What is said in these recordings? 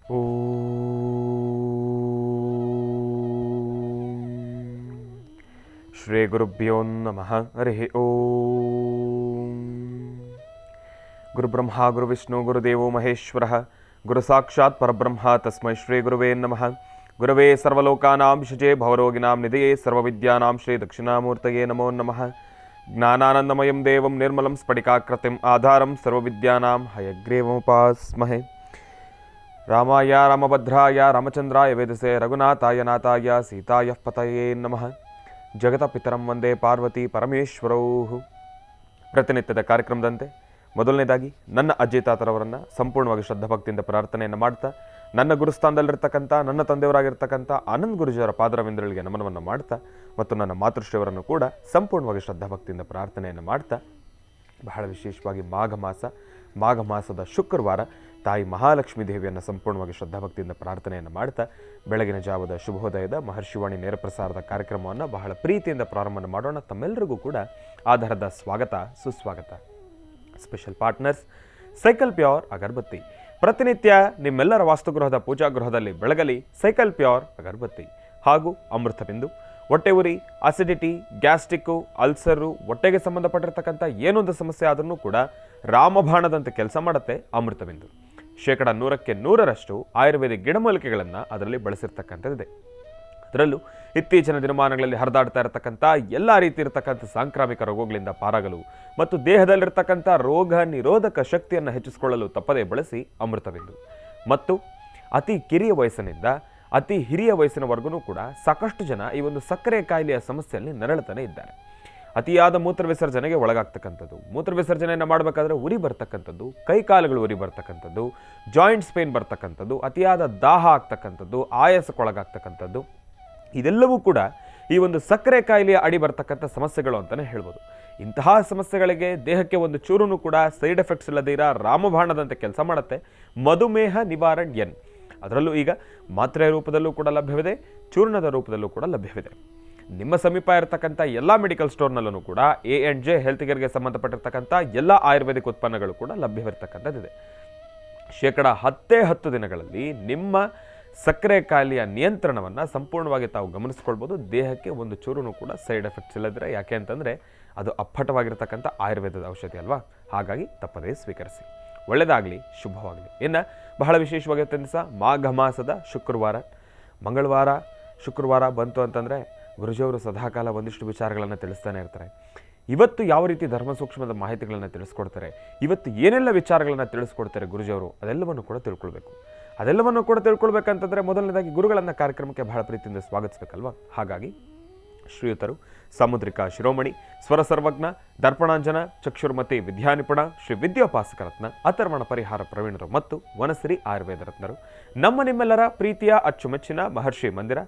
ಶ್ರೀ ಗುರುಭ್ಯೋ ನಮಃ. ಹರಿ ಓಂ. ಗುರುಬ್ರಹ್ಮ ಗುರುವಿಷ್ಣು ಗುರುದೇವೋ ಮಹೇಶ್ವರ ಗುರು ಸಾಕ್ಷಾತ್ ಪರಬ್ರಹ್ಮ ತಸ್ಮೈ ಶ್ರೀ ಗುರುವೇ ನಮಃ. ಗುರವೇ ಸರ್ವಲೋಕಾನಾಂ ಶುಚೇ ಭವರೋಗಿನಾಂ ನಿಧಯೇ ಸರ್ವವಿದ್ಯಾನಾಂ ಶ್ರೀ ದಕ್ಷಿಣಾಮೂರ್ತಯೇ ನಮೋ ನಮಃ. ಜ್ಞಾನಾನಂದಮಯಂ ದೇವಂ ನಿರ್ಮಲಂ ಸ್ಫಟಿಕಾಕೃತಿಂ ಆಧಾರಂ ಸರ್ವವಿದ್ಯಾನಾಂ ಹಯಗ್ರೀವముపాస్మహే. ರಾಮಾಯ ರಾಮಭದ್ರಾಯ ರಾಮಚಂದ್ರಾಯ ವೇದಸೆ ರಘುನಾಥಾಯ ನಾಥಾಯ ಸೀತಾಯ ಪತಯೇ ನಮಃ. ಜಗತಪಿತರಂ ವಂದೇ ಪಾರ್ವತಿ ಪರಮೇಶ್ವರೌ. ಪ್ರತಿನಿತ್ಯದ ಕಾರ್ಯಕ್ರಮದಂತೆ ಮೊದಲನೇದಾಗಿ ನನ್ನ ಅಜ್ಜಿ ತಾತರವರನ್ನು ಸಂಪೂರ್ಣವಾಗಿ ಶ್ರದ್ಧಾಭಕ್ತಿಯಿಂದ ಪ್ರಾರ್ಥನೆಯನ್ನು ಮಾಡ್ತಾ, ನನ್ನ ಗುರುಸ್ಥಾನದಲ್ಲಿರ್ತಕ್ಕಂಥ ನನ್ನ ತಂದೆಯವರಾಗಿರ್ತಕ್ಕಂಥ ಆನಂದ್ ಗುರುಜಿಯವರ ಪಾದರವಿಂದಗಳಿಗೆ ನಮನವನ್ನು ಮಾಡ್ತಾ, ಮತ್ತು ನನ್ನ ಮಾತೃಶ್ರೀಯವರನ್ನು ಕೂಡ ಸಂಪೂರ್ಣವಾಗಿ ಶ್ರದ್ಧಾಭಕ್ತಿಯಿಂದ ಪ್ರಾರ್ಥನೆಯನ್ನು ಮಾಡ್ತಾ, ಬಹಳ ವಿಶೇಷವಾಗಿ ಮಾಘ ಮಾಸದ ಶುಕ್ರವಾರ ತಾಯಿ ಮಹಾಲಕ್ಷ್ಮೀ ದೇವಿಯನ್ನು ಸಂಪೂರ್ಣವಾಗಿ ಶ್ರದ್ಧಾಭಕ್ತಿಯಿಂದ ಪ್ರಾರ್ಥನೆಯನ್ನು ಮಾಡ್ತಾ, ಬೆಳಗಿನ ಜಾವದ ಶುಭೋದಯದ ಮಹರ್ಷಿವಾಣಿ ನೇರ ಪ್ರಸಾರದ ಕಾರ್ಯಕ್ರಮವನ್ನು ಬಹಳ ಪ್ರೀತಿಯಿಂದ ಪ್ರಾರಂಭ ಮಾಡೋಣ. ತಮ್ಮೆಲ್ಲರಿಗೂ ಕೂಡ ಆಧಾರದ ಸ್ವಾಗತ ಸುಸ್ವಾಗತ. ಸ್ಪೆಷಲ್ ಪಾರ್ಟ್ನರ್ಸ್ ಸೈಕಲ್ ಪ್ಯೂರ್ ಅಗರಬತ್ತಿ. ಪ್ರತಿನಿತ್ಯ ನಿಮ್ಮೆಲ್ಲರ ವಾಸ್ತುಗೃಹದ ಪೂಜಾಗೃಹದಲ್ಲಿ ಬೆಳಗಲಿ ಸೈಕಲ್ ಪ್ಯೂರ್ ಅಗರಬತ್ತಿ ಹಾಗೂ ಅಮೃತಬಿಂದು. ಹೊಟ್ಟೆ ಉರಿ, ಅಸಿಡಿಟಿ, ಗ್ಯಾಸ್ಟ್ರಿಕ್ಕು, ಅಲ್ಸರು, ಹೊಟ್ಟೆಗೆ ಸಂಬಂಧಪಟ್ಟಿರ್ತಕ್ಕಂಥ ಏನೊಂದು ಸಮಸ್ಯೆ ಆದ್ರೂ ಕೂಡ ರಾಮಬಾಣದಂತೆ ಕೆಲಸ ಮಾಡುತ್ತೆ ಅಮೃತಬಿಂದು. 100% ಆಯುರ್ವೇದಿಕ್ ಗಿಡಮೂಲಿಕೆಗಳನ್ನು ಅದರಲ್ಲಿ ಬಳಸಿರ್ತಕ್ಕಂಥದ್ದಿದೆ. ಅದರಲ್ಲೂ ಇತ್ತೀಚಿನ ದಿನಮಾನಗಳಲ್ಲಿ ಹರಿದಾಡ್ತಾ ಇರತಕ್ಕಂಥ ಎಲ್ಲ ರೀತಿ ಇರತಕ್ಕಂಥ ಸಾಂಕ್ರಾಮಿಕ ರೋಗಗಳಿಂದ ಪಾರಾಗಲು ಮತ್ತು ದೇಹದಲ್ಲಿರ್ತಕ್ಕಂಥ ರೋಗ ನಿರೋಧಕ ಶಕ್ತಿಯನ್ನು ಹೆಚ್ಚಿಸಿಕೊಳ್ಳಲು ತಪ್ಪದೇ ಬಳಸಿ ಅಮೃತಬಿಂದು. ಮತ್ತು ಅತಿ ಕಿರಿಯ ವಯಸ್ಸಿನಿಂದ ಅತಿ ಹಿರಿಯ ವಯಸ್ಸಿನವರೆಗೂ ಕೂಡ ಸಾಕಷ್ಟು ಜನ ಈ ಒಂದು ಸಕ್ಕರೆ ಕಾಯಿಲೆಯ ಸಮಸ್ಯೆಯಲ್ಲಿ ನರಳುತ್ತಾನೆ ಇದ್ದಾರೆ. ಅತಿಯಾದ ಮೂತ್ರ ವಿಸರ್ಜನೆಗೆ ಒಳಗಾಗ್ತಕ್ಕಂಥದ್ದು, ಮೂತ್ರ ವಿಸರ್ಜನೆಯನ್ನು ಮಾಡಬೇಕಾದ್ರೆ ಉರಿ ಬರ್ತಕ್ಕಂಥದ್ದು, ಕೈಕಾಲುಗಳು ಉರಿ ಬರ್ತಕ್ಕಂಥದ್ದು, ಜಾಯಿಂಟ್ಸ್ ಪೇನ್ ಬರ್ತಕ್ಕಂಥದ್ದು, ಅತಿಯಾದ ದಾಹ ಆಗ್ತಕ್ಕಂಥದ್ದು, ಆಯಾಸಕ್ಕೊಳಗಾಗ್ತಕ್ಕಂಥದ್ದು, ಇದೆಲ್ಲವೂ ಕೂಡ ಈ ಒಂದು ಸಕ್ಕರೆ ಕಾಯಿಲೆಯ ಅಡಿ ಬರ್ತಕ್ಕಂಥ ಸಮಸ್ಯೆಗಳು ಅಂತಲೇ ಹೇಳ್ಬೋದು. ಇಂತಹ ಸಮಸ್ಯೆಗಳಿಗೆ ದೇಹಕ್ಕೆ ಒಂದು ಚೂರು ಕೂಡ ಸೈಡ್ ಎಫೆಕ್ಟ್ಸ್ ಇಲ್ಲದಿರ ರಾಮಬಾಣದಂತೆ ಕೆಲಸ ಮಾಡುತ್ತೆ ಮಧುಮೇಹ ನಿವಾರಣ್ ಎನ್. ಅದರಲ್ಲೂ ಈಗ ಮಾತ್ರೆಯ ರೂಪದಲ್ಲೂ ಕೂಡ ಲಭ್ಯವಿದೆ, ಚೂರ್ಣದ ರೂಪದಲ್ಲೂ ಕೂಡ ಲಭ್ಯವಿದೆ. ನಿಮ್ಮ ಸಮೀಪ ಇರತಕ್ಕಂಥ ಎಲ್ಲ ಮೆಡಿಕಲ್ ಸ್ಟೋರ್ನಲ್ಲೂ ಕೂಡ A&J ಹೆಲ್ತ್ ಕೇರ್ಗೆ ಸಂಬಂಧಪಟ್ಟಿರ್ತಕ್ಕಂಥ ಎಲ್ಲ ಆಯುರ್ವೇದಿಕ್ ಉತ್ಪನ್ನಗಳು ಕೂಡ ಲಭ್ಯವಿರ್ತಕ್ಕಂಥದ್ದಿದೆ. 10 ದಿನಗಳಲ್ಲಿ ನಿಮ್ಮ ಸಕ್ಕರೆ ಕಾಯಿಲೆಯ ನಿಯಂತ್ರಣವನ್ನು ಸಂಪೂರ್ಣವಾಗಿ ತಾವು ಗಮನಿಸ್ಕೊಳ್ಬೋದು. ದೇಹಕ್ಕೆ ಒಂದು ಚೂರು ಕೂಡ ಸೈಡ್ ಎಫೆಕ್ಟ್ಸ್ ಇಲ್ಲದ್ರೆ, ಯಾಕೆ ಅಂತಂದರೆ ಅದು ಅಪ್ಪಟವಾಗಿರ್ತಕ್ಕಂಥ ಆಯುರ್ವೇದದ ಔಷಧಿ ಅಲ್ವಾ. ಹಾಗಾಗಿ ತಪ್ಪದೇ ಸ್ವೀಕರಿಸಿ. ಒಳ್ಳೆಯದಾಗಲಿ, ಶುಭವಾಗಲಿ. ಇನ್ನು ಬಹಳ ವಿಶೇಷವಾಗಿರುತ್ತೆ ದಿವಸ ಮಾಘ ಮಾಸದ ಶುಕ್ರವಾರ. ಮಂಗಳವಾರ ಶುಕ್ರವಾರ ಬಂತು ಅಂತಂದರೆ ಗುರುಜಿಯವರು ಸದಾಕಾಲ ಒಂದಿಷ್ಟು ವಿಚಾರಗಳನ್ನು ತಿಳಿಸ್ತಾನೆ ಇರ್ತಾರೆ. ಇವತ್ತು ಯಾವ ರೀತಿ ಧರ್ಮ ಸೂಕ್ಷ್ಮದ ಮಾಹಿತಿಗಳನ್ನು ತಿಳಿಸ್ಕೊಡ್ತಾರೆ, ಇವತ್ತು ಏನೆಲ್ಲ ವಿಚಾರಗಳನ್ನು ತಿಳಿಸ್ಕೊಡ್ತಾರೆ ಗುರುಜಿಯವರು, ಅದೆಲ್ಲವನ್ನು ಕೂಡ ತಿಳ್ಕೊಳ್ಬೇಕು. ಅದೆಲ್ಲವನ್ನು ಕೂಡ ತಿಳ್ಕೊಳ್ಬೇಕಂತಂದರೆ ಮೊದಲನೇದಾಗಿ ಗುರುಗಳನ್ನು ಕಾರ್ಯಕ್ರಮಕ್ಕೆ ಬಹಳ ಪ್ರೀತಿಯಿಂದ ಸ್ವಾಗತಿಸಬೇಕಲ್ವ. ಹಾಗಾಗಿ ಶ್ರೀಯುತರು ಸಾಮುದ್ರಿಕ ಶಿರೋಮಣಿ, ಸ್ವರ ಸರ್ವಜ್ಞ, ದರ್ಪಣಾಂಜನ, ಚಕ್ಷುರ್ಮತಿ ವಿದ್ಯಾನಿಪುಣ, ಶ್ರೀ ವಿದ್ಯೋಪಾಸಕ ರತ್ನ, ಅಥರ್ವಣ ಪರಿಹಾರ ಪ್ರವೀಣರು ಮತ್ತು ವನಶ್ರೀ ಆಯುರ್ವೇದ ರತ್ನರು, ನಮ್ಮ ನಿಮ್ಮೆಲ್ಲರ ಪ್ರೀತಿಯ ಅಚ್ಚುಮೆಚ್ಚಿನ ಮಹರ್ಷಿ ಮಂದಿರ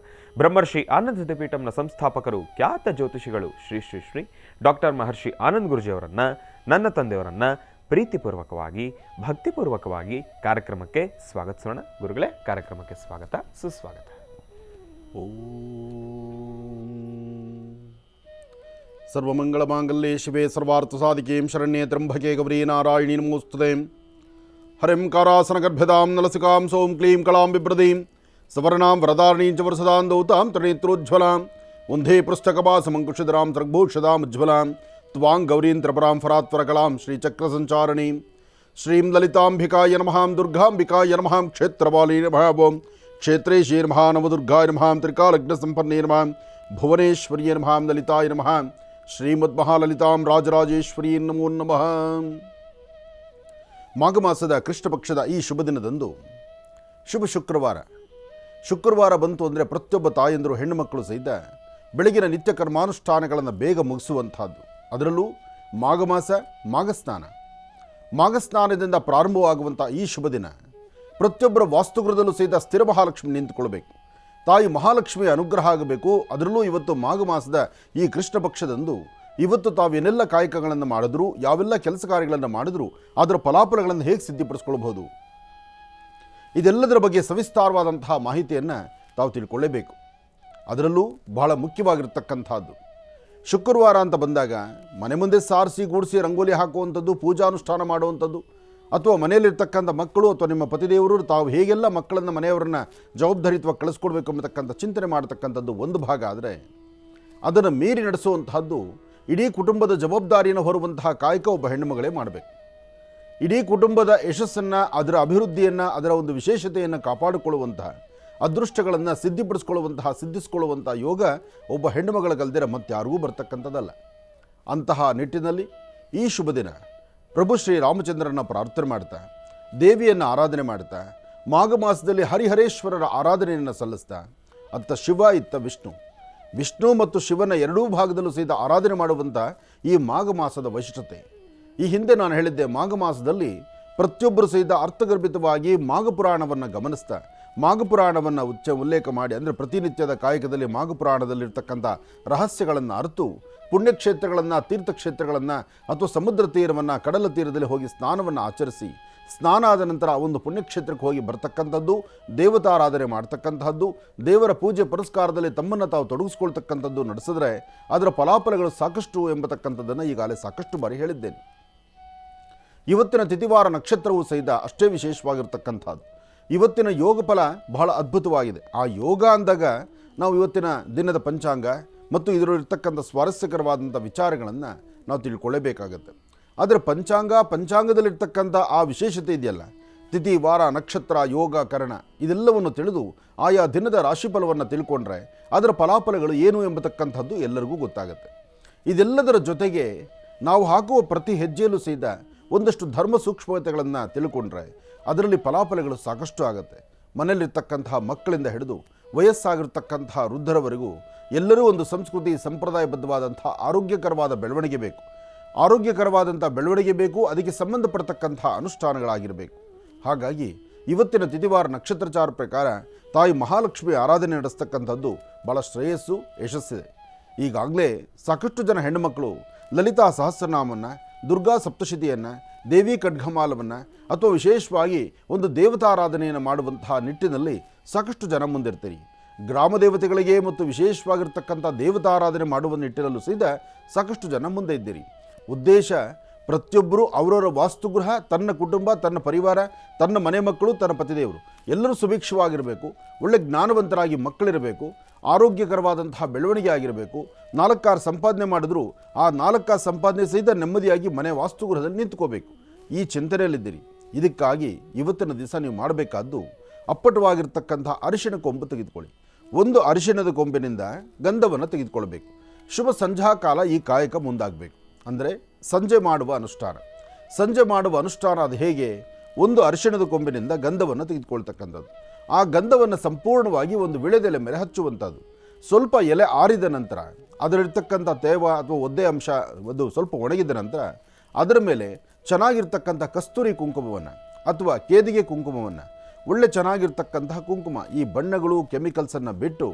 ಬ್ರಹ್ಮರ್ಷಿ ಆನಂದ ಪೀಠಂನ ಸಂಸ್ಥಾಪಕರು, ಖ್ಯಾತ ಜ್ಯೋತಿಷಿಗಳು ಶ್ರೀ ಶ್ರೀ ಶ್ರೀ ಡಾಕ್ಟರ್ ಮಹರ್ಷಿ ಆನಂದ್ ಗುರುಜಿಯವರನ್ನು, ನನ್ನ ತಂದೆಯವರನ್ನು ಪ್ರೀತಿಪೂರ್ವಕವಾಗಿ ಭಕ್ತಿಪೂರ್ವಕವಾಗಿ ಕಾರ್ಯಕ್ರಮಕ್ಕೆ ಸ್ವಾಗತಿಸೋಣ. ಗುರುಗಳೇ, ಕಾರ್ಯಕ್ರಮಕ್ಕೆ ಸ್ವಾಗತ ಸುಸ್ವಾಗತ. ಸರ್ವಮಂಗಳಮಾಂಗಲ್ಯೆ ಶಿವೆ ಸರ್ವಾರ್ಥಸಾಧಿಕೆ ಶರಣ್ಯೆ ತ್ರ್ಯಂಬಕೆ ಗೌರಿ ನಾರಾಯಣಿ ನಮೋಸ್ತುತೆ. ಹರಿಂ ಕಾರಾಸನಗರ್ಭದಾಂ ನಲಸಿಕಾಂ ಸೋಂ ಕ್ಲೀಂ ಕಳಾಂ ಬಿಭ್ರದೀಂ ಸವರ್ಣಾಂ ವರದಾರಣೀಂ ಚ ವರಸದಾಂ ದೌತಾಂ ತ್ರಿನೇತ್ರೋಜ್ವಲಾಂ ವಂದೇ ಪೃಷ್ಠಕಪಾಸಮಂಕುಶಧರಾಂ ತ್ರಿಗ್ಭೂಷದಾಂ ಉಜ್ವಲಾಂ ತ್ವಾಂ ಗೌರೀಂ ತ್ರಿಪುರಾಂ ಫರಾತ್ವರಕಲಾಂ ಶ್ರೀಚಕ್ರಸಂಚಾರಣೀಂ ಶ್ರೀಂ ಲಲಿತಾಂಬಿಕಾಯ ನಮಃ ದುರ್ಗಾಂಬಿಕಾಯ ನಮಃ ಕ್ಷೇತ್ರಪಾಲೀ ನಮಃ ಓಂ ಕ್ಷೇತ್ರೇಶೀ ನಮಃ ನವದುರ್ಗಾಯ ನಮಃ ತ್ರಿಕಾಲಗ್ನಸಂಪನ್ನೇ ನಮಃ ಭುವನೇಶ್ವರ್ಯೇ ನಮಃ ಲಲಿತಾಯ ನಮಃ ಶ್ರೀಮದ್ಮಹಾಲಲಿತಾಂ ರಾಜರಾಜೇಶ್ವರಿ ನಮೋ ನಮಃ. ಮಾಘ ಮಾಸದ ಕೃಷ್ಣ ಪಕ್ಷದ ಈ ಶುಭ ದಿನದಂದು ಶುಭ ಶುಕ್ರವಾರ ಬಂತು ಅಂದರೆ ಪ್ರತಿಯೊಬ್ಬ ತಾಯಂದರು ಹೆಣ್ಣು ಮಕ್ಕಳು ಸಹಿತ ಬೆಳಗಿನ ನಿತ್ಯ ಕರ್ಮಾನುಷ್ಠಾನಗಳನ್ನು ಬೇಗ ಮುಗಿಸುವಂಥದ್ದು. ಅದರಲ್ಲೂ ಮಾಘಸ್ನಾನದಿಂದ ಪ್ರಾರಂಭವಾಗುವಂಥ ಈ ಶುಭ ದಿನ ಪ್ರತಿಯೊಬ್ಬರ ವಾಸ್ತುಗೃಹದಲ್ಲೂ ಸಹಿತ ಸ್ಥಿರ ಮಹಾಲಕ್ಷ್ಮಿ ನಿಂತುಕೊಳ್ಬೇಕು. ತಾಯಿ ಮಹಾಲಕ್ಷ್ಮಿಯ ಅನುಗ್ರಹ ಆಗಬೇಕು. ಅದರಲ್ಲೂ ಇವತ್ತು ಮಾಘ ಮಾಸದ ಈ ಕೃಷ್ಣ ಪಕ್ಷದಂದು ಇವತ್ತು ತಾವೇನೆಲ್ಲ ಕಾಯಕಗಳನ್ನು ಮಾಡಿದ್ರು, ಯಾವೆಲ್ಲ ಕೆಲಸ ಕಾರ್ಯಗಳನ್ನು ಮಾಡಿದ್ರು, ಅದರ ಫಲಾಫಲಗಳನ್ನು ಹೇಗೆ ಸಿದ್ಧಿಪಡಿಸ್ಕೊಳ್ಬಹುದು, ಇದೆಲ್ಲದರ ಬಗ್ಗೆ ಸವಿಸ್ತಾರವಾದಂತಹ ಮಾಹಿತಿಯನ್ನು ತಾವು ತಿಳ್ಕೊಳ್ಳೇಬೇಕು. ಅದರಲ್ಲೂ ಬಹಳ ಮುಖ್ಯವಾಗಿರ್ತಕ್ಕಂಥದ್ದು ಶುಕ್ರವಾರ ಅಂತ ಬಂದಾಗ ಮನೆ ಮುಂದೆ ಸಾರಿಸಿ ಗೂಡಿಸಿ ರಂಗೋಲಿ ಹಾಕುವಂಥದ್ದು, ಪೂಜಾನುಷ್ಠಾನ ಮಾಡುವಂಥದ್ದು, ಅಥವಾ ಮನೆಯಲ್ಲಿರ್ತಕ್ಕಂಥ ಮಕ್ಕಳು ಅಥವಾ ನಿಮ್ಮ ಪತಿದೇವರು ತಾವು ಹೇಗೆಲ್ಲ ಮಕ್ಕಳನ್ನು ಮನೆಯವರನ್ನು ಜವಾಬ್ದಾರಿತ್ವ ಕಳಿಸ್ಕೊಡ್ಬೇಕು ಎಂಬತಕ್ಕಂಥ ಚಿಂತನೆ ಮಾಡತಕ್ಕಂಥದ್ದು ಒಂದು ಭಾಗ ಆದರೆ, ಅದನ್ನು ಮೀರಿ ನಡೆಸುವಂತಹದ್ದು ಇಡೀ ಕುಟುಂಬದ ಜವಾಬ್ದಾರಿಯನ್ನು ಹೊರುವಂತಹ ಕಾಯಕ ಒಬ್ಬ ಹೆಣ್ಣುಮಗಳೇ ಮಾಡಬೇಕು. ಇಡೀ ಕುಟುಂಬದ ಯಶಸ್ಸನ್ನು, ಅದರ ಅಭಿವೃದ್ಧಿಯನ್ನು, ಅದರ ಒಂದು ವಿಶೇಷತೆಯನ್ನು ಕಾಪಾಡಿಕೊಳ್ಳುವಂತಹ, ಅದೃಷ್ಟಗಳನ್ನು ಸಿದ್ಧಿಸಿಕೊಳ್ಳುವಂತಹ ಯೋಗ ಒಬ್ಬ ಹೆಣ್ಣುಮಗಳಿಗಲ್ದಿರ ಮತ್ತಾರಿಗೂ ಬರ್ತಕ್ಕಂಥದ್ದಲ್ಲ. ಅಂತಹ ನಿಟ್ಟಿನಲ್ಲಿ ಈ ಶುಭ ದಿನ ಪ್ರಭು ಶ್ರೀ ರಾಮಚಂದ್ರನ ಪ್ರಾರ್ಥನೆ ಮಾಡ್ತಾ, ದೇವಿಯನ್ನು ಆರಾಧನೆ ಮಾಡ್ತಾ, ಮಾಘ ಮಾಸದಲ್ಲಿ ಹರಿಹರೇಶ್ವರರ ಆರಾಧನೆಯನ್ನು ಸಲ್ಲಿಸ್ತಾ, ಅತ್ತ ಶಿವ ಇತ್ತ ವಿಷ್ಣು ಮತ್ತು ಶಿವನ ಎರಡೂ ಭಾಗದಲ್ಲೂ ಸಹಿತ ಆರಾಧನೆ ಮಾಡುವಂಥ ಈ ಮಾಘ ಮಾಸದ ವೈಶಿಷ್ಟ್ಯತೆ. ಈ ಹಿಂದೆ ನಾನು ಹೇಳಿದ್ದೆ, ಮಾಘ ಮಾಸದಲ್ಲಿ ಪ್ರತಿಯೊಬ್ಬರು ಸಹಿತ ಅರ್ಥಗರ್ಭಿತವಾಗಿ ಮಾಘಪುರಾಣವನ್ನು ಗಮನಿಸ್ತಾ, ಮಾಘಪುರಾಣವನ್ನು ಉಲ್ಲೇಖ ಮಾಡಿ, ಅಂದರೆ ಪ್ರತಿನಿತ್ಯದ ಕಾಯಕದಲ್ಲಿ ಮಾಘಪುರಾಣದಲ್ಲಿರ್ತಕ್ಕಂಥ ರಹಸ್ಯಗಳನ್ನು ಅರಿತು ಪುಣ್ಯಕ್ಷೇತ್ರಗಳನ್ನು, ತೀರ್ಥಕ್ಷೇತ್ರಗಳನ್ನು ಅಥವಾ ಸಮುದ್ರ ತೀರವನ್ನು, ಕಡಲ ತೀರದಲ್ಲಿ ಹೋಗಿ ಸ್ನಾನವನ್ನು ಆಚರಿಸಿ, ಸ್ನಾನ ಆದ ನಂತರ ಆ ಒಂದು ಪುಣ್ಯಕ್ಷೇತ್ರಕ್ಕೆ ಹೋಗಿ ಬರ್ತಕ್ಕಂಥದ್ದು, ದೇವತಾರಾಧನೆ ಮಾಡ್ತಕ್ಕಂಥದ್ದು, ದೇವರ ಪೂಜೆ ಪುರಸ್ಕಾರದಲ್ಲಿ ತಮ್ಮನ್ನು ತಾವು ತೊಡಗಿಸ್ಕೊಳ್ತಕ್ಕಂಥದ್ದು ನಡೆಸಿದ್ರೆ ಅದರ ಫಲಾಫಲಗಳು ಸಾಕಷ್ಟು ಎಂಬತಕ್ಕಂಥದ್ದನ್ನು ಈಗಾಗಲೇ ಸಾಕಷ್ಟು ಬಾರಿ ಹೇಳಿದ್ದೇನೆ. ಇವತ್ತಿನ ತಿಥಿವಾರ ನಕ್ಷತ್ರವೂ ಸಹಿತ ಅಷ್ಟೇ ವಿಶೇಷವಾಗಿರ್ತಕ್ಕಂಥದ್ದು. ಇವತ್ತಿನ ಯೋಗ ಫಲ ಬಹಳ ಅದ್ಭುತವಾಗಿದೆ. ಆ ಯೋಗ ಅಂದಾಗ ನಾವು ಇವತ್ತಿನ ದಿನದ ಪಂಚಾಂಗ ಮತ್ತು ಇದರಲ್ಲಿರ್ತಕ್ಕಂಥ ಸ್ವಾರಸ್ಯಕರವಾದಂಥ ವಿಚಾರಗಳನ್ನು ನಾವು ತಿಳ್ಕೊಳ್ಳೇಬೇಕಾಗತ್ತೆ. ಆದರೆ ಪಂಚಾಂಗದಲ್ಲಿರ್ತಕ್ಕಂಥ ಆ ವಿಶೇಷತೆ ಇದೆಯಲ್ಲ, ತಿಥಿ, ವಾರ, ನಕ್ಷತ್ರ, ಯೋಗ, ಕರಣ, ಇದೆಲ್ಲವನ್ನು ತಿಳಿದು ಆಯಾ ದಿನದ ರಾಶಿಫಲವನ್ನು ತಿಳ್ಕೊಂಡ್ರೆ ಅದರ ಫಲಾಫಲಗಳು ಏನು ಎಂಬತಕ್ಕಂಥದ್ದು ಎಲ್ಲರಿಗೂ ಗೊತ್ತಾಗುತ್ತೆ. ಇದೆಲ್ಲದರ ಜೊತೆಗೆ ನಾವು ಹಾಕುವ ಪ್ರತಿ ಹೆಜ್ಜೆಯಲ್ಲೂ ಸಹಿತ ಒಂದಷ್ಟು ಧರ್ಮ ಸೂಕ್ಷ್ಮತೆಗಳನ್ನು ತಿಳ್ಕೊಂಡ್ರೆ ಅದರಲ್ಲಿ ಫಲಾಫಲಗಳು ಸಾಕಷ್ಟು ಆಗುತ್ತೆ. ಮನೆಯಲ್ಲಿರ್ತಕ್ಕಂತಹ ಮಕ್ಕಳಿಂದ ಹಿಡಿದು ವಯಸ್ಸಾಗಿರ್ತಕ್ಕಂತಹ ವೃದ್ಧರವರೆಗೂ ಎಲ್ಲರೂ ಒಂದು ಸಂಸ್ಕೃತಿ, ಸಂಪ್ರದಾಯಬದ್ಧವಾದಂಥ ಆರೋಗ್ಯಕರವಾದ ಬೆಳವಣಿಗೆ ಬೇಕು. ಆರೋಗ್ಯಕರವಾದಂಥ ಬೆಳವಣಿಗೆ ಬೇಕು, ಅದಕ್ಕೆ ಸಂಬಂಧಪಡ್ತಕ್ಕಂಥ ಅನುಷ್ಠಾನಗಳಾಗಿರಬೇಕು. ಹಾಗಾಗಿ ಇವತ್ತಿನ ತಿಥಿವಾರ ನಕ್ಷತ್ರಚಾರ ಪ್ರಕಾರ ತಾಯಿ ಮಹಾಲಕ್ಷ್ಮಿ ಆರಾಧನೆ ನಡೆಸ್ತಕ್ಕಂಥದ್ದು ಭಾಳ ಶ್ರೇಯಸ್ಸು, ಯಶಸ್ಸಿದೆ. ಈಗಾಗಲೇ ಸಾಕಷ್ಟು ಜನ ಹೆಣ್ಣುಮಕ್ಕಳು ಲಲಿತಾ ಸಹಸ್ರನಾಮವನ್ನು, ದುರ್ಗಾ ಸಪ್ತಶತಿಯನ್ನು, ದೇವಿ ಖಡ್ಗಮಾಲವನ್ನು ಅಥವಾ ವಿಶೇಷವಾಗಿ ಒಂದು ದೇವತಾರಾಧನೆಯನ್ನು ಮಾಡುವಂತಹ ನಿಟ್ಟಿನಲ್ಲಿ ಸಾಕಷ್ಟು ಜನ ಮುಂದಿರ್ತೀರಿ. ಗ್ರಾಮ ದೇವತೆಗಳಿಗೆ ಮತ್ತು ವಿಶೇಷವಾಗಿರ್ತಕ್ಕಂಥ ದೇವತಾರಾಧನೆ ಮಾಡುವ ನಿಟ್ಟಿನಲ್ಲೂ ಸಹಿತ ಸಾಕಷ್ಟು ಜನ ಮುಂದೆ ಇದ್ದೀರಿ. ಉದ್ದೇಶ ಪ್ರತಿಯೊಬ್ಬರು ಅವರವರ ವಾಸ್ತುಗೃಹ, ತನ್ನ ಕುಟುಂಬ, ತನ್ನ ಪರಿವಾರ, ತನ್ನ ಮನೆ ಮಕ್ಕಳು, ತನ್ನ ಪತಿದೇವರು ಎಲ್ಲರೂ ಸುಭಿಕ್ಷವಾಗಿರಬೇಕು, ಒಳ್ಳೆ ಜ್ಞಾನವಂತರಾಗಿ ಮಕ್ಕಳಿರಬೇಕು, ಆರೋಗ್ಯಕರವಾದಂತಹ ಬೆಳವಣಿಗೆ ಆಗಿರಬೇಕು. 4 ಸಂಪಾದನೆ ಮಾಡಿದ್ರು ಆ 4 ಸಂಪಾದನೆ ಸಹಿತ ನೆಮ್ಮದಿಯಾಗಿ ಮನೆ ವಾಸ್ತುಗೃಹದಲ್ಲಿ ನಿಂತ್ಕೋಬೇಕು. ಈ ಚಿಂತನೆಯಲ್ಲಿದ್ದೀರಿ. ಇದಕ್ಕಾಗಿ ಇವತ್ತಿನ ದಿವಸ ನೀವು ಮಾಡಬೇಕಾದ್ದು ಅಪ್ಪಟವಾಗಿರ್ತಕ್ಕಂಥ ಅರಿಶಿಣ ಕೊಂಬು ತೆಗೆದುಕೊಳ್ಳಿ. ಒಂದು ಅರಿಶಿಣದ ಕೊಂಬಿನಿಂದ ಗಂಧವನ್ನು ತೆಗೆದುಕೊಳ್ಬೇಕು. ಶುಭ ಸಂಧ್ಯಾ ಕಾಲ ಈ ಕಾಯಕ ಮುಂದಾಗಬೇಕು. ಅಂದರೆ ಸಂಜೆ ಮಾಡುವ ಅನುಷ್ಠಾನ ಅದು ಹೇಗೆ? ಒಂದು ಅರಿಶಿಣದ ಕೊಂಬಿನಿಂದ ಗಂಧವನ್ನು ತೆಗೆದುಕೊಳ್ತಕ್ಕಂಥದ್ದು. ಆ ಗಂಧವನ್ನು ಸಂಪೂರ್ಣವಾಗಿ ಒಂದು ವಿಳೆದೆಲೆ ಮೇಲೆ ಹಚ್ಚುವಂಥದ್ದು. ಸ್ವಲ್ಪ ಎಲೆ ಆರಿದ ನಂತರ ಅದರಲ್ಲಿರ್ತಕ್ಕಂಥ ತೇವ ಅಥವಾ ಒದ್ದೆ ಅಂಶ ಅದು ಸ್ವಲ್ಪ ಒಣಗಿದ ನಂತರ ಅದರ ಮೇಲೆ ಚೆನ್ನಾಗಿರ್ತಕ್ಕಂಥ ಕಸ್ತೂರಿ ಕುಂಕುಮವನ್ನು ಅಥವಾ ಕೇದಿಗೆ ಕುಂಕುಮವನ್ನು, ಒಳ್ಳೆ ಚೆನ್ನಾಗಿರ್ತಕ್ಕಂತಹ ಕುಂಕುಮ, ಈ ಬಣ್ಣಗಳು ಕೆಮಿಕಲ್ಸನ್ನು ಬಿಟ್ಟು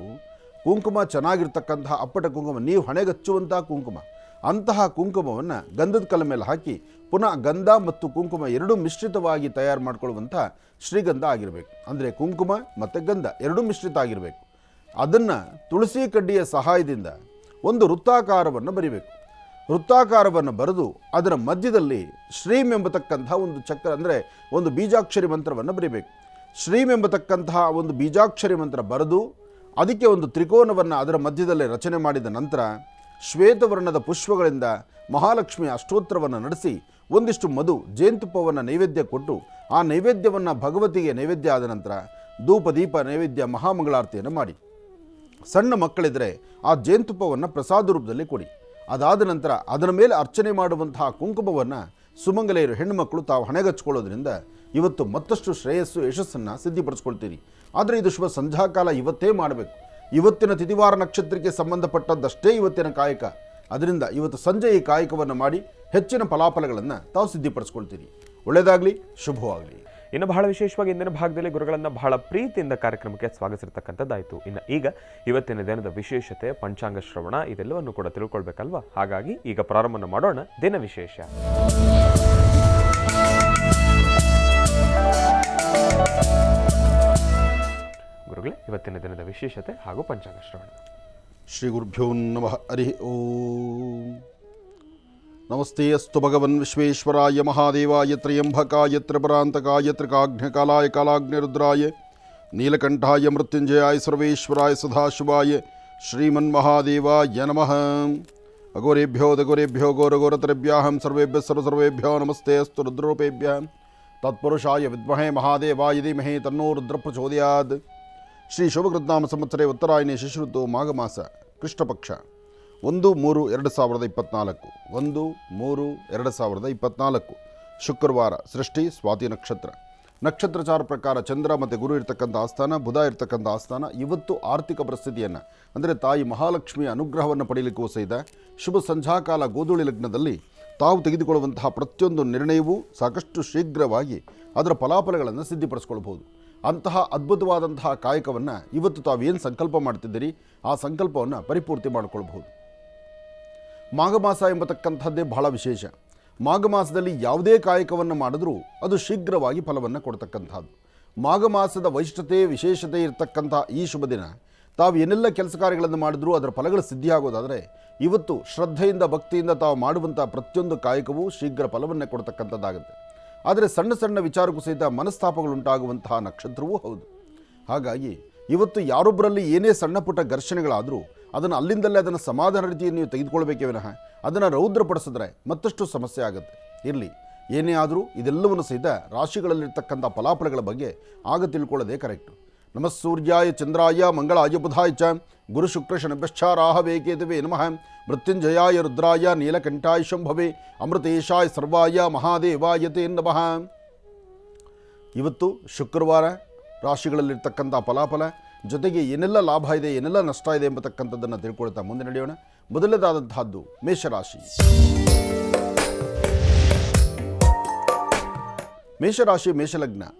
ಕುಂಕುಮ ಚೆನ್ನಾಗಿರ್ತಕ್ಕಂತಹ ಅಪ್ಪಟ ಕುಂಕುಮ, ನೀವು ಹಣೆಗಚ್ಚುವಂತಹ ಕುಂಕುಮ, ಅಂತಹ ಕುಂಕುಮವನ್ನು ಗಂಧದ ಕಲ್ಲ ಮೇಲೆ ಹಾಕಿ ಪುನಃ ಗಂಧ ಮತ್ತು ಕುಂಕುಮ ಎರಡೂ ಮಿಶ್ರಿತವಾಗಿ ತಯಾರು ಮಾಡಿಕೊಳ್ಳುವಂಥ ಶ್ರೀಗಂಧ ಆಗಿರಬೇಕು. ಅಂದರೆ ಕುಂಕುಮ ಮತ್ತು ಗಂಧ ಎರಡೂ ಮಿಶ್ರಿತ ಆಗಿರಬೇಕು. ಅದನ್ನು ತುಳಸಿ ಕಡ್ಡಿಯ ಸಹಾಯದಿಂದ ಒಂದು ವೃತ್ತಾಕಾರವನ್ನು ಬರಿಬೇಕು. ವೃತ್ತಾಕಾರವನ್ನು ಬರೆದು ಅದರ ಮಧ್ಯದಲ್ಲಿ ಶ್ರೀಂ ಎಂಬತಕ್ಕಂತಹ ಒಂದು ಚಕ್ರ, ಅಂದರೆ ಒಂದು ಬೀಜಾಕ್ಷರಿ ಮಂತ್ರವನ್ನು ಬರೀಬೇಕು. ಶ್ರೀಂ ಎಂಬತಕ್ಕಂತಹ ಒಂದು ಬೀಜಾಕ್ಷರಿ ಮಂತ್ರ ಬರೆದು ಅದಕ್ಕೆ ಒಂದು ತ್ರಿಕೋನವನ್ನು ಅದರ ಮಧ್ಯದಲ್ಲಿ ರಚನೆ ಮಾಡಿದ ನಂತರ ಶ್ವೇತವರ್ಣದ ಪುಷ್ಪಗಳಿಂದ ಮಹಾಲಕ್ಷ್ಮಿ ಅಷ್ಟೋತ್ತರವನ್ನು ನಡೆಸಿ ಒಂದಿಷ್ಟು ಮಧು, ಜೇನುತುಪ್ಪವನ್ನು ನೈವೇದ್ಯ ಕೊಟ್ಟು ಆ ನೈವೇದ್ಯವನ್ನು ಭಗವತಿಗೆ ನೈವೇದ್ಯ ಆದ ನಂತರ ಧೂಪ, ದೀಪ, ನೈವೇದ್ಯ, ಮಹಾಮಂಗಳಾರತಿಯನ್ನು ಮಾಡಿ. ಸಣ್ಣ ಮಕ್ಕಳಿದ್ದರೆ ಆ ಜೇನುತುಪ್ಪವನ್ನು ಪ್ರಸಾದ ರೂಪದಲ್ಲಿ ಕೊಡಿ. ಅದಾದ ನಂತರ ಅದರ ಮೇಲೆ ಅರ್ಚನೆ ಮಾಡುವಂತಹ ಕುಂಕುಮವನ್ನು ಸುಮಂಗಲೆಯರು ಹೆಣ್ಣುಮಕ್ಕಳು ತಾವು ಹಣೆಗಚ್ಕೊಳ್ಳೋದ್ರಿಂದ ಇವತ್ತು ಮತ್ತಷ್ಟು ಶ್ರೇಯಸ್ಸು, ಯಶಸ್ಸನ್ನು ಸಿದ್ಧಿಪಡಿಸ್ಕೊಳ್ತೀರಿ. ಆದರೆ ಇದು ಶುಭ ಸಂಧ್ಯಾಕಾಲ ಇವತ್ತೇ ಮಾಡಬೇಕು. ಇವತ್ತಿನ ತಿಥಿವಾರ ನಕ್ಷತ್ರಕ್ಕೆ ಸಂಬಂಧಪಟ್ಟದ್ದಷ್ಟೇ ಇವತ್ತಿನ ಕಾಯಕ. ಅದರಿಂದ ಇವತ್ತು ಸಂಜೆ ಈ ಕಾಯಕವನ್ನು ಮಾಡಿ ಹೆಚ್ಚಿನ ಫಲಾಫಲಗಳನ್ನು ತಾವು ಸಿದ್ಧಿಪಡಿಸ್ಕೊಳ್ತೀರಿ. ಒಳ್ಳೆಯದಾಗಲಿ, ಶುಭವಾಗಲಿ. ಇನ್ನು ಬಹಳ ವಿಶೇಷವಾಗಿ ಇಂದಿನ ಭಾಗದಲ್ಲಿ ಗುರುಗಳನ್ನು ಬಹಳ ಪ್ರೀತಿಯಿಂದ ಕಾರ್ಯಕ್ರಮಕ್ಕೆ ಸ್ವಾಗತಿಸಿರ್ತಕ್ಕಂಥದ್ದಾಯಿತು. ಇನ್ನು ಈಗ ಇವತ್ತಿನ ದಿನದ ವಿಶೇಷತೆ, ಪಂಚಾಂಗ ಶ್ರವಣ, ಇದೆಲ್ಲವನ್ನು ಕೂಡ ತಿಳ್ಕೊಳ್ಬೇಕಲ್ವಾ? ಹಾಗಾಗಿ ಈಗ ಪ್ರಾರಂಭ ಮಾಡೋಣ ದಿನ ವಿಶೇಷ. ಗುರುಗಳೇ, ಇವತ್ತಿನ ದಿನದ ವಿಶೇಷತೆ ಹಾಗೂ ಪಂಚಾಂಗ ಶ್ರವಣ. ಶ್ರೀ ಗುರುಭ್ಯೋ ನಮಃ. ಹರಿ ಓಂ. ನಮಸ್ತೆ ಅಸ್ತು ಭಗವನ್ ವಿಶ್ವೇಶ್ವರಾಯ ಮಹಾದೇವಾಯ ತ್ರಯಂಬಕಾಯ ತ್ರಿಪುರಾಂತಕಾಯ ತ್ರಿಕಾಗ್ನಿಕಾಲಾಯ ಕಾಲಾಗ್ನಿರುದ್ರಾಯ ನೀಲಕಂಠಾಯ ಮೃತ್ಯುಂಜಯಾಯ ಸರ್ವೇಶ್ವರಾಯ ಸದಾಶಿವಾಯ ಶ್ರೀಮನ್ಮಹಾದೇವಾಯ ನಮಃ. ಅಘೋರೇಭ್ಯೋ ದಘೋರೇಭ್ಯೋ ಘೋರಘೋರತರೇಭ್ಯಾಹಂ ಸರ್ವೇಭ್ಯ ಸರ್ವೇಭ್ಯೋ ನಮಸ್ತೆ ಅಸ್ತು ರುದ್ರರೂಪೇಭ್ಯ ತತ್ಪುರುಷಾಯ ವಿದ್ಮಹೇ ಮಹಾದೇವಾಯ ಧೀಮಹಿ ತನ್ನೋ ರುದ್ರ ಪ್ರಚೋದಯಾತ್. ಶ್ರೀ ಶುಭಕೃತ್ನಾಮ ಸಂವತ್ಸರೆ ಉತ್ತರಾಯಣಿ ಶಿಶುಋತು ಮಾಘ ಮಾಸ ಕೃಷ್ಣಪಕ್ಷ 1-3-2024 1-3-2024 ಶುಕ್ರವಾರ. ಸೃಷ್ಟಿ ಸ್ವಾತಿ ನಕ್ಷತ್ರಚಾರ ಪ್ರಕಾರ ಚಂದ್ರ ಮತ್ತು ಗುರು ಇರ್ತಕ್ಕಂಥ ಆಸ್ಥಾನ, ಬುಧ ಇರ್ತಕ್ಕಂಥ ಆಸ್ಥಾನ. ಇವತ್ತು ಆರ್ಥಿಕ ಪರಿಸ್ಥಿತಿಯನ್ನು ಅಂದರೆ ತಾಯಿ ಮಹಾಲಕ್ಷ್ಮಿಯ ಅನುಗ್ರಹವನ್ನು ಪಡೆಯಲಿಕ್ಕೂ ಸಹಿತ ಶುಭ ಸಂಧ್ಯಾಕಾಲ ಗೋಧೂಳಿ ಲಗ್ನದಲ್ಲಿ ತಾವು ತೆಗೆದುಕೊಳ್ಳುವಂತಹ ಪ್ರತಿಯೊಂದು ನಿರ್ಣಯವೂ ಸಾಕಷ್ಟು ಶೀಘ್ರವಾಗಿ ಅದರ ಫಲಾಫಲಗಳನ್ನು ಸಿದ್ಧಿಪಡಿಸ್ಕೊಳ್ಬೋದು. ಅಂತಹ ಅದ್ಭುತವಾದಂತಹ ಕಾಯಕವನ್ನು ಇವತ್ತು ತಾವೇನು ಸಂಕಲ್ಪ ಮಾಡ್ತಿದ್ದೀರಿ ಆ ಸಂಕಲ್ಪವನ್ನು ಪರಿಪೂರ್ತಿ ಮಾಡಿಕೊಳ್ಬಹುದು. ಮಾಘ ಮಾಸ ಎಂಬತಕ್ಕಂಥದ್ದೇ ಬಹಳ ವಿಶೇಷ. ಮಾಘ ಮಾಸದಲ್ಲಿ ಯಾವುದೇ ಕಾಯಕವನ್ನು ಮಾಡಿದ್ರೂ ಅದು ಶೀಘ್ರವಾಗಿ ಫಲವನ್ನು ಕೊಡ್ತಕ್ಕಂಥದ್ದು. ಮಾಘ ಮಾಸದ ವೈಶಿಷ್ಟ್ಯತೆ ವಿಶೇಷತೆ ಇರತಕ್ಕಂಥ ಈ ಶುಭ ದಿನ ತಾವು ಏನೆಲ್ಲ ಕೆಲಸ ಕಾರ್ಯಗಳನ್ನು ಮಾಡಿದ್ರೂ ಅದರ ಫಲಗಳು ಸಿದ್ಧಿಯಾಗೋದಾದರೆ ಇವತ್ತು ಶ್ರದ್ಧೆಯಿಂದ ಭಕ್ತಿಯಿಂದ ತಾವು ಮಾಡುವಂಥ ಪ್ರತಿಯೊಂದು ಕಾಯಕವೂ ಶೀಘ್ರ ಫಲವನ್ನೇ ಕೊಡ್ತಕ್ಕಂಥದ್ದಾಗುತ್ತೆ. ಆದರೆ ಸಣ್ಣ ಸಣ್ಣ ವಿಚಾರಕ್ಕೂ ಸಹಿತ ಮನಸ್ತಾಪಗಳುಂಟಾಗುವಂತಹ ನಕ್ಷತ್ರವೂ ಹೌದು. ಹಾಗಾಗಿ ಇವತ್ತು ಯಾರೊಬ್ಬರಲ್ಲಿ ಏನೇ ಸಣ್ಣ ಪುಟ್ಟ ಘರ್ಷಣೆಗಳಾದರೂ ಅದನ್ನು ಅಲ್ಲಿಂದಲೇ ಅದನ್ನು ಸಮಾಧಾನ ರೀತಿಯಲ್ಲಿ ನೀವು ತೆಗೆದುಕೊಳ್ಬೇಕೇ ವಿನಃ ಅದನ್ನು ರೌದ್ರಪಡಿಸಿದ್ರೆ ಮತ್ತಷ್ಟು ಸಮಸ್ಯೆ ಆಗುತ್ತೆ. ಇರಲಿ, ಏನೇ ಆದರೂ ಇದೆಲ್ಲವನ್ನು ಸಹಿತ ರಾಶಿಗಳಲ್ಲಿರ್ತಕ್ಕಂಥ ಫಲಾಫಲಗಳ ಬಗ್ಗೆ ಆಗ ತಿಳ್ಕೊಳ್ಳೋದೇ ಕರೆಕ್ಟು. ನಮಃ ಸೂರ್ಯಾಯ ಚಂದ್ರಾಯ ಮಂಗಳಾಯ ಬುಧಾಯ ಚ ಗುರು ಶುಕ್ರ ಶನಭ್ಯಶ್ಚಾರಾಹವೇ ಕೇತವೇ ನಮಃ. ಮೃತ್ಯುಂಜಯಾಯ ರುದ್ರಾಯ ನೀಲಕಂಠಾಯ ಶಂಭವೇ ಅಮೃತೇಶಾಯ ಸರ್ವಾಯ ಮಹಾದೇವಾಯ ತೇ ನಮಃ. ಇವತ್ತು ಶುಕ್ರವಾರ ರಾಶಿಗಳಲ್ಲಿರ್ತಕ್ಕಂಥ ಫಲಾಫಲ ಜೊತೆಗೆ ಏನೆಲ್ಲ ಲಾಭ ಇದೆ ಏನೆಲ್ಲ ನಷ್ಟ ಇದೆ ಎಂಬತಕ್ಕಂಥದ್ದನ್ನು ತಿಳ್ಕೊಳ್ತಾ ಮುಂದೆ ನಡೆಯೋಣ. ಮೊದಲನೇದಾದಂತಹದ್ದು ಮೇಷರಾಶಿ. ಮೇಷರಾಶಿ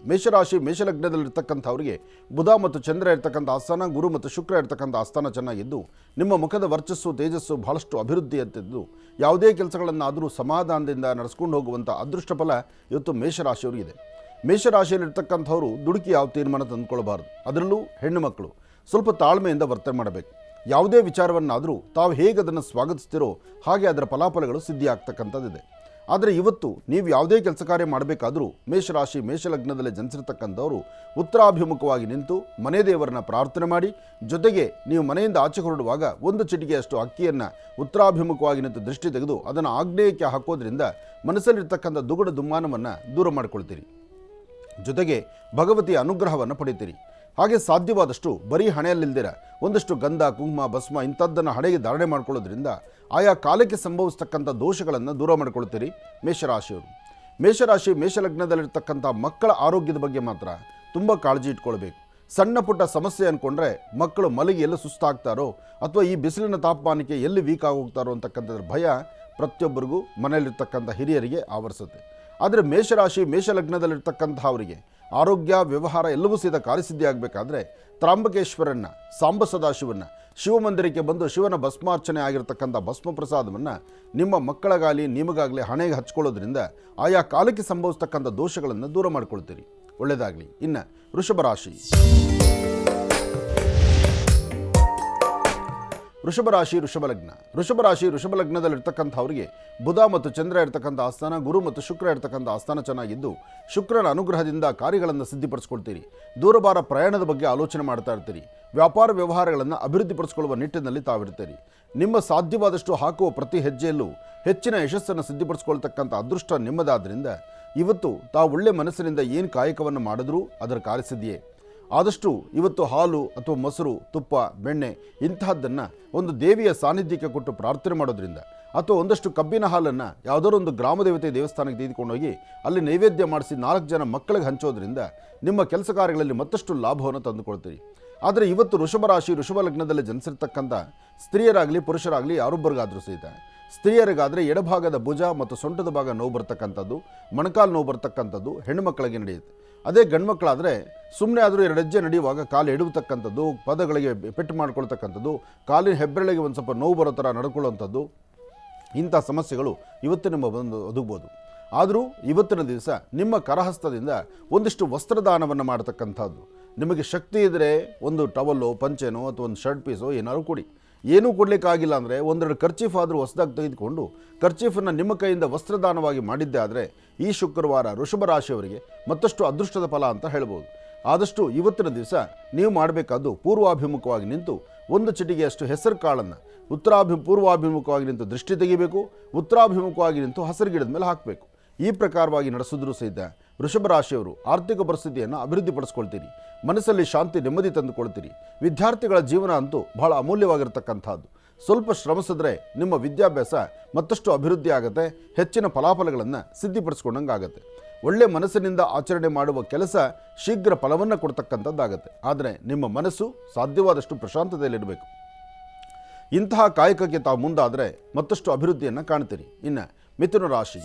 ಮೇಷಲಗ್ನದಲ್ಲಿರ್ತಕ್ಕಂಥವರಿಗೆ ಬುಧ ಮತ್ತು ಚಂದ್ರ ಇರ್ತಕ್ಕಂಥ ಆಸ್ಥಾನ, ಗುರು ಮತ್ತು ಶುಕ್ರ ಇರ್ತಕ್ಕಂಥ ಆಸ್ಥಾನ ಚೆನ್ನಾಗಿದ್ದು ನಿಮ್ಮ ಮುಖದ ವರ್ಚಸ್ಸು ತೇಜಸ್ಸು ಬಹಳಷ್ಟು ಅಭಿವೃದ್ಧಿ ಅಂತಿದ್ದು ಯಾವುದೇ ಕೆಲಸಗಳನ್ನಾದರೂ ಸಮಾಧಾನದಿಂದ ನಡೆಸ್ಕೊಂಡು ಹೋಗುವಂಥ ಅದೃಷ್ಟ ಫಲ ಇವತ್ತು ಮೇಷರಾಶಿಯವರಿಗಿದೆ. ಮೇಷರಾಶಿಯಲ್ಲಿರ್ತಕ್ಕಂಥವರು ದುಡುಕಿ ಯಾವ ತೀರ್ಮಾನ ತಂದುಕೊಳ್ಬಾರ್ದು. ಅದರಲ್ಲೂ ಹೆಣ್ಣು ಮಕ್ಕಳು ಸ್ವಲ್ಪ ತಾಳ್ಮೆಯಿಂದ ವರ್ತನೆ ಮಾಡಬೇಕು. ಯಾವುದೇ ವಿಚಾರವನ್ನಾದರೂ ತಾವು ಹೇಗೆ ಅದನ್ನು ಸ್ವಾಗತಿಸ್ತಿರೋ ಹಾಗೆ ಅದರ ಫಲಾಫಲಗಳು ಸಿದ್ಧಿ ಆಗ್ತಕ್ಕಂಥದ್ದಿದೆ. ಆದರೆ ಇವತ್ತು ನೀವು ಯಾವುದೇ ಕೆಲಸ ಕಾರ್ಯ ಮಾಡಬೇಕಾದರೂ ಮೇಷರಾಶಿ ಮೇಷಲಗ್ನದಲ್ಲಿ ಜನಿಸಿರ್ತಕ್ಕಂಥವರು ಉತ್ತರಾಭಿಮುಖವಾಗಿ ನಿಂತು ಮನೆ ದೇವರನ್ನ ಪ್ರಾರ್ಥನೆ ಮಾಡಿ, ಜೊತೆಗೆ ನೀವು ಮನೆಯಿಂದ ಆಚೆ ಹೊರಡುವಾಗ ಒಂದು ಚಿಟಿಕೆಯಷ್ಟು ಅಕ್ಕಿಯನ್ನು ಉತ್ತರಾಭಿಮುಖವಾಗಿ ನಿಂತು ದೃಷ್ಟಿ ತೆಗೆದು ಅದನ್ನು ಆಗ್ನೇಯಕ್ಕೆ ಹಾಕೋದ್ರಿಂದ ಮನಸ್ಸಲ್ಲಿರ್ತಕ್ಕಂಥ ದುಗುಡ ದುಮ್ಮಾನವನ್ನು ದೂರ ಮಾಡಿಕೊಳ್ತೀರಿ. ಜೊತೆಗೆ ಭಗವತಿಯ ಅನುಗ್ರಹವನ್ನು ಪಡಿತೀರಿ. ಹಾಗೆ ಸಾಧ್ಯವಾದಷ್ಟು ಬರೀ ಹಣೆಯಲ್ಲಿಲ್ದಿರ ಒಂದಷ್ಟು ಗಂಧ ಕುಂಕುಮ ಭಸ್ಮ ಇಂಥದ್ದನ್ನು ಹಣೆಗೆ ಧಾರಣೆ ಮಾಡ್ಕೊಳ್ಳೋದ್ರಿಂದ ಆಯಾ ಕಾಲಕ್ಕೆ ಸಂಭವಿಸ್ತಕ್ಕಂಥ ದೋಷಗಳನ್ನು ದೂರ ಮಾಡಿಕೊಳ್ತೀರಿ ಮೇಷರಾಶಿಯವರು. ಮೇಷಲಗ್ನದಲ್ಲಿರ್ತಕ್ಕಂಥ ಮಕ್ಕಳ ಆರೋಗ್ಯದ ಬಗ್ಗೆ ಮಾತ್ರ ತುಂಬ ಕಾಳಜಿ ಇಟ್ಕೊಳ್ಬೇಕು. ಸಣ್ಣ ಪುಟ್ಟ ಸಮಸ್ಯೆ ಅಂದ್ಕೊಂಡ್ರೆ ಮಕ್ಕಳು ಮಲಗಿ ಎಲ್ಲ ಸುಸ್ತಾಗ್ತಾರೋ ಅಥವಾ ಈ ಬಿಸಿಲಿನ ತಾಪಮಾನಕ್ಕೆ ಎಲ್ಲಿ ವೀಕ್ ಆಗೋಗ್ತಾರೋ ಅಂತಕ್ಕಂಥದ್ರ ಭಯ ಪ್ರತಿಯೊಬ್ಬರಿಗೂ ಮನೆಯಲ್ಲಿರ್ತಕ್ಕಂಥ ಹಿರಿಯರಿಗೆ ಆವರಿಸುತ್ತೆ. ಆದರೆ ಮೇಷಲಗ್ನದಲ್ಲಿರ್ತಕ್ಕಂಥವರಿಗೆ ಆರೋಗ್ಯ ವ್ಯವಹಾರ ಎಲ್ಲವೂ ಸಹಿತ ಕಾರ್ಯಸಿದ್ಧಿ ಆಗಬೇಕಾದ್ರೆ ತ್ರಾಂಬಕೇಶ್ವರನ್ನ, ಸಾಂಬ ಸದಾಶಿವನ್ನ ಶಿವಮಂದಿರಕ್ಕೆ ಬಂದು ಶಿವನ ಭಸ್ಮಾರ್ಚನೆ ಆಗಿರ್ತಕ್ಕಂಥ ಭಸ್ಮ ಪ್ರಸಾದವನ್ನು ನಿಮ್ಮ ಮಕ್ಕಳಿಗಾಗಲಿ ನಿಮಗಾಗಲಿ ಹಣೆಗೆ ಹಚ್ಕೊಳ್ಳೋದ್ರಿಂದ ಆಯಾ ಕಾಲಕ್ಕೆ ಸಂಭವಿಸ್ತಕ್ಕಂಥ ದೋಷಗಳನ್ನು ದೂರ ಮಾಡಿಕೊಳ್ತೀರಿ. ಒಳ್ಳೆಯದಾಗಲಿ. ಇನ್ನು ವೃಷಭಲಗ್ನದಲ್ಲಿರ್ತಕ್ಕಂಥವರಿಗೆ ಬುಧ ಮತ್ತು ಚಂದ್ರ ಇರ್ತಕ್ಕಂಥ ಆಸ್ಥಾನ, ಗುರು ಮತ್ತು ಶುಕ್ರ ಇರ್ತಕ್ಕಂಥ ಆಸ್ಥಾನ ಚೆನ್ನಾಗಿದ್ದು ಶುಕ್ರನ ಅನುಗ್ರಹದಿಂದ ಕಾರ್ಯಗಳನ್ನು ಸಿದ್ಧಿಪಡಿಸ್ಕೊಳ್ತೀರಿ. ದೂರಭಾರ ಪ್ರಯಾಣದ ಬಗ್ಗೆ ಆಲೋಚನೆ ಮಾಡ್ತಾ ಇರ್ತೀರಿ. ವ್ಯಾಪಾರ ವ್ಯವಹಾರಗಳನ್ನು ಅಭಿವೃದ್ಧಿಪಡಿಸಿಕೊಳ್ಳುವ ನಿಟ್ಟಿನಲ್ಲಿ ತಾವಿರ್ತೀರಿ. ನಿಮ್ಮ ಸಾಧ್ಯವಾದಷ್ಟು ಹಾಕುವ ಪ್ರತಿ ಹೆಜ್ಜೆಯಲ್ಲೂ ಹೆಚ್ಚಿನ ಯಶಸ್ಸನ್ನು ಸಿದ್ಧಿಪಡಿಸ್ಕೊಳ್ತಕ್ಕಂಥ ಅದೃಷ್ಟ ನಿಮ್ಮದಾದ್ದರಿಂದ ಇವತ್ತು ತಾವು ಒಳ್ಳೆ ಮನಸ್ಸಿನಿಂದ ಏನು ಕಾಯಕವನ್ನು ಮಾಡಿದ್ರೂ ಅದರ ಕಾರ್ಯಸಿದ್ಧಿಯೇ. ಆದಷ್ಟು ಇವತ್ತು ಹಾಲು ಅಥವಾ ಮೊಸರು, ತುಪ್ಪ, ಬೆಣ್ಣೆ ಇಂತಹದ್ದನ್ನು ಒಂದು ದೇವಿಯ ಸಾನ್ನಿಧ್ಯಕ್ಕೆ ಕೊಟ್ಟು ಪ್ರಾರ್ಥನೆ ಮಾಡೋದ್ರಿಂದ ಅಥವಾ ಒಂದಷ್ಟು ಕಬ್ಬಿನ ಹಾಲನ್ನು ಯಾವುದಾದ್ರು ಒಂದು ಗ್ರಾಮದೇವತೆ ದೇವಸ್ಥಾನಕ್ಕೆ ತೆಗೆದುಕೊಂಡೋಗಿ ಅಲ್ಲಿ ನೈವೇದ್ಯ ಮಾಡಿಸಿ 4 ಜನ ಮಕ್ಕಳಿಗೆ ಹಂಚೋದ್ರಿಂದ ನಿಮ್ಮ ಕೆಲಸ ಕಾರ್ಯಗಳಲ್ಲಿ ಮತ್ತಷ್ಟು ಲಾಭವನ್ನು ತಂದುಕೊಳ್ತೀರಿ. ಆದರೆ ಇವತ್ತು ವೃಷಭ ಲಗ್ನದಲ್ಲಿ ಜನಿಸಿರ್ತಕ್ಕಂಥ ಸ್ತ್ರೀಯರಾಗಲಿ ಪುರುಷರಾಗಲಿ ಯಾರೊಬ್ಬರಿಗಾದರೂ ಸಹಿತ ಸ್ತ್ರೀಯರಿಗಾದರೆ ಎಡಭಾಗದ ಭುಜ ಮತ್ತು ಸೊಂಟದ ಭಾಗ ನೋವು ಬರ್ತಕ್ಕಂಥದ್ದು, ಮೊಣಕಾಲು ನೋವು ಬರ್ತಕ್ಕಂಥದ್ದು ಹೆಣ್ಣುಮಕ್ಕಳಿಗೆ ನಡೆಯುತ್ತೆ. ಅದೇ ಗಂಡ್ಮಕ್ಕಳಾದರೆ ಸುಮ್ಮನೆ ಆದರೂ 2 ಹೆಜ್ಜೆ ನಡೆಯುವಾಗ ಕಾಲು ಎಡುವತಕ್ಕಂಥದ್ದು, ಪದಗಳಿಗೆ ಪೆಟ್ಟು ಮಾಡ್ಕೊಳ್ತಕ್ಕಂಥದ್ದು, ಕಾಲಿನ ಹೆಬ್ಬೆರಳಿಗೆ ಒಂದು ಸ್ವಲ್ಪ ನೋವು ಬರೋ ಥರ ನಡ್ಕೊಳ್ಳುವಂಥದ್ದು, ಇಂಥ ಸಮಸ್ಯೆಗಳು ಇವತ್ತು ನಿಮ್ಮ ಬಂದು ಒದಗ್ಬೋದು. ಆದರೂ ಇವತ್ತಿನ ದಿವಸ ನಿಮ್ಮ ಕರಹಸ್ತದಿಂದ ಒಂದಿಷ್ಟು ವಸ್ತ್ರದಾನವನ್ನು ಮಾಡತಕ್ಕಂಥದ್ದು. ನಿಮಗೆ ಶಕ್ತಿ ಇದ್ದರೆ ಒಂದು ಟವಲ್ಲೋ ಪಂಚೆನೋ ಅಥವಾ ಒಂದು ಶರ್ಟ್ ಪೀಸೋ ಏನಾದ್ರು ಕೊಡಿ. ಏನೂ ಕೊಡಲಿಕ್ಕಾಗಿಲ್ಲ ಅಂದರೆ ಒಂದೆರಡು ಖರ್ಚೀಫ್ ಆದರೂ ಹೊಸದಾಗಿ ತೆಗೆದುಕೊಂಡು ಖರ್ಚೀಫನ್ನು ನಿಮ್ಮ ಕೈಯಿಂದ ವಸ್ತ್ರದಾನವಾಗಿ ಮಾಡಿದ್ದೆ ಆದರೆ ಈ ಶುಕ್ರವಾರ ವೃಷಭ ರಾಶಿಯವರಿಗೆ ಮತ್ತಷ್ಟು ಅದೃಷ್ಟದ ಫಲ ಅಂತ ಹೇಳ್ಬೋದು. ಆದಷ್ಟು ಇವತ್ತಿನ ದಿವಸ ನೀವು ಮಾಡಬೇಕಾದ್ದು ಪೂರ್ವಾಭಿಮುಖವಾಗಿ ನಿಂತು ಒಂದು ಚಿಟಿಗೆಯಷ್ಟು ಹೆಸರು ಕಾಳನ್ನು ಪೂರ್ವಾಭಿಮುಖವಾಗಿ ನಿಂತು ದೃಷ್ಟಿ ತೆಗಿಬೇಕು, ಉತ್ತರಾಭಿಮುಖವಾಗಿ ನಿಂತು ಹಸಿರು ಗಿಡದ ಮೇಲೆ ಹಾಕಬೇಕು. ಈ ಪ್ರಕಾರವಾಗಿ ನಡೆಸಿದ್ರೂ ಸಹಿತ ವೃಷಭ ರಾಶಿಯವರು ಆರ್ಥಿಕ ಪರಿಸ್ಥಿತಿಯನ್ನು ಅಭಿವೃದ್ಧಿಪಡಿಸ್ಕೊಳ್ತೀರಿ, ಮನಸ್ಸಲ್ಲಿ ಶಾಂತಿ ನೆಮ್ಮದಿ ತಂದುಕೊಳ್ತೀರಿ. ವಿದ್ಯಾರ್ಥಿಗಳ ಜೀವನ ಅಂತೂ ಬಹಳ ಅಮೂಲ್ಯವಾಗಿರ್ತಕ್ಕಂಥದ್ದು. ಸ್ವಲ್ಪ ಶ್ರಮಿಸಿದ್ರೆ ನಿಮ್ಮ ವಿದ್ಯಾಭ್ಯಾಸ ಮತ್ತಷ್ಟು ಅಭಿವೃದ್ಧಿ ಆಗುತ್ತೆ, ಹೆಚ್ಚಿನ ಫಲಾಫಲಗಳನ್ನು ಸಿದ್ಧಿಪಡಿಸ್ಕೊಂಡಂಗೆ ಆಗುತ್ತೆ. ಒಳ್ಳೆ ಮನಸ್ಸಿನಿಂದ ಆಚರಣೆ ಮಾಡುವ ಕೆಲಸ ಶೀಘ್ರ ಫಲವನ್ನು ಕೊಡ್ತಕ್ಕಂಥದ್ದಾಗತ್ತೆ. ಆದರೆ ನಿಮ್ಮ ಮನಸ್ಸು ಸಾಧ್ಯವಾದಷ್ಟು ಪ್ರಶಾಂತತೆಯಲ್ಲಿರಬೇಕು. ಇಂತಹ ಕಾಯಕಕ್ಕೆ ತಾವು ಮುಂದಾದರೆ ಮತ್ತಷ್ಟು ಅಭಿವೃದ್ಧಿಯನ್ನು ಕಾಣ್ತೀರಿ. ಇನ್ನು ಮಿಥುನ ರಾಶಿ,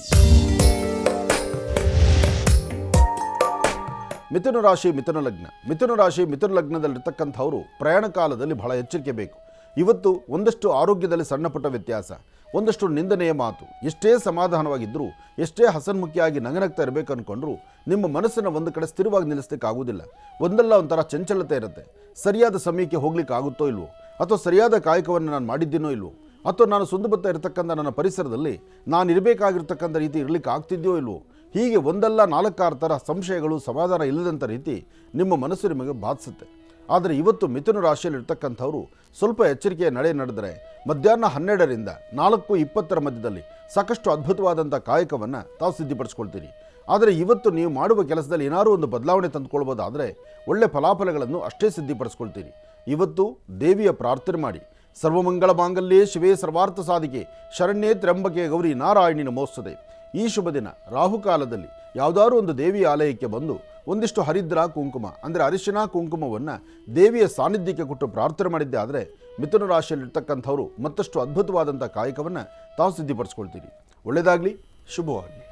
ಮಿಥುನ ರಾಶಿ ಮಿಥುನ ಲಗ್ನದಲ್ಲಿರ್ತಕ್ಕಂಥವರು ಪ್ರಯಾಣ ಕಾಲದಲ್ಲಿ ಬಹಳ ಎಚ್ಚರಿಕೆ ಬೇಕು. ಇವತ್ತು ಒಂದಷ್ಟು ಆರೋಗ್ಯದಲ್ಲಿ ಸಣ್ಣ ಪುಟ್ಟ ವ್ಯತ್ಯಾಸ, ಒಂದಷ್ಟು ನಿಂದನೆಯ ಮಾತು. ಎಷ್ಟೇ ಸಮಾಧಾನವಾಗಿದ್ದರೂ, ಎಷ್ಟೇ ಹಸನ್ಮುಖಿಯಾಗಿ ನಗನಗ್ತಾ ಇರಬೇಕು ಅಂದ್ಕೊಂಡ್ರೂ ನಿಮ್ಮ ಮನಸ್ಸನ್ನು ಒಂದು ಕಡೆ ಸ್ಥಿರವಾಗಿ ನಿಲ್ಲಿಸಲಿಕ್ಕೆ ಆಗೋದಿಲ್ಲ. ಒಂದಲ್ಲ ಒಂಥರ ಚಂಚಲತೆ ಇರುತ್ತೆ. ಸರಿಯಾದ ಸಮಯಕ್ಕೆ ಹೋಗ್ಲಿಕ್ಕೆ ಆಗುತ್ತೋ ಇಲ್ವೋ, ಅಥವಾ ಸರಿಯಾದ ಕಾಯಕವನ್ನು ನಾನು ಮಾಡಿದ್ದೀನೋ ಇಲ್ವೋ, ಅಥವಾ ನಾನು ಸುಂದಬತ್ತ ಇರತಕ್ಕಂಥ ನನ್ನ ಪರಿಸರದಲ್ಲಿ ನಾನು ಇರಬೇಕಾಗಿರ್ತಕ್ಕಂಥ ರೀತಿ ಇರಲಿಕ್ಕೆ ಆಗ್ತಿದೆಯೋ ಇಲ್ವೋ, ಹೀಗೆ ಒಂದಲ್ಲ 4-6 ಥರ ಸಂಶಯಗಳು, ಸಮಾಧಾನ ಇಲ್ಲದಂಥ ರೀತಿ ನಿಮ್ಮ ಮನಸ್ಸು ನಿಮಗೆ ಬಾಧಿಸುತ್ತೆ. ಆದರೆ ಇವತ್ತು ಮಿಥುನ ರಾಶಿಯಲ್ಲಿರ್ತಕ್ಕಂಥವರು ಸ್ವಲ್ಪ ಎಚ್ಚರಿಕೆಯ ನಡೆದರೆ ಮಧ್ಯಾಹ್ನ 12ರಿಂದ 4:20 ಮಧ್ಯದಲ್ಲಿ ಸಾಕಷ್ಟು ಅದ್ಭುತವಾದಂಥ ಕಾಯಕವನ್ನು ತಾವು ಸಿದ್ಧಿಪಡಿಸ್ಕೊಳ್ತೀರಿ. ಆದರೆ ಇವತ್ತು ನೀವು ಮಾಡುವ ಕೆಲಸದಲ್ಲಿ ಏನಾದರೂ ಒಂದು ಬದಲಾವಣೆ ತಂದುಕೊಳ್ಬೋದಾದರೆ ಒಳ್ಳೆ ಫಲಾಫಲಗಳನ್ನು ಅಷ್ಟೇ ಸಿದ್ಧಿಪಡಿಸ್ಕೊಳ್ತೀರಿ. ಇವತ್ತು ದೇವಿಯ ಪ್ರಾರ್ಥನೆ ಮಾಡಿ. ಸರ್ವಮಂಗಳ ಮಾಂಗಲ್ಯೇ ಶಿವೇ ಸರ್ವಾರ್ಥ ಸಾಧಿಕೆ ಶರಣ್ಯೇ ತ್ರ್ಯಂಬಕೆ ಗೌರಿ ನಾರಾಯಣಿ ನಮೋಸ್ತುತೆ. ಈ ಶುಭ ದಿನ ರಾಹುಕಾಲದಲ್ಲಿ ಯಾವುದಾದ್ರೂ ಒಂದು ದೇವಿಯ ಆಲಯಕ್ಕೆ ಬಂದು ಒಂದಿಷ್ಟು ಹರಿದ್ರ ಕುಂಕುಮ ಅಂದರೆ ಅರಿಶಿನ ಕುಂಕುಮವನ್ನು ದೇವಿಯ ಸಾನ್ನಿಧ್ಯಕ್ಕೆ ಕೊಟ್ಟು ಪ್ರಾರ್ಥನೆ ಮಾಡಿದ್ದೆ ಆದರೆ ಮಿಥುನ ರಾಶಿಯಲ್ಲಿರ್ತಕ್ಕಂಥವರು ಮತ್ತಷ್ಟು ಅದ್ಭುತವಾದಂಥ ಕಾಯಕವನ್ನು ತಾವು ಸಿದ್ಧಿಪಡಿಸ್ಕೊಳ್ತೀರಿ. ಒಳ್ಳೆಯದಾಗಲಿ, ಶುಭವಾಗಲಿ.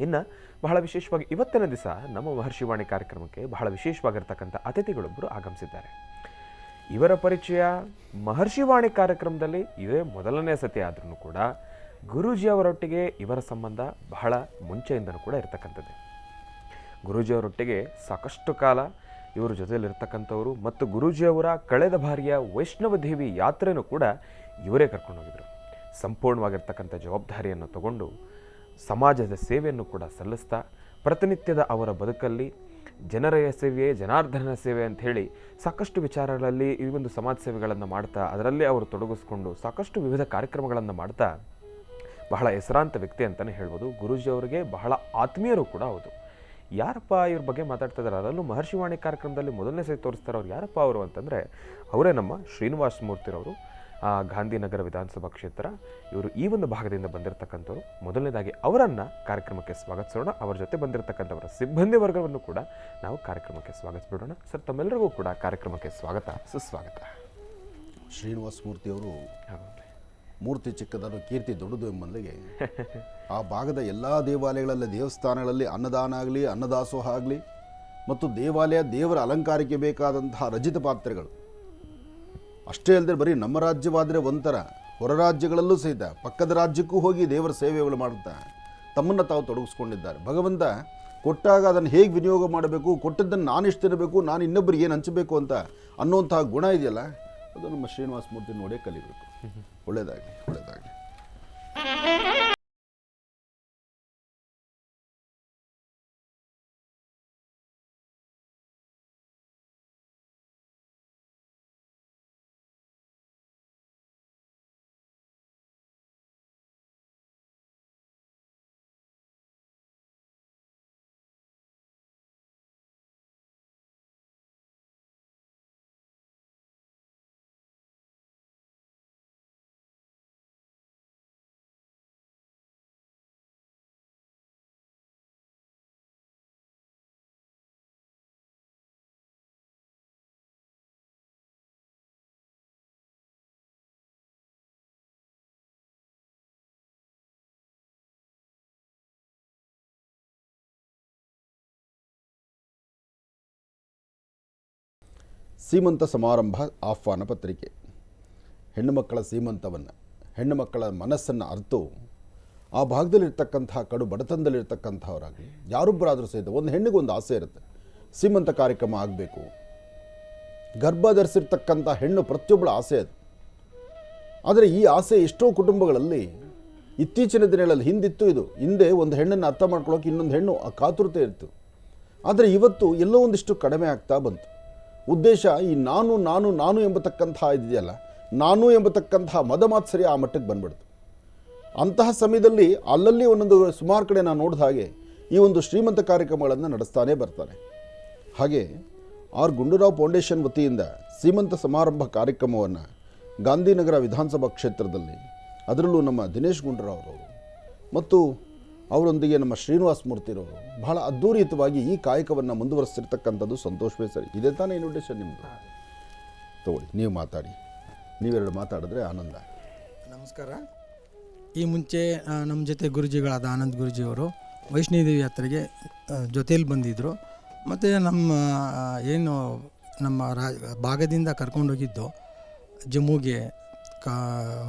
ಇನ್ನು ಬಹಳ ವಿಶೇಷವಾಗಿ ಇವತ್ತಿನ ದಿವಸ ನಮ್ಮ ಮಹರ್ಷಿವಾಣಿ ಕಾರ್ಯಕ್ರಮಕ್ಕೆ ಬಹಳ ವಿಶೇಷವಾಗಿರ್ತಕ್ಕಂಥ ಅತಿಥಿಗಳೊಬ್ಬರು ಆಗಮಿಸಿದ್ದಾರೆ. ಇವರ ಪರಿಚಯ ಮಹರ್ಷಿವಾಣಿ ಕಾರ್ಯಕ್ರಮದಲ್ಲಿ ಇದೇ ಮೊದಲನೇ ಸತಿ ಆದ್ರೂ ಕೂಡ ಗುರೂಜಿಯವರೊಟ್ಟಿಗೆ ಇವರ ಸಂಬಂಧ ಬಹಳ ಮುಂಚೆಯಿಂದನೂ ಕೂಡ ಇರತಕ್ಕಂಥದ್ದು. ಗುರೂಜಿಯವರೊಟ್ಟಿಗೆ ಸಾಕಷ್ಟು ಕಾಲ ಇವರ ಜೊತೆಯಲ್ಲಿರ್ತಕ್ಕಂಥವರು ಮತ್ತು ಗುರೂಜಿಯವರ ಕಳೆದ ಬಾರಿಯ ವೈಷ್ಣವ ದೇವಿ ಯಾತ್ರೆನೂ ಕೂಡ ಇವರೇ ಕರ್ಕೊಂಡೋಗಿದ್ರು. ಸಂಪೂರ್ಣವಾಗಿರ್ತಕ್ಕಂಥ ಜವಾಬ್ದಾರಿಯನ್ನು ತಗೊಂಡು ಸಮಾಜದ ಸೇವೆಯನ್ನು ಕೂಡ ಸಲ್ಲಿಸ್ತಾ ಪ್ರತಿನಿತ್ಯದ ಅವರ ಬದುಕಲ್ಲಿ ಜನರ ಸೇವೆಯೇ ಜನಾರ್ದನ ಸೇವೆ ಅಂತ ಹೇಳಿ ಸಾಕಷ್ಟು ವಿಚಾರಗಳಲ್ಲಿ ಈ ಒಂದು ಸಮಾಜ ಸೇವೆಗಳನ್ನು ಮಾಡ್ತಾ ಅದರಲ್ಲೇ ಅವರು ತೊಡಗಿಸ್ಕೊಂಡು ಸಾಕಷ್ಟು ವಿವಿಧ ಕಾರ್ಯಕ್ರಮಗಳನ್ನು ಮಾಡ್ತಾ ಬಹಳ ಹೆಸರಾಂತ ವ್ಯಕ್ತಿ ಅಂತಲೇ ಹೇಳ್ಬೋದು. ಗುರೂಜಿಯವರಿಗೆ ಬಹಳ ಆತ್ಮೀಯರು ಕೂಡ ಹೌದು. ಯಾರಪ್ಪ ಇವ್ರ ಬಗ್ಗೆ ಮಾತಾಡ್ತಾ ಇದ್ದಾರೆ, ಅದರಲ್ಲೂ ಮಹರ್ಷಿವಾಣಿ ಕಾರ್ಯಕ್ರಮದಲ್ಲಿ ಮೊದಲನೇ ಸರಿ ತೋರಿಸ್ತಾರೆ ಅವ್ರು ಯಾರಪ್ಪ ಅವರು ಅಂತಂದರೆ ಅವರೇ ನಮ್ಮ ಶ್ರೀನಿವಾಸ ಮೂರ್ತಿರವರು, ಗಾಂಧಿನಗರ ವಿಧಾನಸಭಾ ಕ್ಷೇತ್ರ. ಇವರು ಈ ಒಂದು ಭಾಗದಿಂದ ಬಂದಿರತಕ್ಕಂಥವ್ರು. ಮೊದಲನೇದಾಗಿ ಅವರನ್ನು ಕಾರ್ಯಕ್ರಮಕ್ಕೆ ಸ್ವಾಗತಿಸೋಣ. ಅವರ ಜೊತೆ ಬಂದಿರತಕ್ಕಂಥವರ ಸಿಬ್ಬಂದಿ ವರ್ಗವನ್ನು ಕೂಡ ನಾವು ಕಾರ್ಯಕ್ರಮಕ್ಕೆ ಸ್ವಾಗತಿಸ್ಬಿಡೋಣ. ಸರ್, ತಮ್ಮೆಲ್ಲರಿಗೂ ಕೂಡ ಕಾರ್ಯಕ್ರಮಕ್ಕೆ ಸ್ವಾಗತ, ಸುಸ್ವಾಗತ. ಶ್ರೀನಿವಾಸ ಮೂರ್ತಿಯವರು ಮೂರ್ತಿ ಚಿಕ್ಕದನ್ನು ಕೀರ್ತಿ ದೊಡ್ಡದು ಎಂಬಲ್ಲಿಗೆ ಆ ಭಾಗದ ಎಲ್ಲ ದೇವಾಲಯಗಳಲ್ಲಿ, ದೇವಸ್ಥಾನಗಳಲ್ಲಿ ಅನ್ನದಾನ ಆಗಲಿ, ಅನ್ನದಾಸೋಹ ಆಗಲಿ ಮತ್ತು ದೇವರ ಅಲಂಕಾರಕ್ಕೆ ಬೇಕಾದಂತಹ ರಜಿತ ಪಾತ್ರೆಗಳು ಅಷ್ಟೇ ಅಲ್ಲದೆ ಬರೀ ನಮ್ಮ ರಾಜ್ಯವಾದರೆ ಒಂಥರ, ಹೊರ ರಾಜ್ಯಗಳಲ್ಲೂ ಸಹಿತ ಪಕ್ಕದ ರಾಜ್ಯಕ್ಕೂ ಹೋಗಿ ದೇವರ ಸೇವೆಗಳು ಮಾಡುತ್ತಾ ತಮ್ಮನ್ನು ತಾವು ತೊಡಗಿಸ್ಕೊಂಡಿದ್ದಾರೆ. ಭಗವಂತ ಕೊಟ್ಟಾಗ ಅದನ್ನು ಹೇಗೆ ವಿನಿಯೋಗ ಮಾಡಬೇಕು, ಕೊಟ್ಟದ್ದನ್ನು ನಾನು ಎಷ್ಟು ತಿನ್ನಬೇಕು, ನಾನು ಇನ್ನೊಬ್ಬರಿಗೆ ಏನು ಹಂಚಬೇಕು ಅಂತ ಅನ್ನುವಂತಹ ಗುಣ ಇದೆಯಲ್ಲ, ಅದು ನಮ್ಮ ಶ್ರೀನಿವಾಸ ಮೂರ್ತಿ ನೋಡೇ ಕಲಿಬೇಕು. ಒಳ್ಳೆಯದಾಗಲಿ, ಒಳ್ಳೆಯದಾಗಲಿ. ಸೀಮಂತ ಸಮಾರಂಭ ಆಹ್ವಾನ ಪತ್ರಿಕೆ. ಹೆಣ್ಣು ಮಕ್ಕಳ ಸೀಮಂತವನ್ನು, ಹೆಣ್ಣು ಮಕ್ಕಳ ಮನಸ್ಸನ್ನು ಅರ್ತು ಆ ಭಾಗದಲ್ಲಿರ್ತಕ್ಕಂತಹ ಕಡು ಬಡತನದಲ್ಲಿರ್ತಕ್ಕಂಥವರಾಗಲಿ ಯಾರೊಬ್ಬರಾದರೂ ಸಹಿತ ಒಂದು ಹೆಣ್ಣಿಗೆ ಒಂದು ಆಸೆ ಇರುತ್ತೆ, ಸೀಮಂತ ಕಾರ್ಯಕ್ರಮ ಆಗಬೇಕು. ಗರ್ಭ ಧರಿಸಿರ್ತಕ್ಕಂಥ ಹೆಣ್ಣು ಪ್ರತಿಯೊಬ್ಬಳ ಆಸೆ ಅದು. ಆದರೆ ಈ ಆಸೆ ಎಷ್ಟೋ ಕುಟುಂಬಗಳಲ್ಲಿ ಇತ್ತೀಚಿನ ದಿನಗಳಲ್ಲಿ ಹಿಂದಿತ್ತು. ಇದು ಹಿಂದೆ ಒಂದು ಹೆಣ್ಣನ್ನು ಅರ್ಥ ಮಾಡ್ಕೊಳ್ಳೋಕೆ ಇನ್ನೊಂದು ಹೆಣ್ಣು ಆ ಕಾತುರತೆ ಇತ್ತು. ಆದರೆ ಇವತ್ತು ಎಲ್ಲೋ ಒಂದಿಷ್ಟು ಕಡಿಮೆ ಆಗ್ತಾ ಬಂತು. ಉದ್ದೇಶ ಈ ನಾನು ನಾನು ನಾನು ಎಂಬತಕ್ಕಂತಹ ಇದೆಯಲ್ಲ, ನಾನು ಎಂಬತಕ್ಕಂತಹ ಮದಮಾತ್ಸರ್ಯ ಆ ಮಟ್ಟಕ್ಕೆ ಬಂದ್ಬಿಡ್ತು. ಅಂತಹ ಸಮಯದಲ್ಲಿ ಅಲ್ಲಲ್ಲಿ ಒಂದೊಂದು ಸುಮಾರು ಕಡೆ ನಾನು ನೋಡಿದ ಹಾಗೆ ಈ ಒಂದು ಶ್ರೀಮಂತ ಕಾರ್ಯಕ್ರಮಗಳನ್ನು ನಡೆಸ್ತಾನೇ ಬರ್ತಾರೆ. ಹಾಗೆ ಆರ್ ಗುಂಡೂರಾವ್ ಫೌಂಡೇಶನ್ ವತಿಯಿಂದ ಶ್ರೀಮಂತ ಸಮಾರಂಭ ಕಾರ್ಯಕ್ರಮವನ್ನು ಗಾಂಧಿನಗರ ವಿಧಾನಸಭಾ ಕ್ಷೇತ್ರದಲ್ಲಿ, ಅದರಲ್ಲೂ ನಮ್ಮ ದಿನೇಶ್ ಗುಂಡೂರಾವ್ ಅವರು ಮತ್ತು ಅವರೊಂದಿಗೆ ನಮ್ಮ ಶ್ರೀನಿವಾಸ ಮೂರ್ತಿರವರು ಬಹಳ ಅದ್ಧೂರಿತವಾಗಿ ಈ ಕಾಯಕವನ್ನು ಮುಂದುವರಿಸ್ತಿರ್ತಕ್ಕಂಥದ್ದು ಸಂತೋಷವೇ ಸರಿ. ಇದೇ ತಾನೇ ಇನ್ವಿಟೇಷನ್ ನಿಮ್ಮದು. ತಗೊಳ್ಳಿ, ನೀವು ಮಾತಾಡಿ. ನೀವೆರಡು ಮಾತಾಡಿದ್ರೆ ಆನಂದ. ನಮಸ್ಕಾರ. ಈ ಮುಂಚೆ ನಮ್ಮ ಜೊತೆ ಗುರುಜಿಗಳಾದ ಆನಂದ್ ಗುರುಜಿಯವರು ವೈಷ್ಣೋದೇವಿ ಯಾತ್ರೆಗೆ ಜೊತೆಯಲ್ಲಿ ಬಂದಿದ್ದರು. ಮತ್ತು ನಮ್ಮ ಭಾಗದಿಂದ ಕರ್ಕೊಂಡೋಗಿದ್ದು ಜಮ್ಮುಗೆ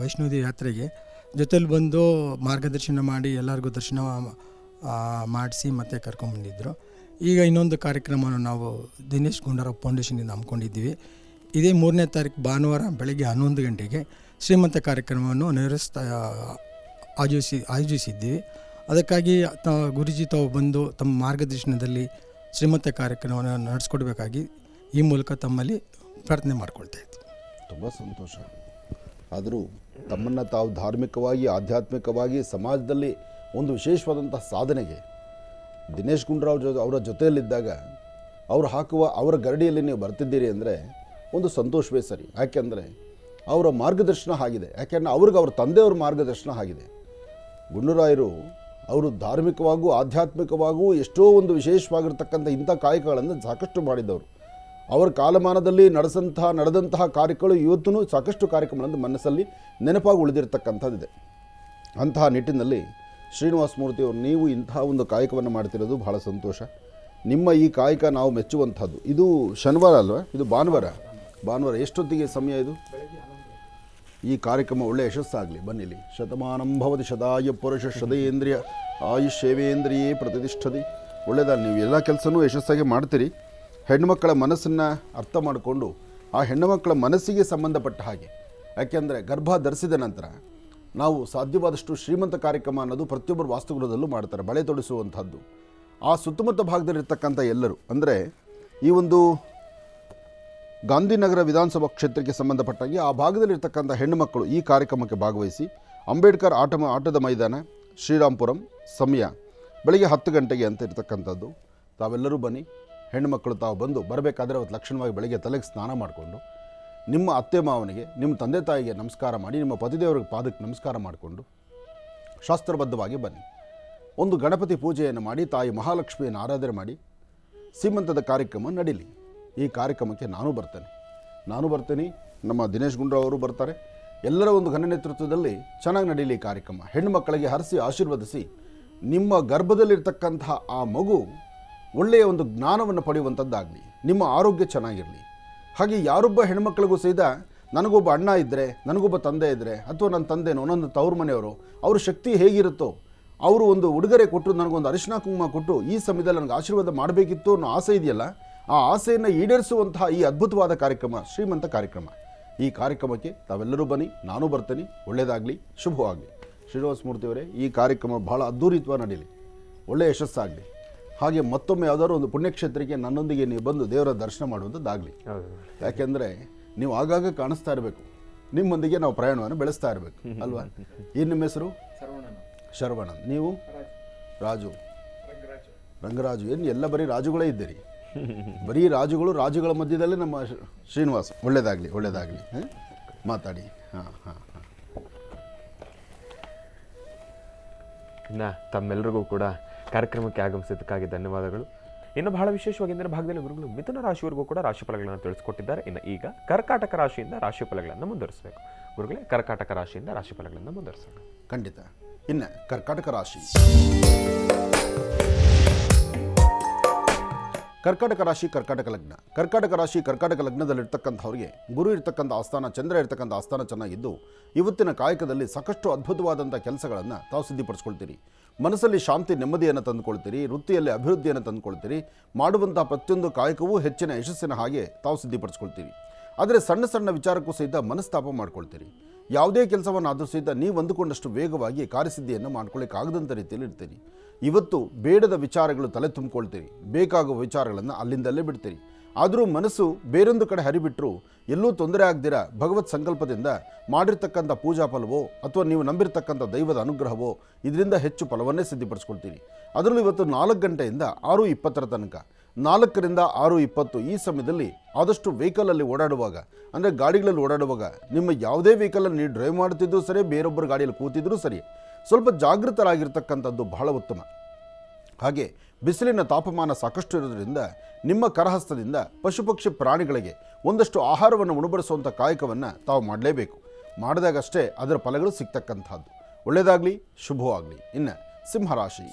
ವೈಷ್ಣೋದೇವಿ ಯಾತ್ರೆಗೆ ಜೊತೆಲಿ ಬಂದು ಮಾರ್ಗದರ್ಶನ ಮಾಡಿ ಎಲ್ಲರಿಗೂ ದರ್ಶನ ಮಾಡಿಸಿ ಮತ್ತೆ ಕರ್ಕೊಂಡ್ಬಂದಿದ್ದರು. ಈಗ ಇನ್ನೊಂದು ಕಾರ್ಯಕ್ರಮವನ್ನು ನಾವು ದಿನೇಶ್ ಗುಂಡೂರಾವ್ ಫೌಂಡೇಶನಿಂದ ಹಮ್ಮಿಕೊಂಡಿದ್ದೀವಿ. ಇದೇ 3ನೇ ತಾರೀಕು ಭಾನುವಾರ ಬೆಳಗ್ಗೆ 11 ಗಂಟೆಗೆ ಶ್ರೀಮಂತ ಕಾರ್ಯಕ್ರಮವನ್ನು ಆಯೋಜಿಸಿದ್ದೀವಿ. ಅದಕ್ಕಾಗಿ ಗುರುಜಿ ತಾವು ಬಂದು ತಮ್ಮ ಮಾರ್ಗದರ್ಶನದಲ್ಲಿ ಶ್ರೀಮಂತ ಕಾರ್ಯಕ್ರಮವನ್ನು ನಡೆಸ್ಕೊಡ್ಬೇಕಾಗಿ ಈ ಮೂಲಕ ತಮ್ಮಲ್ಲಿ ಪ್ರಾರ್ಥನೆ ಮಾಡ್ಕೊಳ್ತಾ ಇದ್ದೀವಿ. ತುಂಬ ಸಂತೋಷ. ಆದರೂ ತಮ್ಮನ್ನು ತಾವು ಧಾರ್ಮಿಕವಾಗಿ ಆಧ್ಯಾತ್ಮಿಕವಾಗಿ ಸಮಾಜದಲ್ಲಿ ಒಂದು ವಿಶೇಷವಾದಂಥ ಸಾಧನೆಗೆ ದಿನೇಶ್ ಗುಂಡೂರಾವ್ ಅವರ ಜೊತೆಯಲ್ಲಿದ್ದಾಗ ಅವರು ಹಾಕುವ ಅವರ ಗರಡಿಯಲ್ಲಿ ನೀವು ಬರ್ತಿದ್ದೀರಿ ಅಂದರೆ ಒಂದು ಸಂತೋಷವೇ ಸರಿ. ಯಾಕೆಂದರೆ ಅವರ ಮಾರ್ಗದರ್ಶನ ಆಗಿದೆ. ಯಾಕೆಂದರೆ ಅವ್ರಿಗೆ ಅವ್ರ ತಂದೆಯವ್ರ ಮಾರ್ಗದರ್ಶನ ಆಗಿದೆ. ಗುಂಡೂರಾಯರು ಅವರು ಧಾರ್ಮಿಕವಾಗೂ ಆಧ್ಯಾತ್ಮಿಕವಾಗೂ ಎಷ್ಟೋ ಒಂದು ವಿಶೇಷವಾಗಿರ್ತಕ್ಕಂಥ ಇಂಥ ಕಾಯಕಗಳನ್ನು ಸಾಕಷ್ಟು ಮಾಡಿದವರು. ಅವರ ಕಾಲಮಾನದಲ್ಲಿ ನಡೆದಂತಹ ಕಾರ್ಯಗಳು ಇವತ್ತೂ ಸಾಕಷ್ಟು ಕಾರ್ಯಕ್ರಮಗಳನ್ನು ಮನಸ್ಸಲ್ಲಿ ನೆನಪಾಗಿ ಉಳಿದಿರ್ತಕ್ಕಂಥದ್ದಿದೆ. ಅಂತಹ ನಿಟ್ಟಿನಲ್ಲಿ ಶ್ರೀನಿವಾಸ ಮೂರ್ತಿಯವರು ನೀವು ಇಂತಹ ಒಂದು ಕಾಯಕವನ್ನು ಮಾಡ್ತಿರೋದು ಬಹಳ ಸಂತೋಷ. ನಿಮ್ಮ ಈ ಕಾಯಕ ನಾವು ಮೆಚ್ಚುವಂಥದ್ದು. ಇದು ಶನಿವಾರ ಅಲ್ವಾ? ಇದು ಭಾನುವಾರ. ಎಷ್ಟೊತ್ತಿಗೆ ಸಮಯ ಇದು? ಈ ಕಾರ್ಯಕ್ರಮ ಒಳ್ಳೆಯ ಯಶಸ್ಸಾಗಲಿ. ಬನ್ನಿಲಿ. ಶತಮಾನಂ ಭವತಿ ಶತಾಯ ಪುರುಷ ಶತೇಂದ್ರಿಯ ಆಯುಷ್ಯವೇಂದ್ರಿಯೇ ಪ್ರತಿಷ್ಠತಿ. ಒಳ್ಳೆಯದಲ್ಲ, ನೀವು ಎಲ್ಲ ಕೆಲಸನೂ ಯಶಸ್ಸಾಗಿ ಮಾಡ್ತೀರಿ. ಹೆಣ್ಣುಮಕ್ಕಳ ಮನಸ್ಸನ್ನು ಅರ್ಥ ಮಾಡಿಕೊಂಡು ಆ ಹೆಣ್ಣುಮಕ್ಕಳ ಮನಸ್ಸಿಗೆ ಸಂಬಂಧಪಟ್ಟ ಹಾಗೆ, ಯಾಕೆಂದರೆ ಗರ್ಭ ಧರಿಸಿದ ನಂತರ ನಾವು ಸಾಧ್ಯವಾದಷ್ಟು ಶ್ರೀಮಂತ ಕಾರ್ಯಕ್ರಮ ಅನ್ನೋದು ಪ್ರತಿಯೊಬ್ಬರು ವಾಸ್ತುಗೃಹದಲ್ಲೂ ಮಾಡ್ತಾರೆ, ಬಳೆ ತೊಡಿಸುವಂಥದ್ದು. ಆ ಸುತ್ತಮುತ್ತ ಭಾಗದಲ್ಲಿರ್ತಕ್ಕಂಥ ಎಲ್ಲರೂ, ಅಂದರೆ ಈ ಒಂದು ಗಾಂಧಿನಗರ ವಿಧಾನಸಭಾ ಕ್ಷೇತ್ರಕ್ಕೆ ಸಂಬಂಧಪಟ್ಟಾಗಿ ಆ ಭಾಗದಲ್ಲಿರ್ತಕ್ಕಂಥ ಹೆಣ್ಣುಮಕ್ಕಳು ಈ ಕಾರ್ಯಕ್ರಮಕ್ಕೆ ಭಾಗವಹಿಸಿ ಅಂಬೇಡ್ಕರ್ ಆಟದ ಮೈದಾನ, ಶ್ರೀರಾಂಪುರಂ, ಸಮಯ ಬೆಳಗ್ಗೆ 10 ಗಂಟೆಗೆ ಅಂತ ಇರ್ತಕ್ಕಂಥದ್ದು. ತಾವೆಲ್ಲರೂ ಬನ್ನಿ. ಹೆಣ್ಣುಮಕ್ಕಳು ತಾವು ಬಂದು ಬರಬೇಕಾದ್ರೆ ಅವತ್ತು ಲಕ್ಷಣವಾಗಿ ಬೆಳಗ್ಗೆ ತಲೆಗೆ ಸ್ನಾನ ಮಾಡಿಕೊಂಡು ನಿಮ್ಮ ಅತ್ತೆ ಮಾವನಿಗೆ, ನಿಮ್ಮ ತಂದೆ ತಾಯಿಗೆ ನಮಸ್ಕಾರ ಮಾಡಿ, ನಿಮ್ಮ ಪತಿದೇವರಿಗೆ ಪಾದಕ್ಕೆ ನಮಸ್ಕಾರ ಮಾಡಿಕೊಂಡು ಶಾಸ್ತ್ರಬದ್ಧವಾಗಿ ಬನ್ನಿ. ಒಂದು ಗಣಪತಿ ಪೂಜೆಯನ್ನು ಮಾಡಿ, ತಾಯಿ ಮಹಾಲಕ್ಷ್ಮಿಯನ್ನು ಆರಾಧನೆ ಮಾಡಿ ಸೀಮಂತದ ಕಾರ್ಯಕ್ರಮ ನಡೀಲಿ. ಈ ಕಾರ್ಯಕ್ರಮಕ್ಕೆ ನಾನು ಬರ್ತೇನೆ, ನಮ್ಮ ದಿನೇಶ್ ಗುಂಡೂರಾವ್ ಅವರು ಬರ್ತಾರೆ. ಎಲ್ಲರ ಒಂದು ಘನ ನೇತೃತ್ವದಲ್ಲಿ ಚೆನ್ನಾಗಿ ನಡೀಲಿ ಈ ಕಾರ್ಯಕ್ರಮ. ಹೆಣ್ಣು ಮಕ್ಕಳಿಗೆ ಹರಿಸಿ ಆಶೀರ್ವದಿಸಿ ನಿಮ್ಮ ಗರ್ಭದಲ್ಲಿರ್ತಕ್ಕಂತಹ ಆ ಮಗು ಒಳ್ಳೆಯ ಒಂದು ಜ್ಞಾನವನ್ನು ಪಡೆಯುವಂಥದ್ದಾಗಲಿ, ನಿಮ್ಮ ಆರೋಗ್ಯ ಚೆನ್ನಾಗಿರಲಿ. ಹಾಗೆ ಯಾರೊಬ್ಬ ಹೆಣ್ಮಕ್ಳಿಗೂ ಸಹಿತ ನನಗೊಬ್ಬ ಅಣ್ಣ ಇದ್ದರೆ, ನನಗೊಬ್ಬ ತಂದೆ ಇದ್ದರೆ, ಅಥವಾ ನನ್ನ ತಂದೆನೋ ನನ್ನ ತವ್ರ ಮನೆಯವರು, ಅವ್ರ ಶಕ್ತಿ ಹೇಗಿರುತ್ತೋ ಅವರು ಒಂದು ಉಡುಗೊರೆ ಕೊಟ್ಟು ನನಗೊಂದು ಅರಿಶಿನ ಕುಂಕುಮ ಕೊಟ್ಟು ಈ ಸಮಯದಲ್ಲಿ ನನಗೆ ಆಶೀರ್ವಾದ ಮಾಡಬೇಕಿತ್ತು ಅನ್ನೋ ಆಸೆ ಇದೆಯಲ್ಲ, ಆ ಆಸೆಯನ್ನು ಈಡೇರಿಸುವಂತಹ ಈ ಅದ್ಭುತವಾದ ಕಾರ್ಯಕ್ರಮ ಶ್ರೀಮಂತ ಕಾರ್ಯಕ್ರಮ. ಈ ಕಾರ್ಯಕ್ರಮಕ್ಕೆ ತಾವೆಲ್ಲರೂ ಬನ್ನಿ, ನಾನು ಬರ್ತೇನೆ. ಒಳ್ಳೆಯದಾಗಲಿ, ಶುಭವಾಗಲಿ. ಶ್ರೀನಿವಾಸ ಮೂರ್ತಿಯವರೇ, ಈ ಕಾರ್ಯಕ್ರಮ ಬಹಳ ಅದ್ಧೂರಿತ್ವ ನಡೀಲಿ, ಒಳ್ಳೆಯ ಯಶಸ್ಸಾಗಲಿ. ಹಾಗೆ ಮತ್ತೊಮ್ಮೆ ಯಾವುದಾದ್ರು ಒಂದು ಪುಣ್ಯಕ್ಷೇತ್ರಕ್ಕೆ ನನ್ನೊಂದಿಗೆ ನೀವು ಬಂದು ದೇವರ ದರ್ಶನ ಮಾಡುವಂಥದ್ದಾಗಲಿ. ಯಾಕೆಂದರೆ ನೀವು ಆಗಾಗ ಕಾಣಿಸ್ತಾ ಇರಬೇಕು, ನಿಮ್ಮೊಂದಿಗೆ ನಾವು ಪ್ರಯಾಣವನ್ನು ಬೆಳೆಸ್ತಾ ಇರಬೇಕು ಅಲ್ವಾ? ಏನು ನಿಮ್ಮ ಹೆಸರು? ಶರವಣನ್. ನೀವು? ರಾಜು. ರಂಗರಾಜು. ಏನು ಎಲ್ಲ ಬರೀ ರಾಜುಗಳೇ ಇದ್ದೀರಿ? ಬರೀ ರಾಜುಗಳ ಮಧ್ಯದಲ್ಲೇ ನಮ್ಮ ಶ್ರೀನಿವಾಸ. ಒಳ್ಳೆಯದಾಗಲಿ. ಮಾತಾಡಿ. ಹಾಂ. ಇನ್ನು ತಮ್ಮೆಲ್ಲರಿಗೂ ಕೂಡ ಕಾರ್ಯಕ್ರಮಕ್ಕೆ ಆಗಮಿಸಿದ್ದಕ್ಕಾಗಿ ಧನ್ಯವಾದಗಳು. ಇನ್ನು ಬಹಳ ವಿಶೇಷವಾಗಿ ಇಂದಿನ ಭಾಗದಲ್ಲಿ ಗುರುಗಳು ಮಿಥುನ ರಾಶಿಯವರೆಗೂ ಕೂಡ ರಾಶಿಫಲಗಳನ್ನು ತಿಳಿಸ್ಕೊಟ್ಟಿದ್ದಾರೆ. ಇನ್ನು ಈಗ ಕರ್ಕಾಟಕ ರಾಶಿಯಿಂದ ರಾಶಿಫಲಗಳನ್ನು ಮುಂದುವರಿಸಬೇಕು. ಗುರುಗಳೇ, ಕರ್ಕಾಟಕ ರಾಶಿಯಿಂದ ರಾಶಿಫಲಗಳನ್ನು ಮುಂದುವರಿಸೋಣ. ಖಂಡಿತ. ಇನ್ನು ಕರ್ಕಾಟಕ ರಾಶಿ. ಕರ್ಕಾಟಕ ರಾಶಿ, ಕರ್ಕಾಟಕ ಲಗ್ನ. ಕರ್ಕಾಟಕ ಲಗ್ನದಲ್ಲಿರ್ತಕ್ಕಂಥವ್ರಿಗೆ ಗುರು ಇರ್ತಕ್ಕಂಥ ಆಸ್ಥಾನ, ಚಂದ್ರ ಇರ್ತಕ್ಕಂಥ ಆಸ್ಥಾನ ಚೆನ್ನಾಗಿದ್ದು ಇವತ್ತಿನ ಕಾಯಕದಲ್ಲಿ ಸಾಕಷ್ಟು ಅದ್ಭುತವಾದಂಥ ಕೆಲಸಗಳನ್ನು ತಾವು ಸಿದ್ಧಿಪಡಿಸ್ಕೊಳ್ತೀರಿ. ಮನಸ್ಸಲ್ಲಿ ಶಾಂತಿ, ನೆಮ್ಮದಿಯನ್ನು ತಂದುಕೊಳ್ತೀರಿ. ವೃತ್ತಿಯಲ್ಲಿ ಅಭಿವೃದ್ಧಿಯನ್ನು ತಂದುಕೊಳ್ತೀರಿ. ಮಾಡುವಂಥ ಪ್ರತಿಯೊಂದು ಕಾಯಕವೂ ಹೆಚ್ಚಿನ ಯಶಸ್ಸಿನ ಹಾಗೆ ತಾವು ಸಿದ್ಧಿಪಡಿಸ್ಕೊಳ್ತೀರಿ. ಆದರೆ ಸಣ್ಣ ವಿಚಾರಕ್ಕೂ ಸಹಿತ ಮನಸ್ತಾಪ ಮಾಡ್ಕೊಳ್ತೀರಿ. ಯಾವುದೇ ಕೆಲಸವನ್ನು ಆದರೂ ಸಹಿತ ನೀವು ಅಂದುಕೊಂಡಷ್ಟು ವೇಗವಾಗಿ ಕಾರ್ಯಸಿದ್ಧಿಯನ್ನು ಮಾಡ್ಕೊಳ್ಳಿಕ್ಕಾಗದಂಥ ರೀತಿಯಲ್ಲಿ ಇರ್ತೀರಿ. ಇವತ್ತು ಬೇಡದ ವಿಚಾರಗಳು ತಲೆ ತುಂಬಿಕೊಳ್ತೀರಿ, ಬೇಕಾಗುವ ವಿಚಾರಗಳನ್ನು ಅಲ್ಲಿಂದಲ್ಲೇ ಬಿಡ್ತೀರಿ. ಆದರೂ ಮನಸ್ಸು ಬೇರೊಂದು ಕಡೆ ಹರಿಬಿಟ್ಟರು ಎಲ್ಲೂ ತೊಂದರೆ ಆಗದಿರ ಭಗವತ್ ಸಂಕಲ್ಪದಿಂದ ಮಾಡಿರ್ತಕ್ಕಂಥ ಪೂಜಾ ಫಲವೋ ಅಥವಾ ನೀವು ನಂಬಿರ್ತಕ್ಕಂಥ ದೈವದ ಅನುಗ್ರಹವೋ ಇದರಿಂದ ಹೆಚ್ಚು ಫಲವನ್ನೇ ಸಿದ್ಧಿಪಡಿಸ್ಕೊಳ್ತೀರಿ. ಅದರಲ್ಲೂ ಇವತ್ತು 4 ಗಂಟೆಯಿಂದ 6:20 ತನಕ, 4ರಿಂದ 6:20 ಈ ಸಮಯದಲ್ಲಿ ಆದಷ್ಟು ವೆಹಿಕಲಲ್ಲಿ ಓಡಾಡುವಾಗ, ಅಂದರೆ ಗಾಡಿಗಳಲ್ಲಿ ಓಡಾಡುವಾಗ, ನಿಮ್ಮ ಯಾವುದೇ ವೆಹಿಕಲನ್ನು ನೀವು ಡ್ರೈವ್ ಮಾಡ್ತಿದ್ರೂ ಸರಿ, ಬೇರೊಬ್ಬರು ಗಾಡಿಯಲ್ಲಿ ಕೂತಿದ್ರೂ ಸರಿ, ಸ್ವಲ್ಪ ಜಾಗೃತರಾಗಿರ್ತಕ್ಕಂಥದ್ದು ಬಹಳ ಉತ್ತಮ. ಹಾಗೆ ಬಿಸಿಲಿನ ತಾಪಮಾನ ಸಾಕಷ್ಟು ಇರೋದ್ರಿಂದ ನಿಮ್ಮ ಕರಹಸ್ತದಿಂದ ಪಶು ಪಕ್ಷಿ ಪ್ರಾಣಿಗಳಿಗೆ ಒಂದಷ್ಟು ಆಹಾರವನ್ನು ಉಣಬಡಿಸುವಂಥ ಕಾಯಕವನ್ನು ತಾವು ಮಾಡಲೇಬೇಕು. ಮಾಡಿದಾಗಷ್ಟೇ ಅದರ ಫಲಗಳು ಸಿಗ್ತಕ್ಕಂಥದ್ದು. ಒಳ್ಳೆಯದಾಗಲಿ, ಶುಭವಾಗಲಿ. ಇನ್ನು ಸಿಂಹರಾಶಿ.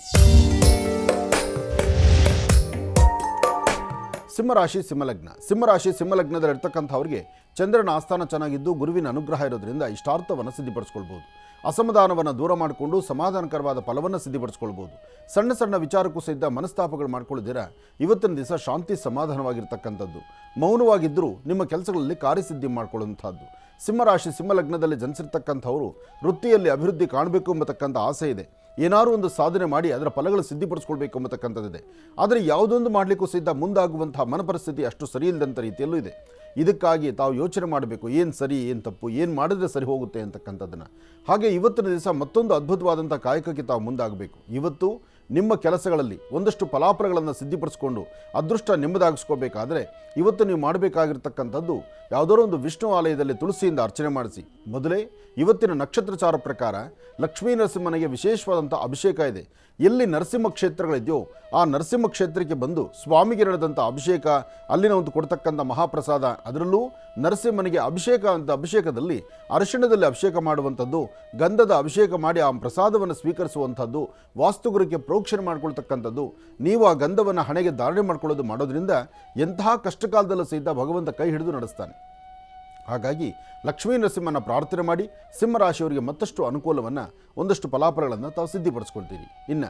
ಸಿಂಹಲಗ್ನದಲ್ಲಿರ್ತಕ್ಕಂಥವ್ರಿಗೆ ಚಂದ್ರನ ಆಸ್ಥಾನ ಚೆನ್ನಾಗಿದ್ದು ಗುರುವಿನ ಅನುಗ್ರಹ ಇರೋದ್ರಿಂದ ಇಷ್ಟಾರ್ಥವನ್ನು ಸಿದ್ಧಿಪಡಿಸ್ಕೊಳ್ಬೋದು. ಅಸಮಾಧಾನವನ್ನು ದೂರ ಮಾಡಿಕೊಂಡು ಸಮಾಧಾನಕರವಾದ ಫಲವನ್ನು ಸಿದ್ಧಿಪಡಿಸ್ಕೊಳ್ಬೋದು. ಸಣ್ಣ ಸಣ್ಣ ವಿಚಾರಕ್ಕೂ ಸಹಿತ ಮನಸ್ತಾಪಗಳು ಮಾಡ್ಕೊಳ್ಳದಿರ ಇವತ್ತಿನ ದಿವಸ ಶಾಂತಿ ಸಮಾಧಾನವಾಗಿರ್ತಕ್ಕಂಥದ್ದು. ಮೌನವಾಗಿದ್ದರೂ ನಿಮ್ಮ ಕೆಲಸಗಳಲ್ಲಿ ಕಾರ್ಯಸಿದ್ಧಿ ಮಾಡ್ಕೊಳ್ಳುವಂಥದ್ದು. ಸಿಂಹಲಗ್ನದಲ್ಲಿ ಜನಿಸಿರ್ತಕ್ಕಂಥವರು ವೃತ್ತಿಯಲ್ಲಿ ಅಭಿವೃದ್ಧಿ ಕಾಣಬೇಕು ಎಂಬತಕ್ಕಂಥ ಆಸೆ ಇದೆ. ಏನಾದರೂ ಒಂದು ಸಾಧನೆ ಮಾಡಿ ಅದರ ಫಲಗಳು ಸಿದ್ಧಿಪಡಿಸ್ಕೊಳ್ಬೇಕು ಎಂಬತಕ್ಕಂಥದ್ದಿದೆ. ಆದರೆ ಯಾವುದೊಂದು ಮಾಡಲಿಕ್ಕೂ ಸಹಿತ ಮುಂದಾಗುವಂತಹ ಮನಪರಿಸ್ಥಿತಿ ಅಷ್ಟು ಸರಿ ಇಲ್ಲದಂಥ ರೀತಿಯಲ್ಲೂ ಇದೆ. ಇದಕ್ಕಾಗಿ ತಾವು ಯೋಚನೆ ಮಾಡಬೇಕು, ಏನು ಸರಿ ಏನು ತಪ್ಪು, ಏನು ಮಾಡಿದ್ರೆ ಸರಿ ಹೋಗುತ್ತೆ ಅಂತಕ್ಕಂಥದ್ದನ್ನು. ಹಾಗೆ ಇವತ್ತಿನ ದಿವಸ ಮತ್ತೊಂದು ಅದ್ಭುತವಾದಂಥ ಕಾಯಕಕ್ಕೆ ತಾವು ಮುಂದಾಗಬೇಕು. ಇವತ್ತು ನಿಮ್ಮ ಕೆಲಸಗಳಲ್ಲಿ ಒಂದಷ್ಟು ಫಲಾಫಲಗಳನ್ನು ಸಿದ್ಧಿಪಡಿಸ್ಕೊಂಡು ಅದೃಷ್ಟ ನಿಮ್ಮದಾಗಿಸ್ಕೋಬೇಕಾದ್ರೆ ಇವತ್ತು ನೀವು ಮಾಡಬೇಕಾಗಿರ್ತಕ್ಕಂಥದ್ದು ಯಾವುದಾದ್ರೂ ಒಂದು ವಿಷ್ಣು ಆಲಯದಲ್ಲಿ ತುಳಸಿಯಿಂದ ಅರ್ಚನೆ ಮಾಡಿಸಿ. ಮೊದಲೇ ಇವತ್ತಿನ ನಕ್ಷತ್ರಚಾರ ಪ್ರಕಾರ ಲಕ್ಷ್ಮೀ ನರಸಿಂಹನಿಗೆ ವಿಶೇಷವಾದಂಥ ಅಭಿಷೇಕ ಇದೆ. ಎಲ್ಲಿ ನರಸಿಂಹ ಕ್ಷೇತ್ರಗಳಿದೆಯೋ ಆ ನರಸಿಂಹ ಕ್ಷೇತ್ರಕ್ಕೆ ಬಂದು ಸ್ವಾಮಿಗೆ ನಡೆದಂಥ ಅಭಿಷೇಕ, ಅಲ್ಲಿನ ಒಂದು ಕೊಡ್ತಕ್ಕಂಥ ಮಹಾಪ್ರಸಾದ, ಅದರಲ್ಲೂ ನರಸಿಂಹನಿಗೆ ಅಭಿಷೇಕದಲ್ಲಿ ಅರಿಶಿಣದಲ್ಲಿ ಅಭಿಷೇಕ ಮಾಡುವಂಥದ್ದು, ಗಂಧದ ಅಭಿಷೇಕ ಮಾಡಿ ಆ ಪ್ರಸಾದವನ್ನು ಸ್ವೀಕರಿಸುವಂಥದ್ದು, ವಾಸ್ತುಗುರಕ್ಕೆ ಪ್ರೋಕ್ಷಣೆ ಮಾಡ್ಕೊಳ್ತಕ್ಕಂಥದ್ದು, ನೀವು ಆ ಗಂಧವನ್ನು ಹಣೆಗೆ ಧಾರಣೆ ಮಾಡೋದ್ರಿಂದ ಎಂತಹ ಕಷ್ಟಕಾಲದಲ್ಲೂ ಸಹಿತ ಭಗವಂತ ಕೈ ಹಿಡಿದು ನಡೆಸ್ತಾನೆ. ಹಾಗಾಗಿ ಲಕ್ಷ್ಮೀ ನರಸಿಂಹನ ಪ್ರಾರ್ಥನೆ ಮಾಡಿ ಸಿಂಹರಾಶಿಯವರಿಗೆ ಮತ್ತಷ್ಟು ಅನುಕೂಲವನ್ನು, ಒಂದಷ್ಟು ಫಲಾಫಲಗಳನ್ನು ತಾವು ಸಿದ್ಧಿಪಡಿಸ್ಕೊಳ್ತೀರಿ. ಇನ್ನು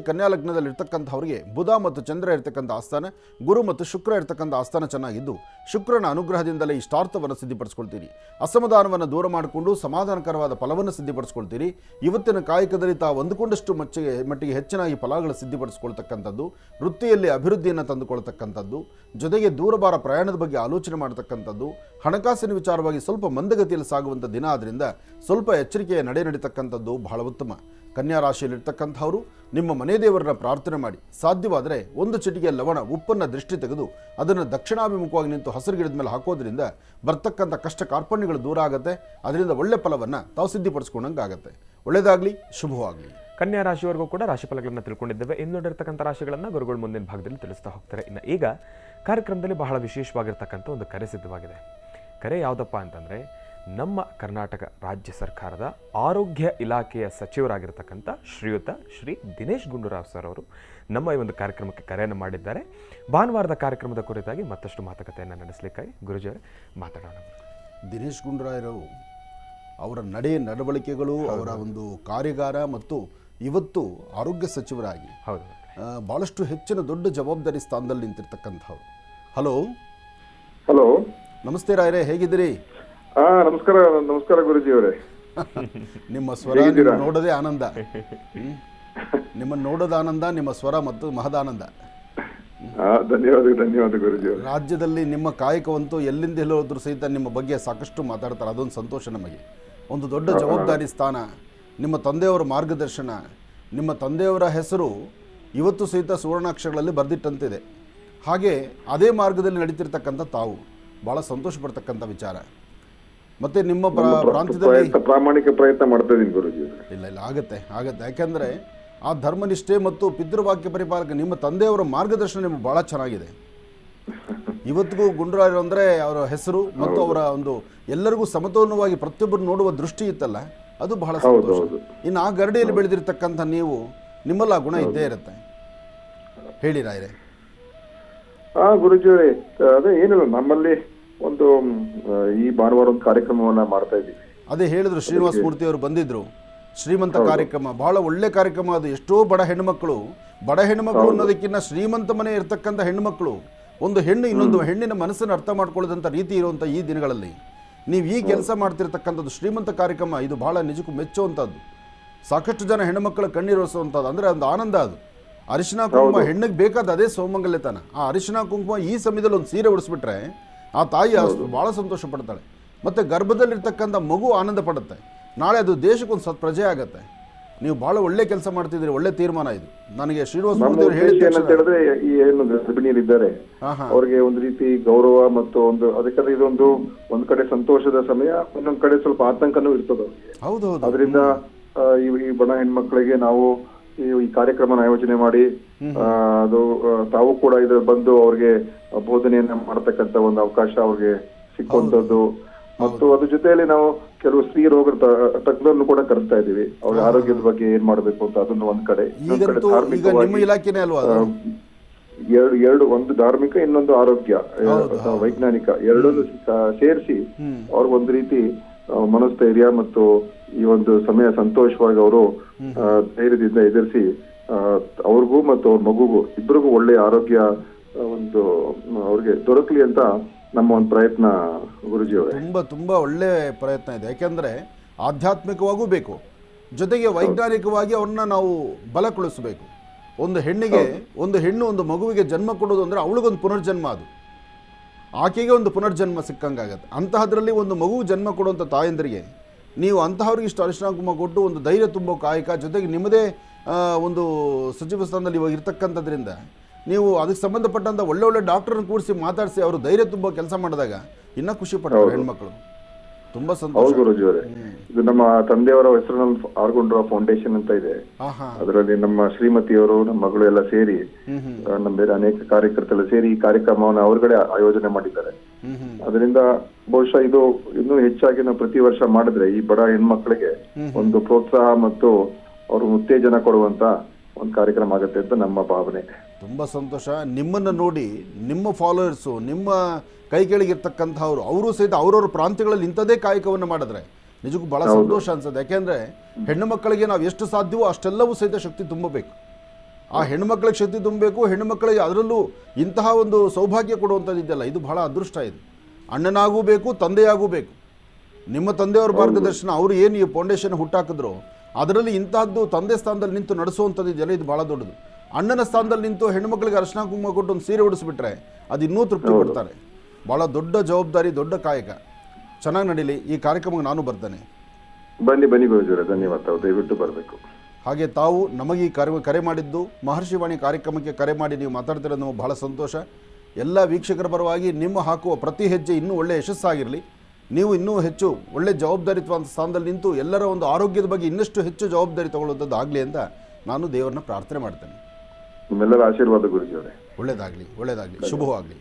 ಕನ್ಯಾಲಗ್ನದಲ್ಲಿರ್ತಕ್ಕಂಥವ್ರಿಗೆ ಬುಧ ಮತ್ತು ಚಂದ್ರ ಇರ್ತಕ್ಕಂಥ ಆಸ್ಥಾನ, ಗುರು ಮತ್ತು ಶುಕ್ರ ಇರ್ತಕ್ಕಂಥ ಆಸ್ಥಾನ ಚೆನ್ನಾಗಿದ್ದು ಶುಕ್ರನ ಅನುಗ್ರಹದಿಂದಲೇ ಇಷ್ಟಾರ್ಥವನ್ನು ಸಿದ್ಧಿಪಡಿಸ್ಕೊಳ್ತೀರಿ. ಅಸಮಾಧಾನವನ್ನು ದೂರ ಮಾಡಿಕೊಂಡು ಸಮಾಧಾನಕರವಾದ ಫಲವನ್ನು ಸಿದ್ಧಿಪಡಿಸ್ಕೊಳ್ತೀರಿ. ಇವತ್ತಿನ ಕಾಯಕದಲ್ಲಿ ತಾವು ಅಂದುಕೊಂಡಷ್ಟು ಮಟ್ಟಿಗೆ ಹೆಚ್ಚಿನಾಗಿ ಫಲಗಳು ಸಿದ್ಧಿಪಡಿಸ್ಕೊಳ್ತಕ್ಕಂಥದ್ದು, ವೃತ್ತಿಯಲ್ಲಿ ಅಭಿವೃದ್ಧಿಯನ್ನು ತಂದುಕೊಳ್ತಕ್ಕಂಥದ್ದು, ಜೊತೆಗೆ ದೂರಭಾರ ಪ್ರಯಾಣದ ಬಗ್ಗೆ ಆಲೋಚನೆ ಮಾಡತಕ್ಕಂಥದ್ದು, ಹಣಕಾಸಿನ ವಿಚಾರವಾಗಿ ಸ್ವಲ್ಪ ಮಂದಗತಿಯಲ್ಲಿ ಸಾಗುವಂಥ ದಿನ ಆದ್ದರಿಂದ ಸ್ವಲ್ಪ ಎಚ್ಚರಿಕೆಯ ನಡೀತಕ್ಕಂಥದ್ದು ಬಹಳ ಉತ್ತಮ. ಕನ್ಯಾ ರಾಶಿಯಲ್ಲಿರ್ತಕ್ಕಂಥವರು ನಿಮ್ಮ ಮನೆ ದೇವರನ್ನ ಪ್ರಾರ್ಥನೆ ಮಾಡಿ ಸಾಧ್ಯವಾದರೆ ಒಂದು ಚಿಟಿಕೆ ಲವಣ ಉಪ್ಪನ್ನು ದೃಷ್ಟಿ ತೆಗೆದು ಅದನ್ನು ದಕ್ಷಿಣಾಭಿಮುಖವಾಗಿ ನಿಂತು ಹಸಿರು ಗಿಡದ ಮೇಲೆ ಹಾಕೋದ್ರಿಂದ ಬರ್ತಕ್ಕಂಥ ಕಷ್ಟ ಕಾರ್ಪಣ್ಯಗಳು ದೂರ ಆಗುತ್ತೆ. ಅದರಿಂದ ಒಳ್ಳೆ ಫಲವನ್ನು ತಾವು ಸಿದ್ಧಿಪಡಿಸ್ಕೊಂಡಂಗೆ ಆಗುತ್ತೆ. ಒಳ್ಳೆಯದಾಗಲಿ, ಶುಭವಾಗಲಿ. ಕನ್ಯಾ ರಾಶಿಯವರೆಗೂ ಕೂಡ ರಾಶಿಫಲಗಳನ್ನು ತಿಳ್ಕೊಂಡಿದ್ದೇವೆ. ಇನ್ನುಳಿದಿರ್ತಕ್ಕಂಥ ರಾಶಿಗಳನ್ನು ಗುರುಗಳು ಮುಂದಿನ ಭಾಗದಲ್ಲಿ ತಿಳಿಸ್ತಾ ಹೋಗ್ತಾರೆ. ಇನ್ನು ಈಗ ಕಾರ್ಯಕ್ರಮದಲ್ಲಿ ಬಹಳ ವಿಶೇಷವಾಗಿರ್ತಕ್ಕಂಥ ಒಂದು ಕರೆ ಸಿದ್ಧವಾಗಿದೆ. ಕರೆ ಯಾವುದಪ್ಪ ಅಂತಂದರೆ, ನಮ್ಮ ಕರ್ನಾಟಕ ರಾಜ್ಯ ಸರ್ಕಾರದ ಆರೋಗ್ಯ ಇಲಾಖೆಯ ಸಚಿವರಾಗಿರ್ತಕ್ಕಂಥ ಶ್ರೀ ದಿನೇಶ್ ಗುಂಡೂರಾವ್ ಸರ್ ಅವರು ನಮ್ಮ ಈ ಒಂದು ಕಾರ್ಯಕ್ರಮಕ್ಕೆ ಕರೆಯನ್ನು ಮಾಡಿದ್ದಾರೆ. ಭಾನುವಾರದ ಕಾರ್ಯಕ್ರಮದ ಕುರಿತಾಗಿ ಮತ್ತಷ್ಟು ಮಾತುಕತೆಯನ್ನು ನಡೆಸಲಿಕ್ಕಾಗಿ ಗುರುಜಿಯವರೇ ಮಾತಾಡೋಣ. ದಿನೇಶ್ ಗುಂಡೂರಾವ್ರವರು ಅವರ ನಡವಳಿಕೆಗಳು, ಅವರ ಒಂದು ಕಾರ್ಯಾಗಾರ ಮತ್ತು ಇವತ್ತು ಆರೋಗ್ಯ ಸಚಿವರಾಗಿ ಹೌದು ಭಾಳಷ್ಟು ಹೆಚ್ಚಿನ ದೊಡ್ಡ ಜವಾಬ್ದಾರಿ ಸ್ಥಾನದಲ್ಲಿ ನಿಂತಿರ್ತಕ್ಕಂಥವ್ರು. ಹಲೋ ಹಲೋ, ನಮಸ್ತೆ ರಾಯರೇ, ಹೇಗಿದ್ದೀರಿ? ನಮಸ್ಕಾರ ಗುರುಜಿಯವರೇ. ನಿಮ್ಮ ಸ್ವರ ನೋಡೋದೇ ಆನಂದ, ನಿಮ್ಮನ್ನು ನೋಡೋದು ಆನಂದ, ನಿಮ್ಮ ಸ್ವರ ಮತ್ತು ಮಹದಾನಂದ. ಧನ್ಯವಾದ ಗುರುಜಿಯವರೇ. ರಾಜ್ಯದಲ್ಲಿ ನಿಮ್ಮ ಕಾಯಕವಂತೂ ಎಲ್ಲಿಂದ ಎಲ್ಲೋದ್ರೂ ಸಹಿತ ನಿಮ್ಮ ಬಗ್ಗೆ ಸಾಕಷ್ಟು ಮಾತಾಡ್ತಾರೆ. ಅದೊಂದು ಸಂತೋಷ ನಮಗೆ. ಒಂದು ದೊಡ್ಡ ಜವಾಬ್ದಾರಿ ಸ್ಥಾನ, ನಿಮ್ಮ ತಂದೆಯವರ ಮಾರ್ಗದರ್ಶನ, ನಿಮ್ಮ ತಂದೆಯವರ ಹೆಸರು ಇವತ್ತು ಸಹಿತ ಸುವರ್ಣಾಕ್ಷರಗಳಲ್ಲಿ ಬರೆದಿಟ್ಟಂತಿದೆ. ಹಾಗೆ ಅದೇ ಮಾರ್ಗದಲ್ಲಿ ನಡೀತಿರ್ತಕ್ಕಂಥ ತಾವು ಭಾಳ ಸಂತೋಷ ಪಡ್ತಕ್ಕಂಥ ವಿಚಾರ. ಮತ್ತೆ ನಿಮ್ಮ ಪ್ರಾಂತ್ಯದಲ್ಲಿ ಪ್ರಾಮಾಣಿಕ ಪ್ರಯತ್ನ ಮಾಡ್ತಾ ಇದ್ದೀನಿ ಗುರುಜಿ. ಇಲ್ಲ ಆಗತ್ತೆ. ಯಾಕೆಂದರೆ ಆ ಧರ್ಮನಿಷ್ಠೆ ಮತ್ತು ಪಿತೃವಾಕ್ಯ ಪರಿಪಾಲಕ ನಿಮ್ಮ ತಂದೆಯವರ ಮಾರ್ಗದರ್ಶನ ನಿಮಗೆ ಭಾಳ ಚೆನ್ನಾಗಿದೆ. ಇವತ್ತಿಗೂ ಗುಂಡೂರಾವ್ ಅಂದರೆ ಅವರ ಹೆಸರು ಮತ್ತು ಅವರ ಒಂದು ಎಲ್ಲರಿಗೂ ಸಮತೋಲನವಾಗಿ ಪ್ರತಿಯೊಬ್ಬರು ನೋಡುವ ದೃಷ್ಟಿ ಇತ್ತಲ್ಲ, ಅದು ಬಹಳ ಸಂತೋಷ. ಇನ್ನು ಆ ಗರಡಿಯಲ್ಲಿ ಬೆಳೆದಿರ್ತಕ್ಕಂಥ ನೀವು, ನಿಮ್ಮಲ್ಲ ಗುಣ ಇದ್ದೇ ಇರುತ್ತೆ. ಹೇಳಿ ರಾಯರೇ. ಗುರುಜಿ, ಅದೇ ಏನಿಲ್ಲ, ನಮ್ಮಲ್ಲಿ ಒಂದು ಈ ಭಾನುವಾರ ಒಂದು ಕಾರ್ಯಕ್ರಮವನ್ನ ಮಾಡ್ತಾ ಇದ್ದೀವಿ. ಅದೇ ಹೇಳಿದ್ರು, ಶ್ರೀನಿವಾಸ ಮೂರ್ತಿ ಅವರು ಬಂದಿದ್ರು. ಶ್ರೀಮಂತ ಕಾರ್ಯಕ್ರಮ, ಬಹಳ ಒಳ್ಳೆ ಕಾರ್ಯಕ್ರಮ ಅದು. ಎಷ್ಟೋ ಬಡ ಹೆಣ್ಣುಮಕ್ಕಳು ಬಡ ಹೆಣ್ಣುಮಕ್ಕಳು ಅನ್ನೋದಕ್ಕಿಂತ ಶ್ರೀಮಂತ ಮನೆ ಇರ್ತಕ್ಕಂಥ ಹೆಣ್ಣುಮಕ್ಕಳು ಒಂದು ಹೆಣ್ಣು ಇನ್ನೊಂದು ಹೆಣ್ಣಿನ ಮನಸ್ಸನ್ನು ಅರ್ಥ ಮಾಡ್ಕೊಳ್ಳೋದಂಥ ರೀತಿ ಇರುವಂಥ ಈ ದಿನಗಳಲ್ಲಿ ನೀವು ಈ ಕೆಲಸ ಮಾಡ್ತಿರ್ತಕ್ಕಂಥದ್ದು ಶ್ರೀಮಂತ ಕಾರ್ಯಕ್ರಮ. ಇದು ಭಾಳ ನಿಜಕ್ಕೂ ಮೆಚ್ಚುವಂಥದ್ದು. ಸಾಕಷ್ಟು ಜನ ಹೆಣ್ಣುಮಕ್ಕಳ ಕಣ್ಣೀರಿಸುವಂಥದ್ದು ಅಂದರೆ ಒಂದು ಆನಂದ. ಅದು ಅರಿಶಿನ ಕುಂಕುಮ ಹೆಣ್ಣಿಗೆ ಬೇಕಾದ ಅದೇ ಸೌಮಂಗಲ್ಯತನ. ಆ ಅರಿಶಿನ ಕುಂಕುಮ ಈ ಸಮಯದಲ್ಲಿ ಒಂದು ಸೀರೆ ಉಡಿಸ್ಬಿಟ್ರೆ ಆ ತಾಯಿ ಭಾಳ ಸಂತೋಷ ಪಡ್ತಾಳೆ. ಮತ್ತು ಗರ್ಭದಲ್ಲಿರ್ತಕ್ಕಂಥ ಮಗು ಆನಂದ ಪಡುತ್ತೆ. ನಾಳೆ ಅದು ದೇಶಕ್ಕೊಂದು ಪ್ರಜೆ ಆಗುತ್ತೆ. ನೀವು ಭಾಳ ಒಳ್ಳೆ ಕೆಲಸ ಮಾಡ್ತಿದ್ದೀರಿ. ಒಳ್ಳೆ ತೀರ್ಮಾನ ಇದು. ನನಗೆ ಶ್ರೀನಿವಾಸ ಮೂರ್ತಿ ಅವರು ಹೇಳಿದ್ರೆ ಈ ಏನು ಗರ್ಭಿಣಿಯರಿದ್ದಾರೆ ಅವ್ರಿಗೆ ಒಂದು ರೀತಿ ಗೌರವ ಮತ್ತು ಒಂದು ಅದಕ್ಕೆ ಇದೊಂದು ಒಂದ್ ಕಡೆ ಸಂತೋಷದ ಸಮಯ, ಇನ್ನೊಂದ್ ಕಡೆ ಸ್ವಲ್ಪ ಆತಂಕನೂ ಇರ್ತದೆ ಅವ್ರಿಗೆ. ಹೌದು. ಅದರಿಂದ ಈ ಬಡ ಹೆಣ್ಮಕ್ಳಿಗೆ ನಾವು ಈ ಕಾರ್ಯಕ್ರಮನ ಆಯೋಜನೆ ಮಾಡಿ ಅದು ತಾವು ಕೂಡ ಇದ್ರ ಬಂದು ಅವ್ರಿಗೆ ಬೋಧನೆಯನ್ನ ಮಾಡತಕ್ಕಂತ ಒಂದು ಅವಕಾಶ ಅವ್ರಿಗೆ ಸಿಕ್ಕುವಂತದ್ದು. ಮತ್ತು ಅದ್ರ ಜೊತೆಯಲ್ಲಿ ನಾವು ಕೆಲವು ಸ್ತ್ರೀ ರೋಗ ತಜ್ಞರನ್ನು ಕೂಡ ಕರೆಸ್ತಾ ಇದೀವಿ. ಅವ್ರ ಆರೋಗ್ಯದ ಬಗ್ಗೆ ಏನ್ ಮಾಡ್ಬೇಕು ಅಂತ ಅದನ್ನು ಒಂದ್ ಕಡೆ, ಎರಡು ಒಂದು ಧಾರ್ಮಿಕ ಇನ್ನೊಂದು ಆರೋಗ್ಯ ವೈಜ್ಞಾನಿಕ ಎರಡನ್ನು ಸೇರಿಸಿ ಅವ್ರಿಗೊಂದು ರೀತಿ ಮನಸ್ಥೈರ್ಯ ಮತ್ತು ಈ ಒಂದು ಸಮಯ ಸಂತೋಷವಾಗಿ ಅವರು ಧೈರ್ಯದಿಂದ ಎದುರಿಸಿ ಅವ್ರಿಗೂ ಮತ್ತು ಅವ್ರ ಮಗುಗೂ ಇಬ್ಬರಿಗೂ ಒಳ್ಳೆ ಆರೋಗ್ಯ ಒಂದು ಅವ್ರಿಗೆ ದೊರಕಲಿ ಅಂತ ನಮ್ಮ ಒಂದು ಪ್ರಯತ್ನ ಗುರುಜಿ ಅವರೇ. ತುಂಬಾ ಒಳ್ಳೆ ಪ್ರಯತ್ನ ಇದೆ. ಯಾಕೆಂದ್ರೆ ಆಧ್ಯಾತ್ಮಿಕವಾಗೂ ಬೇಕು, ಜೊತೆಗೆ ವೈಜ್ಞಾನಿಕವಾಗಿ ಅವ್ರನ್ನ ನಾವು ಬಲಗೊಳಿಸಬೇಕು. ಒಂದು ಹೆಣ್ಣಿಗೆ ಒಂದು ಹೆಣ್ಣು ಒಂದು ಮಗುವಿಗೆ ಜನ್ಮ ಕೊಡೋದು ಅಂದರೆ ಅವಳಿಗೊಂದು ಪುನರ್ಜನ್ಮ. ಅದು ಆಕೆಗೆ ಒಂದು ಪುನರ್ಜನ್ಮ ಸಿಕ್ಕಂಗಾಗತ್ತೆ. ಅಂತಹದ್ರಲ್ಲಿ ಒಂದು ಮಗು ಜನ್ಮ ಕೊಡುವಂಥ ತಾಯಂದರಿಗೆ ನೀವು ಅಂತಹವ್ರಿಗೆ ಇಷ್ಟು ಅರಿಶಿನ ಕುಂಕುಮ ಕೊಟ್ಟು ಒಂದು ಧೈರ್ಯ ತುಂಬೋ ಕಾಯಕ, ಜೊತೆಗೆ ನಿಮ್ಮದೇ ಒಂದು ಸಚಿವ ಸ್ಥಾನದಲ್ಲಿ ಇವಾಗ ಇರ್ತಕ್ಕಂಥದ್ರಿಂದ ನೀವು ಅದಕ್ಕೆ ಸಂಬಂಧಪಟ್ಟಂಥ ಒಳ್ಳೆ ಡಾಕ್ಟರ್ನ ಕೂರಿಸಿ ಮಾತಾಡಿಸಿ ಅವರು ಧೈರ್ಯ ತುಂಬೋ ಕೆಲಸ ಮಾಡಿದಾಗ ಇನ್ನೂ ಖುಷಿ ಪಡ್ತಾರೆ ಹೆಣ್ಮಕ್ಳು. ತುಂಬಾ ಸಂತೋಷ. ಹೌದು ಗುರುಜಿ ಅವರೇ. ಇದು ನಮ್ಮ ತಂದೆಯವರ ಹೆಸರಿನಲ್ಲಿ ಆರ್ಗೊಂಡ್ರ ಫೌಂಡೇಶನ್ ಅಂತ ಇದೆ. ಅದರಲ್ಲಿ ನಮ್ಮ ಶ್ರೀಮತಿಯವರು ನಮ್ಮ ಮಗಳು ಎಲ್ಲ ಸೇರಿ ನಮ್ಮ ಬೇರೆ ಅನೇಕ ಕಾರ್ಯಕರ್ತರೆಲ್ಲ ಸೇರಿ ಈ ಕಾರ್ಯಕ್ರಮವನ್ನು ಅವರುಗಳೇ ಆಯೋಜನೆ ಮಾಡಿದ್ದಾರೆ. ಅದರಿಂದ ಬಹುಶಃ ಇದು ಇನ್ನೂ ಹೆಚ್ಚಾಗಿ ನಾವು ಪ್ರತಿ ವರ್ಷ ಮಾಡಿದ್ರೆ ಈ ಬಡ ಹೆಣ್ಮಕ್ಳಿಗೆ ಒಂದು ಪ್ರೋತ್ಸಾಹ ಮತ್ತು ಅವರು ಉತ್ತೇಜನ ಕೊಡುವಂತ ಒಂದು ಕಾರ್ಯಕ್ರಮ ಆಗುತ್ತೆ ಅಂತ ನಮ್ಮ ಭಾವನೆ. ತುಂಬ ಸಂತೋಷ. ನಿಮ್ಮನ್ನು ನೋಡಿ ನಿಮ್ಮ ಫಾಲೋವರ್ಸು, ನಿಮ್ಮ ಕೈ ಕೆಳಗಿರ್ತಕ್ಕಂಥವ್ರು ಅವರು ಸಹಿತ ಅವ್ರವ್ರ ಪ್ರಾಂತ್ಯಗಳಲ್ಲಿ ಇಂಥದೇ ಕಾಯಕವನ್ನು ಮಾಡಿದ್ರೆ ನಿಜಕ್ಕೂ ಭಾಳ ಸಂತೋಷ ಅನ್ಸುತ್ತೆ. ಯಾಕೆಂದರೆ ಹೆಣ್ಣು ಮಕ್ಕಳಿಗೆ ನಾವು ಎಷ್ಟು ಸಾಧ್ಯವೋ ಅಷ್ಟೆಲ್ಲವೂ ಸಹಿತ ಶಕ್ತಿ ತುಂಬಬೇಕು. ಆ ಹೆಣ್ಣುಮಕ್ಕಳಿಗೆ ಶಕ್ತಿ ತುಂಬಬೇಕು. ಹೆಣ್ಣುಮಕ್ಕಳಿಗೆ ಅದರಲ್ಲೂ ಇಂತಹ ಒಂದು ಸೌಭಾಗ್ಯ ಕೊಡುವಂಥದ್ದು ಇದೆಯಲ್ಲ, ಇದು ಬಹಳ ಅದೃಷ್ಟ. ಇದು ಅಣ್ಣನಾಗೂ ಬೇಕು, ತಂದೆಯಾಗೂ ಬೇಕು. ನಿಮ್ಮ ತಂದೆಯವ್ರ ಮಾರ್ಗದರ್ಶನ, ಅವರು ಏನು ಈ ಫೌಂಡೇಶನ್ ಹುಟ್ಟಾಕಿದ್ರು ಅದರಲ್ಲಿ ಇಂತಹದ್ದು ತಂದೆ ಸ್ಥಾನದಲ್ಲಿ ನಿಂತು ನಡೆಸುವಂಥದ್ದು ಇದೆಯಲ್ಲ, ಇದು ಭಾಳ ದೊಡ್ಡದು. ಅಣ್ಣನ ಸ್ಥಾನದಲ್ಲಿ ನಿಂತು ಹೆಣ್ಣುಮಕ್ಕಳಿಗೆ ಅರಿಶಿನ ಕುಂಕುಮ ಕೊಟ್ಟು ಒಂದು ಸೀರೆ ಉಡಿಸ್ಬಿಟ್ರೆ ಅದು ಇನ್ನೂ ತೃಪ್ತಿ ಕೊಡ್ತಾರೆ. ಭಾಳ ದೊಡ್ಡ ಜವಾಬ್ದಾರಿ, ದೊಡ್ಡ ಕಾಯಕ. ಚೆನ್ನಾಗಿ ನಡೀಲಿ. ಈ ಕಾರ್ಯಕ್ರಮಕ್ಕೆ ನಾನು ಬರ್ತೇನೆ. ಬನ್ನಿ ಗುರುಜಿಯವರೇ, ಧನ್ಯವಾದ. ದಯವಿಟ್ಟು ಬರಬೇಕು. ಹಾಗೆ ತಾವು ನಮಗೆ ಈ ಕರೆ ಮಾಡಿದ್ದು, ಮಹರ್ಷಿವಾಣಿ ಕಾರ್ಯಕ್ರಮಕ್ಕೆ ಕರೆ ಮಾಡಿ ನೀವು ಮಾತಾಡ್ತಿರೋದು ನಮಗೆ ಬಹಳ ಸಂತೋಷ. ಎಲ್ಲ ವೀಕ್ಷಕರ ಪರವಾಗಿ ನಿಮ್ಮ ಹಾಕುವ ಪ್ರತಿ ಹೆಜ್ಜೆ ಇನ್ನೂ ಒಳ್ಳೆಯ ಯಶಸ್ಸಾಗಿರಲಿ. ನೀವು ಇನ್ನೂ ಹೆಚ್ಚು ಒಳ್ಳೆ ಜವಾಬ್ದಾರಿತ್ವ ಸ್ಥಾನದಲ್ಲಿ ನಿಂತು ಎಲ್ಲರ ಒಂದು ಆರೋಗ್ಯದ ಬಗ್ಗೆ ಇನ್ನಷ್ಟು ಹೆಚ್ಚು ಜವಾಬ್ದಾರಿ ತಗೊಳ್ಳೋದು ಆಗಲಿ ಅಂತ ನಾನು ದೇವರನ್ನ ಪ್ರಾರ್ಥನೆ ಮಾಡ್ತೇನೆ. ನಿಮ್ಮೆಲ್ಲರ ಆಶೀರ್ವಾದ ಗುರುಜಿಯವರೇ. ಒಳ್ಳೆಯದಾಗಲಿ, ಶುಭವಾಗಲಿ.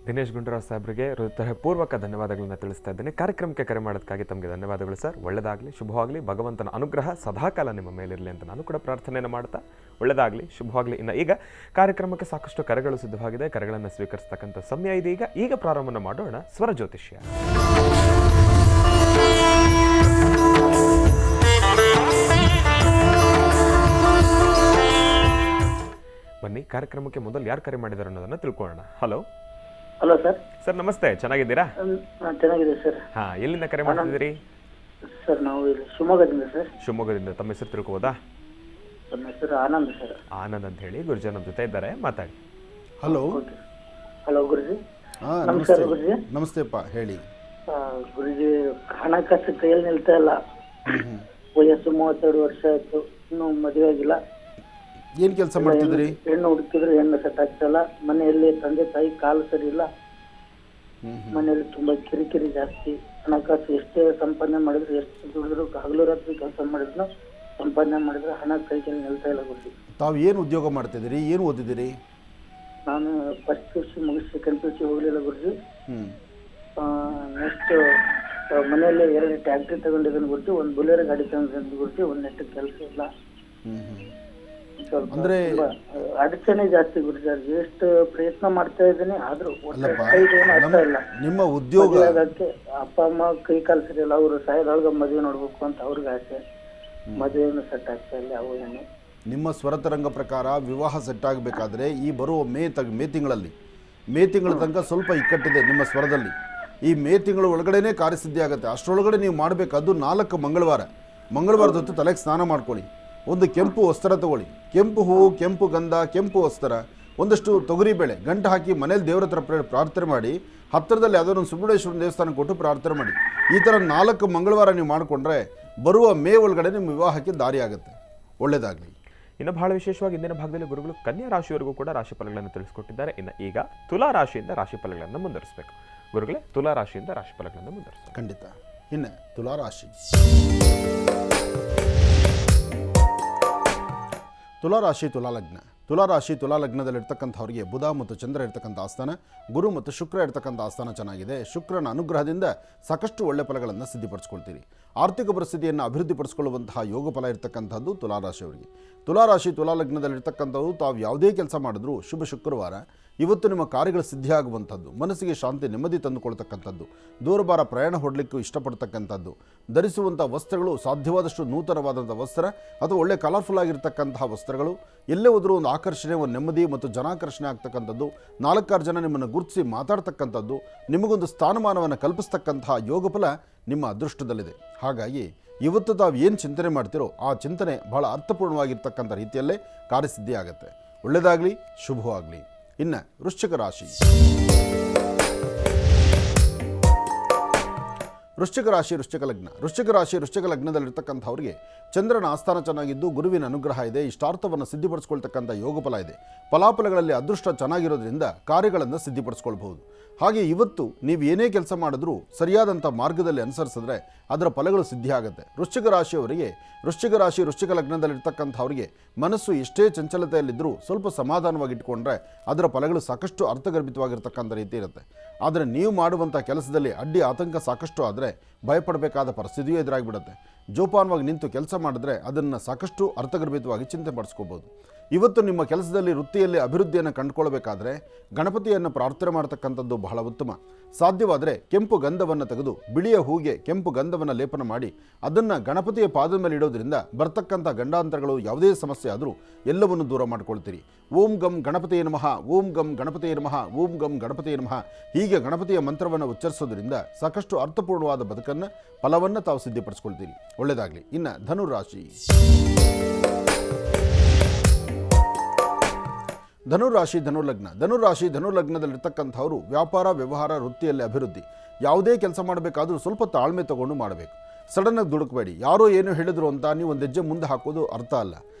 ದಿನೇಶ್ ಗುಂಡೂರಾವ್ ಸಾಹೇಬ್ರಿಗೆ ಹೃದಯಪೂರ್ವಕ ಧನ್ಯವಾದಗಳನ್ನ ತಿಳಿಸ್ತಾ ಇದ್ದೇನೆ. ಕಾರ್ಯಕ್ರಮಕ್ಕೆ ಕರೆ ಮಾಡೋದಕ್ಕಾಗಿ ತಮಗೆ ಧನ್ಯವಾದಗಳು ಸರ್. ಒಳ್ಳೆಯದಾಗಲಿ, ಶುಭವಾಗಲಿ. ಭಗವಂತನ ಅನುಗ್ರಹ ಸದಾಕಾಲ ನಿಮ್ಮ ಮೇಲಿರಲಿ ಅಂತ ನಾನು ಕೂಡ ಪ್ರಾರ್ಥನೆಯನ್ನು ಮಾಡ್ತಾ ಒಳ್ಳೆಯದಾಗಲಿ, ಶುಭವಾಗಲಿ. ಇನ್ನು ಈಗ ಕಾರ್ಯಕ್ರಮಕ್ಕೆ ಸಾಕಷ್ಟು ಕರೆಗಳು ಸಿದ್ಧವಾಗಿದೆ. ಕರೆಗಳನ್ನು ಸ್ವೀಕರಿಸ್ತಕ್ಕಂಥ ಸಮಯ ಇದೆ. ಈಗ ಪ್ರಾರಂಭ ಮಾಡೋಣ ಸ್ವರ ಜ್ಯೋತಿಷ್ಯ. ಬನ್ನಿ, ಕಾರ್ಯಕ್ರಮಕ್ಕೆ ಮೊದಲು ಯಾರು ಕರೆ ಮಾಡಿದ್ದಾರೆ ಅನ್ನೋದನ್ನ ತಿಳ್ಕೊಳ್ಳೋಣ. Hello sir. ಸರ್ ನಮಸ್ತೆ, ಚೆನ್ನಾಗಿದ್ದೀರಾ? ಚೆನ್ನಾಗಿದೆ ಸರ್. ಹಾ, ಎಲ್ಲಿಂದ ಕರೆ ಮಾಡ್ತಿದ್ದೀರಿ? ಸರ್ ನಾವು ಇಲ್ಲಿ ಶಿವಮೊಗ್ಗದಿಂದ ಸರ್. ಶಿವಮೊಗ್ಗದಿಂದ. ತಮ್ಮ ಹೆಸರು ತಿಳ್ಕೋಬೋದಾ? ನಮ್ಮ ಹೆಸರು ಆನಂದ್ ಸರ್. ಆನಂದ್ ಅಂತ ಹೇಳಿ. ಗುರುಜಿ ನಮ್ಮ ಜೊತೆ ಇದ್ದಾರೆ, ಮಾತಾಡಿ. ಹಲೋ ಗುರುಜಿ. ನಮಸ್ತೆ. ಗುರುಜಿ ನಮಸ್ತೆಪ್ಪ, ಹೇಳಿ. ಗುರುಜಿ, ಹಣಕಾಸು ಕೈಯಲ್ಲಿ ನಿಲ್ತಾ ಇಲ್ಲ. ವಯಸ್ಸು 32 ವರ್ಷ ಆಯ್ತು, ಇನ್ನೂ ಮದುವೆ ಆಗಿಲ್ಲ. ಏನ್ ಕೆಲಸ ಮಾಡ್ತಿದ್ರಿ? ಹೆಣ್ಣು ಹುಡುಕಿದ್ರೆ ಹೆಣ್ಣು ಸೆಟ್ ಆಗ್ತಿಲ್ಲ. ಮನೆಯಲ್ಲಿ ತಂದೆ ತಾಯಿ ಕಾಲು ಸರಿ ಇಲ್ಲ. ಮನೆಯಲ್ಲಿ ತುಂಬಾ ಕಿರಿಕಿರಿ ಜಾಸ್ತಿ. ಹಣಕಾಸು ಎಷ್ಟೇ ಸಂಪಾದನೆ ಮಾಡಿದ್ರು, ಎಷ್ಟು ದುಡಿದ್ರು, ಹಗಲು ರಾತ್ರಿ ಕೆಲಸ ಮಾಡಿದ್ರು, ಸಂಪಾದನೆ ಮಾಡಿದ್ರೆ ಹಣ ಕೈಗೆ ನಿಲ್ತಾ ಇಲ್ಲ ಗುರುಜಿ. ತಾವು ಏನು ಉದ್ಯೋಗ ಮಾಡ್ತಿದ್ದೀರಿ? ಏನು ಓದಿದ್ದೀರಿ? ನಾನು ಫಸ್ಟ್ PUC ಮುಗಿಸಿ ಸೆಕೆಂಡ್ PUC ಹೋಗ್ಲಿಲ್ಲ ಗುರುಜಿ. ನೆಕ್ಸ್ಟ್ ಮನೆಯಲ್ಲಿ 2 ಟ್ಯಾಕ್ಟ್ರಿ ತಗೊಂಡಿದ್ದೀನಿ ಗುರುಜಿ, ಒಂದು ಬುಲೆರೋ ಗಾಡಿ ತಗೊಂಡಿದ್ದೀನಿ ಗುರುಜಿ. ಒಂದು ನೆಟ್ಟ ಕೆಲಸ ಇಲ್ಲ. ಅಂದ್ರೆ ಅಡಚಣೆ ಜಾಸ್ತಿ ಗುರುಜಿ. ಎಷ್ಟು ಪ್ರಯತ್ನ ಮಾಡ್ತಾ ಇದ್ದೀನಿ ಆದ್ರೂ ನಿಮ್ಮ ಉದ್ಯೋಗ ಅದಕ್ಕೆ ಅಪ್ಪ ಅಮ್ಮ ಕೈ ಕಾಲು ಸರಿಯಲ್ಲ. ಅವರು ಸಾಯದೊಳಗ ಮದುವೆ ನೋಡ್ಬೇಕು ಅಂತ ಅವ್ರಿಗೆ ಆಸೆ. ಮದುವೆಯನ್ನು ಸೆಟ್ ಆಗ್ತಾ ಇಲ್ಲ. ಅವು ನಿಮ್ಮ ಸ್ವರತರಂಗ ಪ್ರಕಾರ ವಿವಾಹ ಸೆಟ್ ಆಗಬೇಕಾದ್ರೆ ಈ ಬರುವ ಮೇ ತಿಂಗಳಲ್ಲಿ ಮೇ ತಿಂಗಳ ತನಕ ಸ್ವಲ್ಪ ಇಕ್ಕಟ್ಟಿದೆ ನಿಮ್ಮ ಸ್ವರದಲ್ಲಿ. ಈ ಮೇ ತಿಂಗಳ ಒಳಗಡೆನೇ ಕಾರ್ಯಸಿದ್ಧಿ ಆಗುತ್ತೆ. ಅಷ್ಟರೊಳಗಡೆ ನೀವು ಮಾಡಬೇಕು. ಅದು 4 ಮಂಗಳವಾರದ ಹೊತ್ತು ತಲೆಗೆ ಸ್ನಾನ ಮಾಡ್ಕೊಳ್ಳಿ. ಒಂದು ಕೆಂಪು ವಸ್ತ್ರ ತಗೊಳ್ಳಿ, ಕೆಂಪು ಹೂವು, ಕೆಂಪು ಗಂಧ, ಕೆಂಪು ವಸ್ತ್ರ, ಒಂದಷ್ಟು ತೊಗರಿಬೇಳೆ ಗಂಟು ಹಾಕಿ ಮನೇಲಿ ದೇವರ ಹತ್ರ ಪ್ರಾರ್ಥನೆ ಮಾಡಿ, ಹತ್ತಿರದಲ್ಲಿ ಯಾವುದೋ ಒಂದು ಸುಬ್ರಹ್ಮಣ್ಯೇಶ್ವರ ದೇವಸ್ಥಾನ ಕೊಟ್ಟು ಪ್ರಾರ್ಥನೆ ಮಾಡಿ. ಈ ಥರ 4 ಮಂಗಳವಾರ ನೀವು ಮಾಡಿಕೊಂಡ್ರೆ ಬರುವ ಮೇ ಒಳಗಡೆ ನಿಮ್ಮ ವಿವಾಹಕ್ಕೆ ದಾರಿ ಆಗುತ್ತೆ. ಒಳ್ಳೆಯದಾಗಲಿ. ಇನ್ನು ಬಹಳ ವಿಶೇಷವಾಗಿ ಇಂದಿನ ಭಾಗದಲ್ಲಿ ಗುರುಗಳು ಕನ್ಯಾ ರಾಶಿಯವರೆಗೂ ಕೂಡ ರಾಶಿ ಫಲಗಳನ್ನು ತಿಳಿಸಿಕೊಟ್ಟಿದ್ದಾರೆ. ಇನ್ನು ಈಗ ತುಲಾ ರಾಶಿಯಿಂದ ರಾಶಿ ಫಲಗಳನ್ನು ಮುಂದುವರಿಸಬೇಕು. ಗುರುಗಳೇ, ತುಲಾ ರಾಶಿಯಿಂದ ರಾಶಿ ಫಲಗಳನ್ನು ಮುಂದುವರಿಸಬೇಕು. ಖಂಡಿತ. ಇನ್ನು ತುಲಾ ರಾಶಿ, ತುಲಾ ರಾಶಿ ತುಲಾ ಲಗ್ನದಲ್ಲಿರ್ತಕ್ಕಂಥವ್ರಿಗೆ ಬುಧ ಮತ್ತು ಚಂದ್ರ ಇರ್ತಕ್ಕಂಥ ಆಸ್ಥಾನ, ಗುರು ಮತ್ತು ಶುಕ್ರ ಇರ್ತಕ್ಕಂಥ ಆಸ್ಥಾನ ಚೆನ್ನಾಗಿದೆ. ಶುಕ್ರನ ಅನುಗ್ರಹದಿಂದ ಸಾಕಷ್ಟು ಒಳ್ಳೆ ಫಲಗಳನ್ನು ಸಿದ್ಧಿಪಡಿಸ್ಕೊಳ್ತೀರಿ. ಆರ್ಥಿಕ ಪರಿಸ್ಥಿತಿಯನ್ನು ಅಭಿವೃದ್ಧಿಪಡಿಸಿಕೊಳ್ಳುವಂತಹ ಯೋಗ ಫಲ ಇರ್ತಕ್ಕಂಥದ್ದು ತುಲಾ ರಾಶಿಯವರಿಗೆ. ತುಲಾ ರಾಶಿ ತುಲಾ ಲಗ್ನದಲ್ಲಿರ್ತಕ್ಕಂಥವ್ರು ತಾವು ಯಾವುದೇ ಕೆಲಸ ಮಾಡಿದ್ರೂ ಶುಭ ಶುಕ್ರವಾರ ಇವತ್ತು ನಿಮ್ಮ ಕಾರ್ಯಗಳು ಸಿದ್ಧಿಯಾಗುವಂಥದ್ದು, ಮನಸ್ಸಿಗೆ ಶಾಂತಿ ನೆಮ್ಮದಿ ತಂದುಕೊಳ್ತಕ್ಕಂಥದ್ದು, ದೂರಬಾರ ಪ್ರಯಾಣ ಹೊಡಲಿಕ್ಕೂ ಇಷ್ಟಪಡ್ತಕ್ಕಂಥದ್ದು, ಧರಿಸುವಂಥ ವಸ್ತ್ರಗಳು ಸಾಧ್ಯವಾದಷ್ಟು ನೂತನವಾದಂಥ ವಸ್ತ್ರ ಅಥವಾ ಒಳ್ಳೆ ಕಲರ್ಫುಲ್ ಆಗಿರ್ತಕ್ಕಂತಹ ವಸ್ತ್ರಗಳು, ಎಲ್ಲೇ ಹೋದರೂ ಒಂದು ಆಕರ್ಷಣೆ, ಒಂದು ನೆಮ್ಮದಿ ಮತ್ತು ಜನಾಕರ್ಷಣೆ ಆಗ್ತಕ್ಕಂಥದ್ದು, 4-6 ಜನ ನಿಮ್ಮನ್ನು ಗುರುತಿಸಿ ಮಾತಾಡ್ತಕ್ಕಂಥದ್ದು, ನಿಮಗೊಂದು ಸ್ಥಾನಮಾನವನ್ನು ಕಲ್ಪಿಸ್ತಕ್ಕಂತಹ ಯೋಗ ಫಲ ನಿಮ್ಮ ಅದೃಷ್ಟದಲ್ಲಿದೆ. ಹಾಗಾಗಿ ಇವತ್ತು ತಾವು ಏನು ಚಿಂತನೆ ಮಾಡ್ತೀರೋ ಆ ಚಿಂತನೆ ಬಹಳ ಅರ್ಥಪೂರ್ಣವಾಗಿರ್ತಕ್ಕಂಥ ರೀತಿಯಲ್ಲೇ ಕಾರ್ಯಸಿದ್ಧಿ ಆಗುತ್ತೆ. ಒಳ್ಳೆಯದಾಗಲಿ, ಶುಭವಾಗಲಿ. ಇನ್ನು ವೃಶ್ಚಿಕ ರಾಶಿ, ವೃಶ್ಚಿಕ ಲಗ್ನದಲ್ಲಿರ್ತಕ್ಕಂಥವ್ರಿಗೆ ಚಂದ್ರನ ಆಸ್ಥಾನ ಚೆನ್ನಾಗಿದ್ದು ಗುರುವಿನ ಅನುಗ್ರಹ ಇದೆ. ಇಷ್ಟಾರ್ಥವನ್ನು ಸಿದ್ಧಿಪಡಿಸ್ಕೊಳ್ತಕ್ಕಂಥ ಯೋಗ ಫಲ ಇದೆ. ಫಲಾಫಲಗಳಲ್ಲಿ ಅದೃಷ್ಟ ಚೆನ್ನಾಗಿರೋದ್ರಿಂದ ಕಾರ್ಯಗಳನ್ನು ಸಿದ್ಧಿಪಡಿಸ್ಕೊಳ್ಬಹುದು. ಹಾಗೆ ಇವತ್ತು ನೀವು ಏನೇ ಕೆಲಸ ಮಾಡಿದ್ರೂ ಸರಿಯಾದಂಥ ಮಾರ್ಗದಲ್ಲಿ ಅನುಸರಿಸಿದ್ರೆ ಅದರ ಫಲಗಳು ಸಿದ್ಧಿ ಆಗುತ್ತೆ. ವೃಶ್ಚಿಕ ವೃಶ್ಚಿಕ ಲಗ್ನದಲ್ಲಿರ್ತಕ್ಕಂಥವ್ರಿಗೆ ಮನಸ್ಸು ಎಷ್ಟೇ ಚಂಚಲತೆಯಲ್ಲಿದ್ದರೂ ಸ್ವಲ್ಪ ಸಮಾಧಾನವಾಗಿ ಇಟ್ಕೊಂಡ್ರೆ ಅದರ ಫಲಗಳು ಸಾಕಷ್ಟು ಅರ್ಥಗರ್ಭಿತವಾಗಿರ್ತಕ್ಕಂಥ ರೀತಿ ಇರುತ್ತೆ. ಆದರೆ ನೀವು ಮಾಡುವಂಥ ಕೆಲಸದಲ್ಲಿ ಅಡ್ಡಿ ಆತಂಕ ಸಾಕಷ್ಟು ಆದರೆ ಭಯಪಡಬೇಕಾದ ಪರಿಸ್ಥಿತಿಯೂ ಎದುರಾಗಿಬಿಡುತ್ತೆ. ಜೋಪಾನವಾಗಿ ನಿಂತು ಕೆಲಸ ಮಾಡಿದ್ರೆ ಅದನ್ನು ಸಾಕಷ್ಟು ಅರ್ಥಗರ್ಭಿತವಾಗಿ ಚಿಂತೆ ಪಡಿಸ್ಕೋಬೋದು. ಇವತ್ತು ನಿಮ್ಮ ಕೆಲಸದಲ್ಲಿ ವೃತ್ತಿಯಲ್ಲಿ ಅಭಿವೃದ್ಧಿಯನ್ನು ಕಂಡುಕೊಳ್ಬೇಕಾದ್ರೆ ಗಣಪತಿಯನ್ನು ಪ್ರಾರ್ಥನೆ ಮಾಡ್ತಕ್ಕಂಥದ್ದು ಬಹಳ ಉತ್ತಮ. ಸಾಧ್ಯವಾದರೆ ಕೆಂಪು ಗಂಧವನ್ನು ತೆಗೆದು ಬಿಳಿಯ ಹೂಗೆ ಕೆಂಪು ಗಂಧವನ್ನು ಲೇಪನ ಮಾಡಿ ಅದನ್ನು ಗಣಪತಿಯ ಪಾದದ ಮೇಲೆ ಇಡೋದ್ರಿಂದ ಬರ್ತಕ್ಕಂಥ ಗಂಡಾಂತರಗಳು ಯಾವುದೇ ಸಮಸ್ಯೆ ಆದರೂ ಎಲ್ಲವನ್ನು ದೂರ ಮಾಡ್ಕೊಳ್ತೀರಿ. ಓಂ ಗಂ ಗಣಪತಿಯೇ ನಮಃ, ಓಂ ಗಂ ಗಣಪತಿಯೇ ನಮಃ, ಓಂ ಗಂ ಗಣಪತಿಯೇ ನಮಃ ಹೀಗೆ ಗಣಪತಿಯ ಮಂತ್ರವನ್ನು ಉಚ್ಚರಿಸೋದ್ರಿಂದ ಸಾಕಷ್ಟು ಅರ್ಥಪೂರ್ಣವಾದ ಬದುಕನ್ನು ಫಲವನ್ನು ತಾವು ಸಿದ್ಧಿಪಡಿಸ್ಕೊಳ್ತೀರಿ. ಒಳ್ಳೆಯದಾಗಲಿ. ಇನ್ನು ಧನುರಾಶಿ, ಧನುಲಗ್ನದಲ್ಲಿರ್ತಕ್ಕಂಥವರು ವ್ಯಾಪಾರ ವ್ಯವಹಾರ ವೃತ್ತಿಯಲ್ಲಿ ಅಭಿವೃದ್ಧಿ. ಯಾವುದೇ ಕೆಲಸ ಮಾಡಬೇಕಾದ್ರೂ ಸ್ವಲ್ಪ ತಾಳ್ಮೆ ತಗೊಂಡು ಮಾಡಬೇಕು. ಸಡನ್ನಾಗಿ ದುಡುಕಬೇಡಿ. ಯಾರೋ ಏನೋ ಹೇಳಿದ್ರು ಅಂತ ನೀವು ಒಂದು ಹೆಜ್ಜೆ ಮುಂದೆ ಹಾಕೋದು ಅರ್ಥ ಅಲ್ಲ.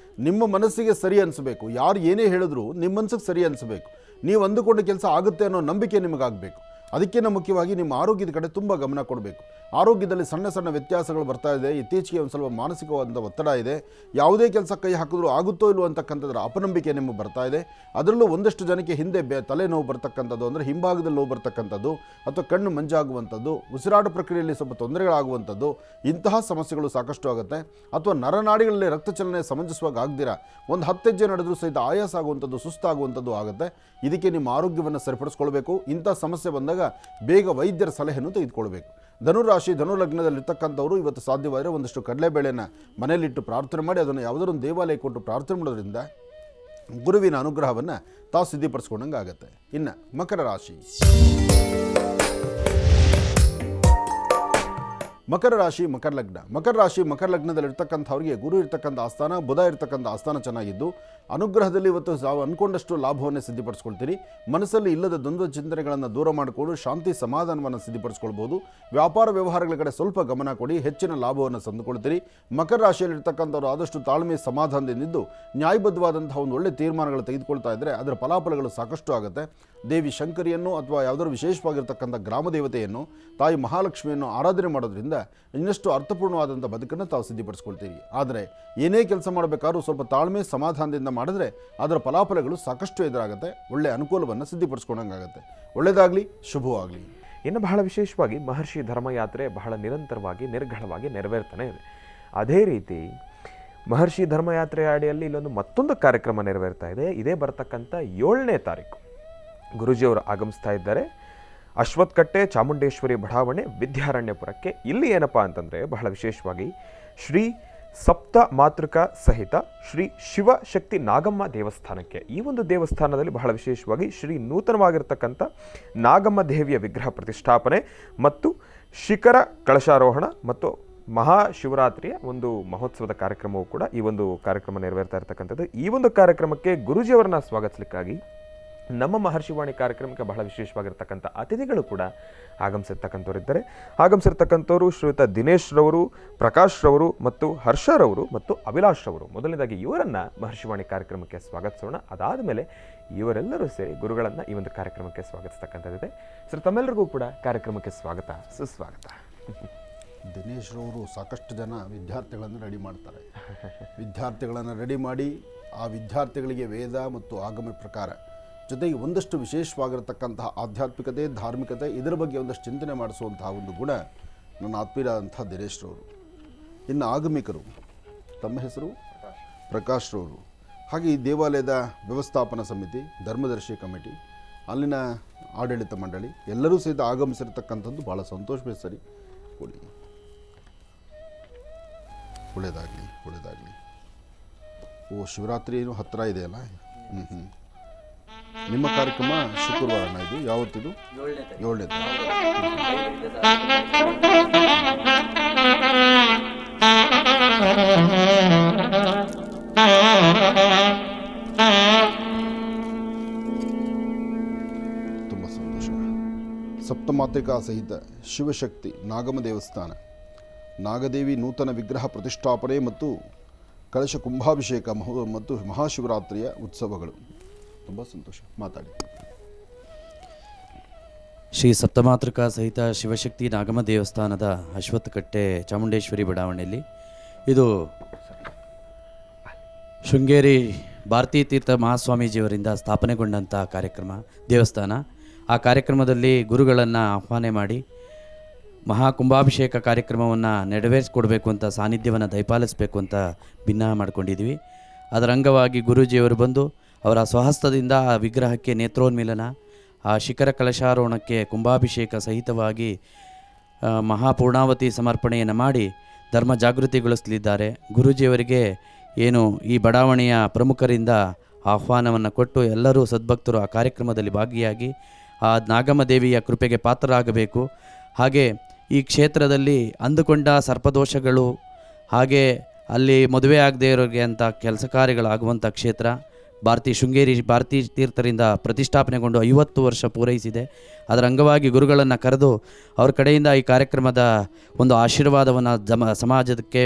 ನಿಮ್ಮ ಮನಸ್ಸಿಗೆ ಸರಿ ಅನಿಸಬೇಕು. ಯಾರು ಏನೇ ಹೇಳಿದ್ರು ನಿಮ್ಮ ಮನಸ್ಸಿಗೆ ಸರಿ ಅನಿಸಬೇಕು. ನೀವು ಅಂದುಕೊಂಡ ಕೆಲಸ ಆಗುತ್ತೆ ಅನ್ನೋ ನಂಬಿಕೆ ನಿಮಗಾಗಬೇಕು. ಅದಕ್ಕಿಂತ ಮುಖ್ಯವಾಗಿ ನಿಮ್ಮ ಆರೋಗ್ಯದ ಕಡೆ ತುಂಬ ಗಮನ ಕೊಡಬೇಕು. ಆರೋಗ್ಯದಲ್ಲಿ ಸಣ್ಣ ಸಣ್ಣ ವ್ಯತ್ಯಾಸಗಳು ಬರ್ತಾ ಇದೆ. ಇತ್ತೀಚೆಗೆ ಒಂದು ಸ್ವಲ್ಪ ಮಾನಸಿಕವಾದ ಒತ್ತಡ ಇದೆ. ಯಾವುದೇ ಕೆಲಸ ಕೈ ಹಾಕಿದ್ರೂ ಆಗುತ್ತೋ ಇಲ್ವೋ ಅಂತಕ್ಕಂಥದ್ರ ಅಪನಂಬಿಕೆ ನಿಮಗೆ ಬರ್ತಾ ಇದೆ. ಅದರಲ್ಲೂ ಒಂದಷ್ಟು ಜನಕ್ಕೆ ಹಿಂದೆ ತಲೆನೋವು ಬರ್ತಕ್ಕಂಥದ್ದು, ಅಂದರೆ ಹಿಂಭಾಗದಲ್ಲಿ ನೋವು ಬರ್ತಕ್ಕಂಥದ್ದು ಅಥವಾ ಕಣ್ಣು ಮಂಜಾಗುವಂಥದ್ದು, ಉಸಿರಾಟ ಪ್ರಕ್ರಿಯೆಯಲ್ಲಿ ಸ್ವಲ್ಪ ತೊಂದರೆಗಳಾಗುವಂಥದ್ದು, ಇಂತಹ ಸಮಸ್ಯೆಗಳು ಸಾಕಷ್ಟು ಆಗುತ್ತೆ. ಅಥವಾ ನರನಾಡಿಗಳಲ್ಲಿ ರಕ್ತ ಚಲನೆ ಸಮಂಜಸವಾಗಿ ಆಗದಿರ ಒಂದು 10 ಹೆಜ್ಜೆ ನಡೆದರೂ ಸಹಿತ ಆಯಾಸ ಆಗುವಂಥದ್ದು, ಸುಸ್ತಾಗುವಂಥದ್ದು ಆಗುತ್ತೆ. ಇದಕ್ಕೆ ನಿಮ್ಮ ಆರೋಗ್ಯವನ್ನು ಸರಿಪಡಿಸ್ಕೊಳ್ಬೇಕು. ಇಂಥ ಸಮಸ್ಯೆ ಬಂದಾಗ ಬೇಗ ವೈದ್ಯರ ಸಲಹೆಯನ್ನು ತೆಗೆದುಕೊಳ್ಬೇಕು. ಧನುಲಗ್ನದಲ್ಲಿರ್ತಕ್ಕಂಥವರು ಇವತ್ತು ಸಾಧ್ಯವಾದರೆ ಒಂದಷ್ಟು ಕಡಲೆಬೇಳೆನ ಮನೆಯಲ್ಲಿಟ್ಟು ಪ್ರಾರ್ಥನೆ ಮಾಡಿ ಅದನ್ನು ಯಾವುದಾದ್ರು ಒಂದು ದೇವಾಲಯ ಕೊಟ್ಟು ಪ್ರಾರ್ಥನೆ ಮಾಡೋದ್ರಿಂದ ಗುರುವಿನ ಅನುಗ್ರಹವನ್ನು ತಾವು ಸಿದ್ಧಿಪಡಿಸ್ಕೊಂಡಂಗೆ ಆಗುತ್ತೆ. ಇನ್ನು ಮಕರ ಲಗ್ನದಲ್ಲಿರ್ತಕ್ಕಂಥವ್ರಿಗೆ ಗುರು ಇರ್ತಕ್ಕಂಥ ಆಸ್ಥಾನ, ಬುಧ ಇರ್ತಕ್ಕಂಥ ಆಸ್ಥಾನ ಚೆನ್ನಾಗಿದ್ದು ಅನುಗ್ರಹದಲ್ಲಿ ಇವತ್ತು ಅಂದ್ಕೊಂಡಷ್ಟು ಲಾಭವನ್ನು ಸಿದ್ಧಿಪಡಿಸ್ಕೊಳ್ತೀರಿ. ಮನಸ್ಸಲ್ಲಿ ಇಲ್ಲದ ದ್ವಂದ್ವ ಚಿಂತನೆಗಳನ್ನು ದೂರ ಮಾಡಿಕೊಂಡು ಶಾಂತಿ ಸಮಾಧಾನವನ್ನು ಸಿದ್ಧಿಪಡಿಸ್ಕೊಳ್ಬೋದು. ವ್ಯಾಪಾರ ವ್ಯವಹಾರಗಳ ಕಡೆ ಸ್ವಲ್ಪ ಗಮನ ಕೊಡಿ, ಹೆಚ್ಚಿನ ಲಾಭವನ್ನು ತಂದುಕೊಳ್ತೀರಿ. ಮಕರ ರಾಶಿಯಲ್ಲಿರ್ತಕ್ಕಂಥವ್ರು ಆದಷ್ಟು ತಾಳ್ಮೆ ಸಮಾಧಾನದಿಂದಿದ್ದು ನ್ಯಾಯಬದ್ಧವಾದಂತಹ ಒಂದು ಒಳ್ಳೆ ತೀರ್ಮಾನಗಳು ತೆಗೆದುಕೊಳ್ತಾ ಇದ್ದರೆ ಅದರ ಫಲಾಫಲಗಳು ಸಾಕಷ್ಟು ಆಗುತ್ತೆ. ದೇವಿ ಶಂಕರಿಯನ್ನು ಅಥವಾ ಯಾವುದಾದ್ರು ವಿಶೇಷವಾಗಿರ್ತಕ್ಕಂಥ ಗ್ರಾಮ ದೇವತೆಯನ್ನು, ತಾಯಿ ಮಹಾಲಕ್ಷ್ಮಿಯನ್ನು ಆರಾಧನೆ ಮಾಡೋದ್ರಿಂದ ಇನ್ನಷ್ಟು ಅರ್ಥಪೂರ್ಣವಾದಂಥ ಬದುಕನ್ನು ತಾವು ಸಿದ್ಧಿಪಡಿಸ್ಕೊಳ್ತೀರಿ. ಆದರೆ ಏನೇ ಕೆಲಸ ಮಾಡಬೇಕಾದ್ರೂ ಸ್ವಲ್ಪ ತಾಳ್ಮೆ ಸಮಾಧಾನದಿಂದ ಮಾಡಿದ್ರೆ ಅದರ ಫಲಾಫಲಗಳು ಸಾಕಷ್ಟು ಎದುರಾಗುತ್ತೆ. ಒಳ್ಳೆ ಅನುಕೂಲವನ್ನು ಸಿದ್ಧಿಪಡಿಸ್ಕೊಂಡಂಗಾಗುತ್ತೆ. ಒಳ್ಳೆಯದಾಗಲಿ, ಶುಭವಾಗಲಿ. ಇನ್ನು ಬಹಳ ವಿಶೇಷವಾಗಿ ಮಹರ್ಷಿ ಧರ್ಮಯಾತ್ರೆ ಬಹಳ ನಿರಂತರವಾಗಿ ನಿರ್ಘಳವಾಗಿ ನೆರವೇರ್ತಾನೆ ಇದೆ. ಅದೇ ರೀತಿ ಮಹರ್ಷಿ ಧರ್ಮಯಾತ್ರೆ ಅಡಿಯಲ್ಲಿ ಇಲ್ಲೊಂದು ಮತ್ತೊಂದು ಕಾರ್ಯಕ್ರಮ ನೆರವೇರ್ತಾ ಇದೆ. ಇದೇ ಬರ್ತಕ್ಕಂಥ 7ನೇ ತಾರೀಕು ಗುರೂಜಿಯವರು ಆಗಮಿಸ್ತಾ ಇದ್ದಾರೆ. ಅಶ್ವತ್ಥಕಟ್ಟೆ ಚಾಮುಂಡೇಶ್ವರಿ ಬಡಾವಣೆ ವಿದ್ಯಾರಣ್ಯಪುರಕ್ಕೆ. ಇಲ್ಲಿ ಏನಪ್ಪ ಅಂತಂದರೆ ಬಹಳ ವಿಶೇಷವಾಗಿ ಶ್ರೀ ಸಪ್ತ ಮಾತೃಕಾ ಸಹಿತ ಶ್ರೀ ಶಿವಶಕ್ತಿ ನಾಗಮ್ಮ ದೇವಸ್ಥಾನಕ್ಕೆ. ಈ ಒಂದು ದೇವಸ್ಥಾನದಲ್ಲಿ ಬಹಳ ವಿಶೇಷವಾಗಿ ಶ್ರೀ ನೂತನವಾಗಿರ್ತಕ್ಕಂಥ ನಾಗಮ್ಮ ದೇವಿಯ ವಿಗ್ರಹ ಪ್ರತಿಷ್ಠಾಪನೆ ಮತ್ತು ಶಿಖರ ಕಳಶಾರೋಹಣ ಮತ್ತು ಮಹಾಶಿವರಾತ್ರಿಯ ಒಂದು ಮಹೋತ್ಸವದ ಕಾರ್ಯಕ್ರಮವೂ ಕೂಡ ಈ ಒಂದು ಕಾರ್ಯಕ್ರಮ ನೆರವೇರ್ತಾ ಇರತಕ್ಕಂಥದ್ದು. ಈ ಒಂದು ಕಾರ್ಯಕ್ರಮಕ್ಕೆ ಗುರೂಜಿಯವರನ್ನ ಸ್ವಾಗತಿಸಲಿಕ್ಕಾಗಿ ನಮ್ಮ ಮಹರ್ಷಿವಾಣಿ ಕಾರ್ಯಕ್ರಮಕ್ಕೆ ಬಹಳ ವಿಶೇಷವಾಗಿರ್ತಕ್ಕಂಥ ಅತಿಥಿಗಳು ಕೂಡ ಆಗಮಿಸಿರ್ತಕ್ಕಂಥವರು ಶ್ರೀಯುತ ದಿನೇಶ್ ರವರು, ಪ್ರಕಾಶ್ ರವರು ಮತ್ತು ಹರ್ಷರವರು ಮತ್ತು ಅಭಿಲಾಷ್ ರವರು. ಮೊದಲನೇದಾಗಿ ಇವರನ್ನು ಮಹರ್ಷಿವಾಣಿ ಕಾರ್ಯಕ್ರಮಕ್ಕೆ ಸ್ವಾಗತಿಸೋಣ. ಅದಾದ ಮೇಲೆ ಇವರೆಲ್ಲರೂ ಸೇರಿ ಗುರುಗಳನ್ನು ಈ ಒಂದು ಕಾರ್ಯಕ್ರಮಕ್ಕೆ ಸ್ವಾಗತಿಸ್ತಕ್ಕಂಥದ್ದಿದೆ. ಸರ್, ತಮ್ಮೆಲ್ಲರಿಗೂ ಕೂಡ ಕಾರ್ಯಕ್ರಮಕ್ಕೆ ಸ್ವಾಗತ, ಸುಸ್ವಾಗತ. ದಿನೇಶ್ ರವರು ಸಾಕಷ್ಟು ಜನ ವಿದ್ಯಾರ್ಥಿಗಳನ್ನು ರೆಡಿ ಮಾಡ್ತಾರೆ. ವಿದ್ಯಾರ್ಥಿಗಳನ್ನು ರೆಡಿ ಮಾಡಿ ಆ ವಿದ್ಯಾರ್ಥಿಗಳಿಗೆ ವೇದ ಮತ್ತು ಆಗಮ ಪ್ರಕಾರ ಜೊತೆಗೆ ಒಂದಷ್ಟು ವಿಶೇಷವಾಗಿರತಕ್ಕಂತಹ ಆಧ್ಯಾತ್ಮಿಕತೆ, ಧಾರ್ಮಿಕತೆ ಇದರ ಬಗ್ಗೆ ಒಂದಷ್ಟು ಚಿಂತನೆ ಮಾಡಿಸುವಂತಹ ಒಂದು ಗುಣ ನನ್ನ ಆತ್ಮೀಯರಾದಂಥ ದಿನೇಶ್ ರವರು. ಇನ್ನು ಆಗಮಿಕರು, ತಮ್ಮ ಹೆಸರು ಪ್ರಕಾಶ್ ರವರು. ಹಾಗೆ ಈ ದೇವಾಲಯದ ವ್ಯವಸ್ಥಾಪನಾ ಸಮಿತಿ, ಧರ್ಮದರ್ಶಿ ಕಮಿಟಿ, ಅಲ್ಲಿನ ಆಡಳಿತ ಮಂಡಳಿ ಎಲ್ಲರೂ ಸಹಿತ ಆಗಮಿಸಿರ್ತಕ್ಕಂಥದ್ದು ಭಾಳ ಸಂತೋಷವೇ. ಸರಿ, ಕೊಡಿ, ಒಳ್ಳೆಯದಾಗಲಿ, ಒಳ್ಳೆಯದಾಗಲಿ. ಓ, ಶಿವರಾತ್ರಿ ಏನು ಹತ್ತಿರ ಇದೆಯಲ್ಲ. ನಿಮ್ಮ ಕಾರ್ಯಕ್ರಮ ಶುಕ್ರವಾರನ? ಇದು ಯಾವತ್ತಿದು? 7ನೇ ತುಂಬ ಸಂತೋಷ. ಸಪ್ತಮಾತೃಕಾ ಸಹಿತ ಶಿವಶಕ್ತಿ ನಾಗಮ ದೇವಸ್ಥಾನ, ನಾಗದೇವಿ ನೂತನ ವಿಗ್ರಹ ಪ್ರತಿಷ್ಠಾಪನೆ ಮತ್ತು ಕಲಶ ಕುಂಭಾಭಿಷೇಕ ಮತ್ತು ಮಹಾಶಿವರಾತ್ರಿಯ ಉತ್ಸವಗಳು. ತುಂಬ ಸಂತೋಷ, ಮಾತಾಡಿ. ಶ್ರೀ ಸಪ್ತಮಾತೃಕಾ ಸಹಿತ ಶಿವಶಕ್ತಿ ನಾಗಮ ದೇವಸ್ಥಾನದ ಅಶ್ವತ್ಥಕಟ್ಟೆ ಚಾಮುಂಡೇಶ್ವರಿ ಬಡಾವಣೆಯಲ್ಲಿ ಇದು ಶೃಂಗೇರಿ ಭಾರತೀ ತೀರ್ಥ ಮಹಾಸ್ವಾಮೀಜಿಯವರಿಂದ ಸ್ಥಾಪನೆಗೊಂಡಂಥ ದೇವಸ್ಥಾನ. ಆ ಕಾರ್ಯಕ್ರಮದಲ್ಲಿ ಗುರುಗಳನ್ನು ಆಹ್ವಾನ ಮಾಡಿ ಮಹಾಕುಂಭಾಭಿಷೇಕ ಕಾರ್ಯಕ್ರಮವನ್ನು ನೆರವೇರಿಸಿಕೊಡ್ಬೇಕು ಅಂತ, ಸಾನ್ನಿಧ್ಯವನ್ನು ದಯಪಾಲಿಸಬೇಕು ಅಂತ ಭಿನ್ನ ಮಾಡ್ಕೊಂಡಿದ್ದೀವಿ. ಅದರ ಅಂಗವಾಗಿ ಗುರೂಜಿಯವರು ಬಂದು ಅವರ ಸ್ವಹಸ್ತದಿಂದ ಆ ವಿಗ್ರಹಕ್ಕೆ ನೇತ್ರೋನ್ಮಿಲನ, ಆ ಶಿಖರ ಕಲಶಾರೋಹಣಕ್ಕೆ ಕುಂಭಾಭಿಷೇಕ ಸಹಿತವಾಗಿ ಮಹಾಪೂರ್ಣಾವತಿ ಸಮರ್ಪಣೆಯನ್ನು ಮಾಡಿ ಧರ್ಮ ಜಾಗೃತಿಗೊಳಿಸಲಿದ್ದಾರೆ. ಗುರೂಜಿಯವರಿಗೆ ಏನು ಈ ಬಡಾವಣೆಯ ಪ್ರಮುಖರಿಂದ ಆಹ್ವಾನವನ್ನು ಕೊಟ್ಟು ಎಲ್ಲರೂ ಸದ್ಭಕ್ತರು ಆ ಕಾರ್ಯಕ್ರಮದಲ್ಲಿ ಭಾಗಿಯಾಗಿ ಆ ನಾಗಮ್ಮ ದೇವಿಯ ಕೃಪೆಗೆ ಪಾತ್ರರಾಗಬೇಕು. ಹಾಗೆ ಈ ಕ್ಷೇತ್ರದಲ್ಲಿ ಅಂದುಕೊಂಡ ಸರ್ಪದೋಷಗಳು, ಹಾಗೆ ಅಲ್ಲಿ ಮದುವೆ ಆಗದೇ ಇರೋರಿಗೆ ಅಂತ ಕೆಲಸ ಕಾರ್ಯಗಳಾಗುವಂಥ ಕ್ಷೇತ್ರ ಶೃಂಗೇರಿ ಭಾರತೀ ತೀರ್ಥರಿಂದ ಪ್ರತಿಷ್ಠಾಪನೆಗೊಂಡು 50 ವರ್ಷ ಪೂರೈಸಿದೆ. ಅದರ ಅಂಗವಾಗಿ ಗುರುಗಳನ್ನು ಕರೆದು ಅವ್ರ ಕಡೆಯಿಂದ ಈ ಕಾರ್ಯಕ್ರಮದ ಒಂದು ಆಶೀರ್ವಾದವನ್ನು ಸಮಾಜಕ್ಕೆ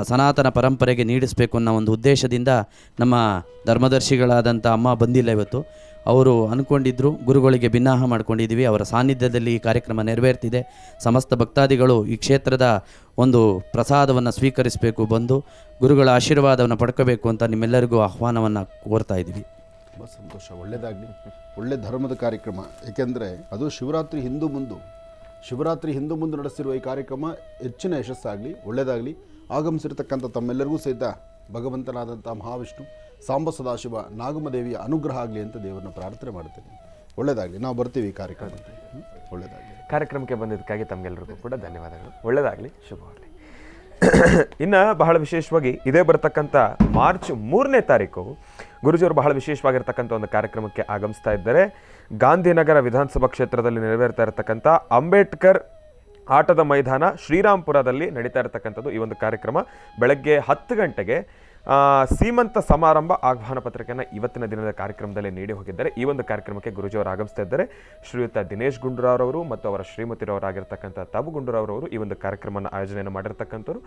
ಸನಾತನ ಪರಂಪರೆಗೆ ನೀಡಿಸಬೇಕು ಅನ್ನೋ ಒಂದು ಉದ್ದೇಶದಿಂದ ನಮ್ಮ ಧರ್ಮದರ್ಶಿಗಳಾದಂಥ ಅಮ್ಮ ಬಂದಿಲ್ಲ ಇವತ್ತು. ಅವರು ಅಂದ್ಕೊಂಡಿದ್ದರು, ಗುರುಗಳಿಗೆ ಭಿನ್ನಾಹ ಮಾಡ್ಕೊಂಡಿದ್ದೀವಿ. ಅವರ ಸಾನ್ನಿಧ್ಯದಲ್ಲಿ ಈ ಕಾರ್ಯಕ್ರಮ ನೆರವೇರ್ತಿದೆ. ಸಮಸ್ತ ಭಕ್ತಾದಿಗಳು ಈ ಕ್ಷೇತ್ರದ ಒಂದು ಪ್ರಸಾದವನ್ನು ಸ್ವೀಕರಿಸಬೇಕು, ಬಂದು ಗುರುಗಳ ಆಶೀರ್ವಾದವನ್ನು ಪಡ್ಕೋಬೇಕು ಅಂತ ನಿಮ್ಮೆಲ್ಲರಿಗೂ ಆಹ್ವಾನವನ್ನು ಕೋರ್ತಾ ಇದ್ದೀವಿ. ತುಂಬ ಸಂತೋಷ, ಒಳ್ಳೆಯದಾಗಲಿ. ಒಳ್ಳೆ ಧರ್ಮದ ಕಾರ್ಯಕ್ರಮ. ಏಕೆಂದರೆ ಅದು ಶಿವರಾತ್ರಿ ಹಿಂದೂ ಮುಂದೆ ನಡೆಸಿರುವ ಈ ಕಾರ್ಯಕ್ರಮ ಹೆಚ್ಚಿನ ಯಶಸ್ಸಾಗಲಿ, ಒಳ್ಳೆಯದಾಗಲಿ. ಆಗಮಿಸಿರ್ತಕ್ಕಂಥ ತಮ್ಮೆಲ್ಲರಿಗೂ ಸಹಿತ ಭಗವಂತನಾದಂಥ ಮಹಾವಿಷ್ಣು, ಸಾಂಬ ಸದಾಶಿವ, ನಾಗಮದೇವಿಯ ಅನುಗ್ರಹ ಆಗಲಿ ಅಂತ ದೇವರನ್ನ ಪ್ರಾರ್ಥನೆ ಮಾಡ್ತೇನೆ. ಒಳ್ಳೆಯದಾಗಲಿ. ನಾವು ಬರ್ತೀವಿ ಈ ಕಾರ್ಯಕ್ರಮಕ್ಕೆ. ಒಳ್ಳೆಯದಾಗಲಿ. ಕಾರ್ಯಕ್ರಮಕ್ಕೆ ಬಂದಿದ್ದಕ್ಕಾಗಿ ತಮಗೆಲ್ಲರಿಗೂ ಕೂಡ ಧನ್ಯವಾದಗಳು. ಒಳ್ಳೆಯದಾಗಲಿ, ಶುಭವಾಗಲಿ. ಇನ್ನು ಬಹಳ ವಿಶೇಷವಾಗಿ ಇದೇ ಬರ್ತಕ್ಕಂಥ ಮಾರ್ಚ್ 3ನೇ ತಾರೀಕು ಗುರುಜಿಯವರು ಬಹಳ ವಿಶೇಷವಾಗಿರ್ತಕ್ಕಂಥ ಒಂದು ಕಾರ್ಯಕ್ರಮಕ್ಕೆ ಆಗಮಿಸ್ತಾ ಇದ್ದಾರೆ. ಗಾಂಧಿನಗರ ವಿಧಾನಸಭಾ ಕ್ಷೇತ್ರದಲ್ಲಿ ನೆರವೇರ್ತಾ ಇರತಕ್ಕಂಥ ಅಂಬೇಡ್ಕರ್ ಆಟದ ಮೈದಾನ ಶ್ರೀರಾಮ್ಪುರದಲ್ಲಿ ನಡೀತಾ ಇರತಕ್ಕಂಥದ್ದು ಈ ಒಂದು ಕಾರ್ಯಕ್ರಮ. ಬೆಳಗ್ಗೆ 10 ಗಂಟೆಗೆ ಸೀಮಂತ ಸಮಾರಂಭ ಆಹ್ವಾನ ಪತ್ರಿಕೆಯನ್ನು ಇವತ್ತಿನ ದಿನದ ಕಾರ್ಯಕ್ರಮದಲ್ಲಿ ನೀಡಿ ಹೋಗಿದ್ದಾರೆ. ಈ ಒಂದು ಕಾರ್ಯಕ್ರಮಕ್ಕೆ ಗುರುಜಿಯವರು ಆಗಮಿಸ್ತಾ ಇದ್ದಾರೆ. ಶ್ರೀಯುತ ದಿನೇಶ್ ಗುಂಡೂರಾವ್ರವರು ಮತ್ತು ಅವರ ಶ್ರೀಮತಿರವರಾಗಿರ್ತಕ್ಕಂಥ ತಬು ಗುಂಡೂರಾವ್ರವರು ಈ ಒಂದು ಕಾರ್ಯಕ್ರಮವನ್ನು ಆಯೋಜನೆಯನ್ನು ಮಾಡಿರ್ತಕ್ಕಂಥವ್ರು.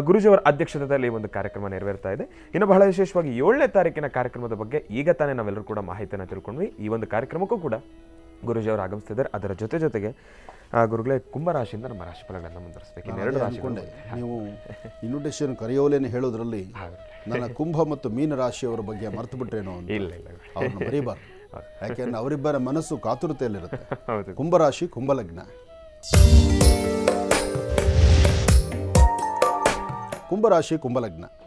ಗುರುಜಿಯವರ ಅಧ್ಯಕ್ಷತೆಯಲ್ಲಿ ಈ ಒಂದು ಕಾರ್ಯಕ್ರಮ ನೆರವೇರ್ತಾ ಇದೆ. ಇನ್ನು ಬಹಳ ವಿಶೇಷವಾಗಿ 7ನೇ ತಾರೀಕಿನ ಕಾರ್ಯಕ್ರಮದ ಬಗ್ಗೆ ಈಗ ತಾನೇ ನಾವೆಲ್ಲರೂ ಕೂಡ ಮಾಹಿತಿಯನ್ನು ತಿಳ್ಕೊಂಡ್ವಿ. ಈ ಒಂದು ಕಾರ್ಯಕ್ರಮಕ್ಕೂ ಕೂಡ ಗುರುಜಿಯವರು ಆಗಮಿಸ್ತಿದ್ದಾರೆ. ಅದರ ಜೊತೆಗೆ ಗುರುಗಳೇ, ಕುಂಭರಾಶಿಯಿಂದ ನಮ್ಮ ರಾಶಿಫಲಗಳನ್ನು ಮುಂದುವರಿಸಬೇಕು. 2 ರಾಶಿಗಳು ನೀವು ಇನ್ವಿಟೇಷನ್ ಕರೆಯೋಲೇನೆ ಹೇಳೋದ್ರಲ್ಲಿ ನನ್ನ ಕುಂಭ ಮತ್ತು ಮೀನ ರಾಶಿಯವರ ಬಗ್ಗೆ ಮರ್ತು ಬಿಟ್ರೇನೋ ಅಂತ. ಇಲ್ಲ ಅವ್ರನ್ನ ಮರಿಬಾರ್ದು. ಯಾಕೆಂದ್ರೆ ಅವರಿಬ್ಬರ ಮನಸ್ಸು ಕಾತುರತೆಯಲ್ಲಿರುತ್ತೆ. ಕುಂಭರಾಶಿ, ಕುಂಭಲಗ್ನ.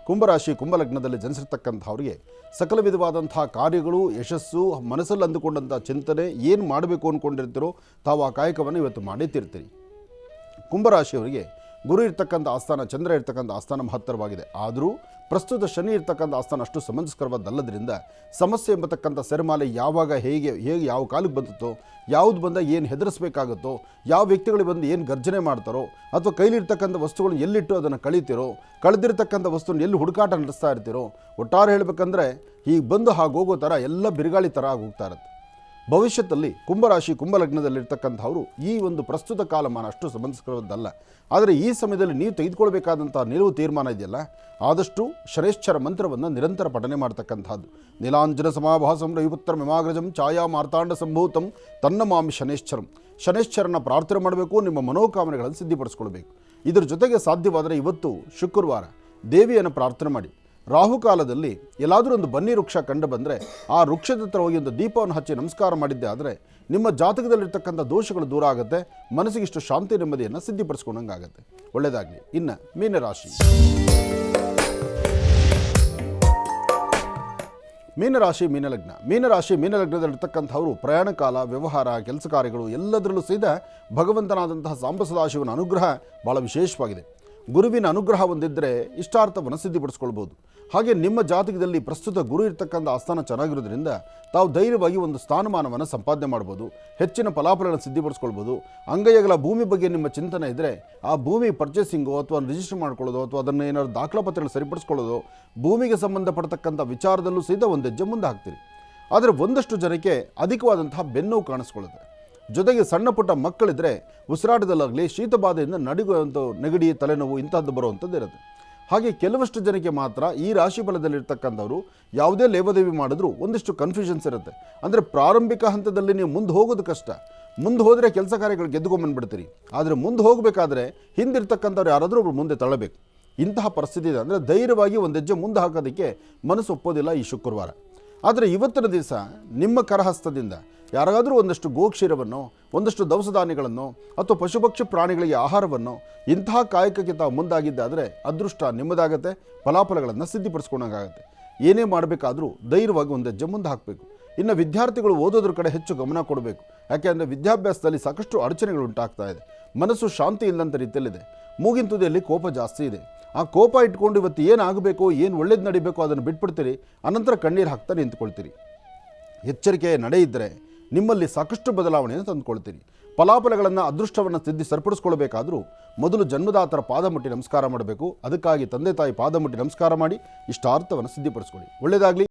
ಕುಂಭರಾಶಿ ಕುಂಭಲಗ್ನದಲ್ಲಿ ಜನಿಸಿರ್ತಕ್ಕಂಥವ್ರಿಗೆ ಸಕಲ ವಿಧವಾದಂಥ ಕಾರ್ಯಗಳು, ಯಶಸ್ಸು, ಮನಸ್ಸಲ್ಲಿ ಅಂದುಕೊಂಡಂಥ ಚಿಂತನೆ, ಏನು ಮಾಡಬೇಕು ಅಂದ್ಕೊಂಡಿರ್ತೀರೋ ತಾವು ಆ ಕಾಯಕವನ್ನು ಇವತ್ತು ಮಾಡೇ ತೀರ್ತೀರಿ. ಕುಂಭರಾಶಿಯವರಿಗೆ ಗುರು ಇರ್ತಕ್ಕಂಥ ಆಸ್ಥಾನ, ಚಂದ್ರ ಇರ್ತಕ್ಕಂಥ ಆಸ್ಥಾನ ಮಹತ್ತರವಾಗಿದೆ. ಆದರೂ ಪ್ರಸ್ತುತ ಶನಿ ಇರ್ತಕ್ಕಂಥ ಆಸ್ಥಾನ ಅಷ್ಟು ಸಮಂಜಸ್ಕರವಾದಲ್ಲದ್ರಿಂದ ಸಮಸ್ಯೆ ಎಂಬತಕ್ಕಂಥ ಸೆರೆಮಾಲೆ ಯಾವಾಗ ಹೇಗೆ ಯಾವ ಕಾಲಕ್ಕೆ ಬಂದಿತ್ತೋ, ಯಾವುದು ಬಂದಾಗ ಏನು ಹೆದರಿಸಬೇಕಾಗುತ್ತೋ, ಯಾವ ವ್ಯಕ್ತಿಗಳಿಗೆ ಬಂದು ಏನು ಗರ್ಜನೆ ಮಾಡ್ತಾರೋ, ಅಥವಾ ಕೈಲಿರ್ತಕ್ಕಂಥ ವಸ್ತುಗಳನ್ನ ಎಲ್ಲಿಟ್ಟು ಅದನ್ನು ಕಳೀತಿರೋ, ಕಳೆದಿರ್ತಕ್ಕಂಥ ವಸ್ತುವನ್ನು ಎಲ್ಲಿ ಹುಡುಕಾಟ ನಡೆಸ್ತಾ ಇರ್ತೀರೋ, ಒಟ್ಟಾರೆ ಹೇಳಬೇಕಂದ್ರೆ ಹೀಗೆ ಬಂದು ಹಾಗೆ ಹೋಗೋ ಥರ ಎಲ್ಲ ಬಿರುಗಾಳಿ ಥರ ಆಗಿ ಹೋಗ್ತಾ ಇರುತ್ತೆ. ಭವಿಷ್ಯದಲ್ಲಿ ಕುಂಭರಾಶಿ ಕುಂಭಲಗ್ನದಲ್ಲಿರ್ತಕ್ಕಂಥವರು ಈ ಒಂದು ಪ್ರಸ್ತುತ ಕಾಲಮಾನ ಅಷ್ಟು ಸಮಂಜಸ್ಕರವಾದ್ದಲ್ಲ. ಆದರೆ ಈ ಸಮಯದಲ್ಲಿ ನೀವು ತೆಗೆದುಕೊಳ್ಬೇಕಾದಂಥ ನಿಲುವು ತೀರ್ಮಾನ ಇದೆಯಲ್ಲ, ಆದಷ್ಟು ಶನೈಶ್ಚರ ಮಂತ್ರವನ್ನು ನಿರಂತರ ಪಠನೆ ಮಾಡ್ತಕ್ಕಂಥದ್ದು. ನೀಲಾಂಜನ ಸಮಾಭಾಸಂ ರವಿಪುತ್ರ ಮಿಮಾಗ್ರಜಂ ಛಾಯಾ ಮಾರ್ತಾಂಡ ಸಂಭೂತಂ ತನ್ನ ಮಾಮಿ ಶನೈಶ್ಚರಂ. ಶನೈಶ್ಚರನ ಪ್ರಾರ್ಥನೆ ಮಾಡಬೇಕು, ನಿಮ್ಮ ಮನೋಕಾಮನೆಗಳನ್ನು ಸಿದ್ಧಿಪಡಿಸ್ಕೊಳ್ಬೇಕು. ಇದರ ಜೊತೆಗೆ ಸಾಧ್ಯವಾದರೆ ಇವತ್ತು ಶುಕ್ರವಾರ ದೇವಿಯನ್ನು ಪ್ರಾರ್ಥನೆ ಮಾಡಿ. ರಾಹುಕಾಲದಲ್ಲಿ ಎಲ್ಲಾದರೂ ಒಂದು ಬನ್ನಿ ವೃಕ್ಷ ಕಂಡು ಬಂದರೆ ಆ ವೃಕ್ಷದ ಹತ್ರ ಹೋಗಿ ಒಂದು ದೀಪವನ್ನು ಹಚ್ಚಿ ನಮಸ್ಕಾರ ಮಾಡಿದ್ದೆ ಆದರೆ ನಿಮ್ಮ ಜಾತಕದಲ್ಲಿರ್ತಕ್ಕಂಥ ದೋಷಗಳು ದೂರ ಆಗುತ್ತೆ, ಮನಸ್ಸಿಗಿಷ್ಟು ಶಾಂತಿ ನೆಮ್ಮದಿಯನ್ನು ಸಿದ್ಧಿಪಡಿಸ್ಕೊಂಡಂಗೆ ಆಗುತ್ತೆ. ಒಳ್ಳೆಯದಾಗಲಿ. ಇನ್ನು ಮೀನರಾಶಿ. ಮೀನಲಗ್ನದಲ್ಲಿರ್ತಕ್ಕಂಥವರು ಪ್ರಯಾಣ ಕಾಲ, ವ್ಯವಹಾರ, ಕೆಲಸ ಕಾರ್ಯಗಳು ಎಲ್ಲದರಲ್ಲೂ ಸಹಿತ ಭಗವಂತನಾದಂತಹ ಸಾಂಬ ಸದಾಶಿವನ ಅನುಗ್ರಹ ಭಾಳ ವಿಶೇಷವಾಗಿದೆ. ಗುರುವಿನ ಅನುಗ್ರಹ ಹೊಂದಿದ್ದರೆ ಇಷ್ಟಾರ್ಥವನ್ನು ಸಿದ್ಧಿಪಡಿಸ್ಕೊಳ್ಬೋದು. ಹಾಗೆ ನಿಮ್ಮ ಜಾತಕದಲ್ಲಿ ಪ್ರಸ್ತುತ ಗುರು ಇರ್ತಕ್ಕಂಥ ಆಸ್ಥಾನ ಚೆನ್ನಾಗಿರೋದ್ರಿಂದ ತಾವು ಧೈರ್ಯವಾಗಿ ಒಂದು ಸ್ಥಾನಮಾನವನ್ನು ಸಂಪಾದನೆ ಮಾಡ್ಬೋದು, ಹೆಚ್ಚಿನ ಫಲಾಫಲಗಳನ್ನು ಸಿದ್ಧಿಪಡಿಸ್ಕೊಳ್ಬೋದು. ಅಂಗೈಯಗಲ ಭೂಮಿ ಬಗ್ಗೆ ನಿಮ್ಮ ಚಿಂತನೆ ಇದ್ದರೆ ಆ ಭೂಮಿ ಪರ್ಚೇಸಿಂಗು ಅಥವಾ ರಿಜಿಸ್ಟರ್ ಮಾಡ್ಕೊಳ್ಳೋದು ಅಥವಾ ಅದನ್ನು ಏನಾದ್ರು ದಾಖಲಾಪತ್ರಗಳು ಸರಿಪಡಿಸ್ಕೊಳ್ಳೋದು, ಭೂಮಿಗೆ ಸಂಬಂಧಪಡ್ತಕ್ಕಂಥ ವಿಚಾರದಲ್ಲೂ ಸಹಿತ ಒಂದು ಹೆಜ್ಜೆ ಮುಂದೆ ಹಾಕ್ತೀರಿ. ಆದರೆ ಒಂದಷ್ಟು ಜನಕ್ಕೆ ಅಧಿಕವಾದಂತಹ ಬೆನ್ನೋವು ಕಾಣಿಸ್ಕೊಳ್ಳುತ್ತೆ. ಜೊತೆಗೆ ಸಣ್ಣ ಪುಟ್ಟ ಮಕ್ಕಳಿದ್ರೆ ಉಸಿರಾಟದಲ್ಲಾಗಲಿ ಶೀತ ಬಾಧೆಯಿಂದ ನಡುಗುವಂಥ ನೆಗಡಿ, ತಲೆನೋವು ಇಂಥದ್ದು ಬರುವಂಥದ್ದು ಇರುತ್ತೆ. ಹಾಗೆ ಕೆಲವಷ್ಟು ಜನಕ್ಕೆ ಮಾತ್ರ ಈ ರಾಶಿ ಫಲದಲ್ಲಿರ್ತಕ್ಕಂಥವ್ರು ಯಾವುದೇ ಲೇವದೇವಿ ಮಾಡಿದ್ರೂ ಒಂದಿಷ್ಟು ಕನ್ಫ್ಯೂಷನ್ಸ್ ಇರುತ್ತೆ. ಅಂದರೆ ಪ್ರಾರಂಭಿಕ ಹಂತದಲ್ಲಿ ನೀವು ಮುಂದೆ ಹೋಗೋದು ಕಷ್ಟ, ಮುಂದೆ ಹೋದರೆ ಕೆಲಸ ಕಾರ್ಯಗಳು ಗೆದ್ದುಕೊಂಡ್ಬಂದ್ಬಿಡ್ತೀರಿ. ಆದರೆ ಮುಂದೆ ಹೋಗಬೇಕಾದ್ರೆ ಹಿಂದಿರ್ತಕ್ಕಂಥವ್ರು ಯಾರಾದರೂ ಒಬ್ರು ಮುಂದೆ ತಳ್ಳಬೇಕು. ಇಂತಹ ಪರಿಸ್ಥಿತಿ ಇದೆ. ಅಂದರೆ ಧೈರ್ಯವಾಗಿ ಒಂದು ಹೆಜ್ಜೆ ಮುಂದೆ ಹಾಕೋದಕ್ಕೆ ಮನಸ್ಸು ಒಪ್ಪೋದಿಲ್ಲ ಈ ಶುಕ್ರವಾರ. ಆದರೆ ಇವತ್ತಿನ ದಿವಸ ನಿಮ್ಮ ಕರಹಸ್ತದಿಂದ ಯಾರಾದರೂ ಒಂದಷ್ಟು ಗೋಕ್ಷೀರವನ್ನು, ಒಂದಷ್ಟು ದವಸ ಧಾನ್ಯಗಳನ್ನು ಅಥವಾ ಪಶುಪಕ್ಷಿ ಪ್ರಾಣಿಗಳಿಗೆ ಆಹಾರವನ್ನು ಇಂತಹ ಕಾಯಕಕ್ಕೆ ತಾವು ಮುಂದಾಗಿದ್ದಾದರೆ ಅದೃಷ್ಟ ನಿಮ್ಮದಾಗತ್ತೆ, ಫಲಾಫಲಗಳನ್ನು ಸಿದ್ಧಿಪಡಿಸ್ಕೊಂಡಂಗಾಗತ್ತೆ. ಏನೇ ಮಾಡಬೇಕಾದ್ರೂ ಧೈರ್ಯವಾಗಿ ಒಂದು ಹೆಜ್ಜೆ ಮುಂದೆ ಹಾಕಬೇಕು. ಇನ್ನು ವಿದ್ಯಾರ್ಥಿಗಳು ಓದೋದ್ರ ಕಡೆ ಹೆಚ್ಚು ಗಮನ ಕೊಡಬೇಕು. ಯಾಕೆಂದರೆ ವಿದ್ಯಾಭ್ಯಾಸದಲ್ಲಿ ಸಾಕಷ್ಟು ಅಡಚಣೆಗಳು ಉಂಟಾಗ್ತಾ ಇದೆ. ಮನಸ್ಸು ಶಾಂತಿ ಇಲ್ಲದಂಥ ರೀತಿಯಲ್ಲಿದೆ. ಮೂಗಿನ ತುದಿಯಲ್ಲಿ ಕೋಪ ಜಾಸ್ತಿ ಇದೆ. ಆ ಕೋಪ ಇಟ್ಕೊಂಡು ಇವತ್ತು ಏನಾಗಬೇಕು, ಏನು ಒಳ್ಳೇದು ನಡಿಬೇಕು ಅದನ್ನು ಬಿಟ್ಬಿಡ್ತೀರಿ. ಅನಂತರ ಕಣ್ಣೀರು ಹಾಕ್ತಾ ನಿಂತ್ಕೊಳ್ತೀರಿ. ಎಚ್ಚರಿಕೆಯ ನಡೆ ಇದ್ದರೆ ನಿಮ್ಮಲ್ಲಿ ಸಾಕಷ್ಟು ಬದಲಾವಣೆಯನ್ನು ತಂದುಕೊಳ್ತೀರಿ. ಫಲಾಫಲಗಳನ್ನು, ಅದೃಷ್ಟವನ್ನು ಸರಿಪಡಿಸ್ಕೊಳ್ಬೇಕಾದ್ರೂ ಮೊದಲು ಜನ್ಮದಾತರ ಪಾದ ಮುಟ್ಟಿ ನಮಸ್ಕಾರ ಮಾಡಬೇಕು. ಅದಕ್ಕಾಗಿ ತಂದೆ ತಾಯಿ ಪಾದ ಮುಟ್ಟಿ ನಮಸ್ಕಾರ ಮಾಡಿ ಇಷ್ಟಾರ್ಥವನ್ನು ಸಿದ್ಧಿಪಡಿಸ್ಕೊಳ್ಳಿ. ಒಳ್ಳೆಯದಾಗಲಿ.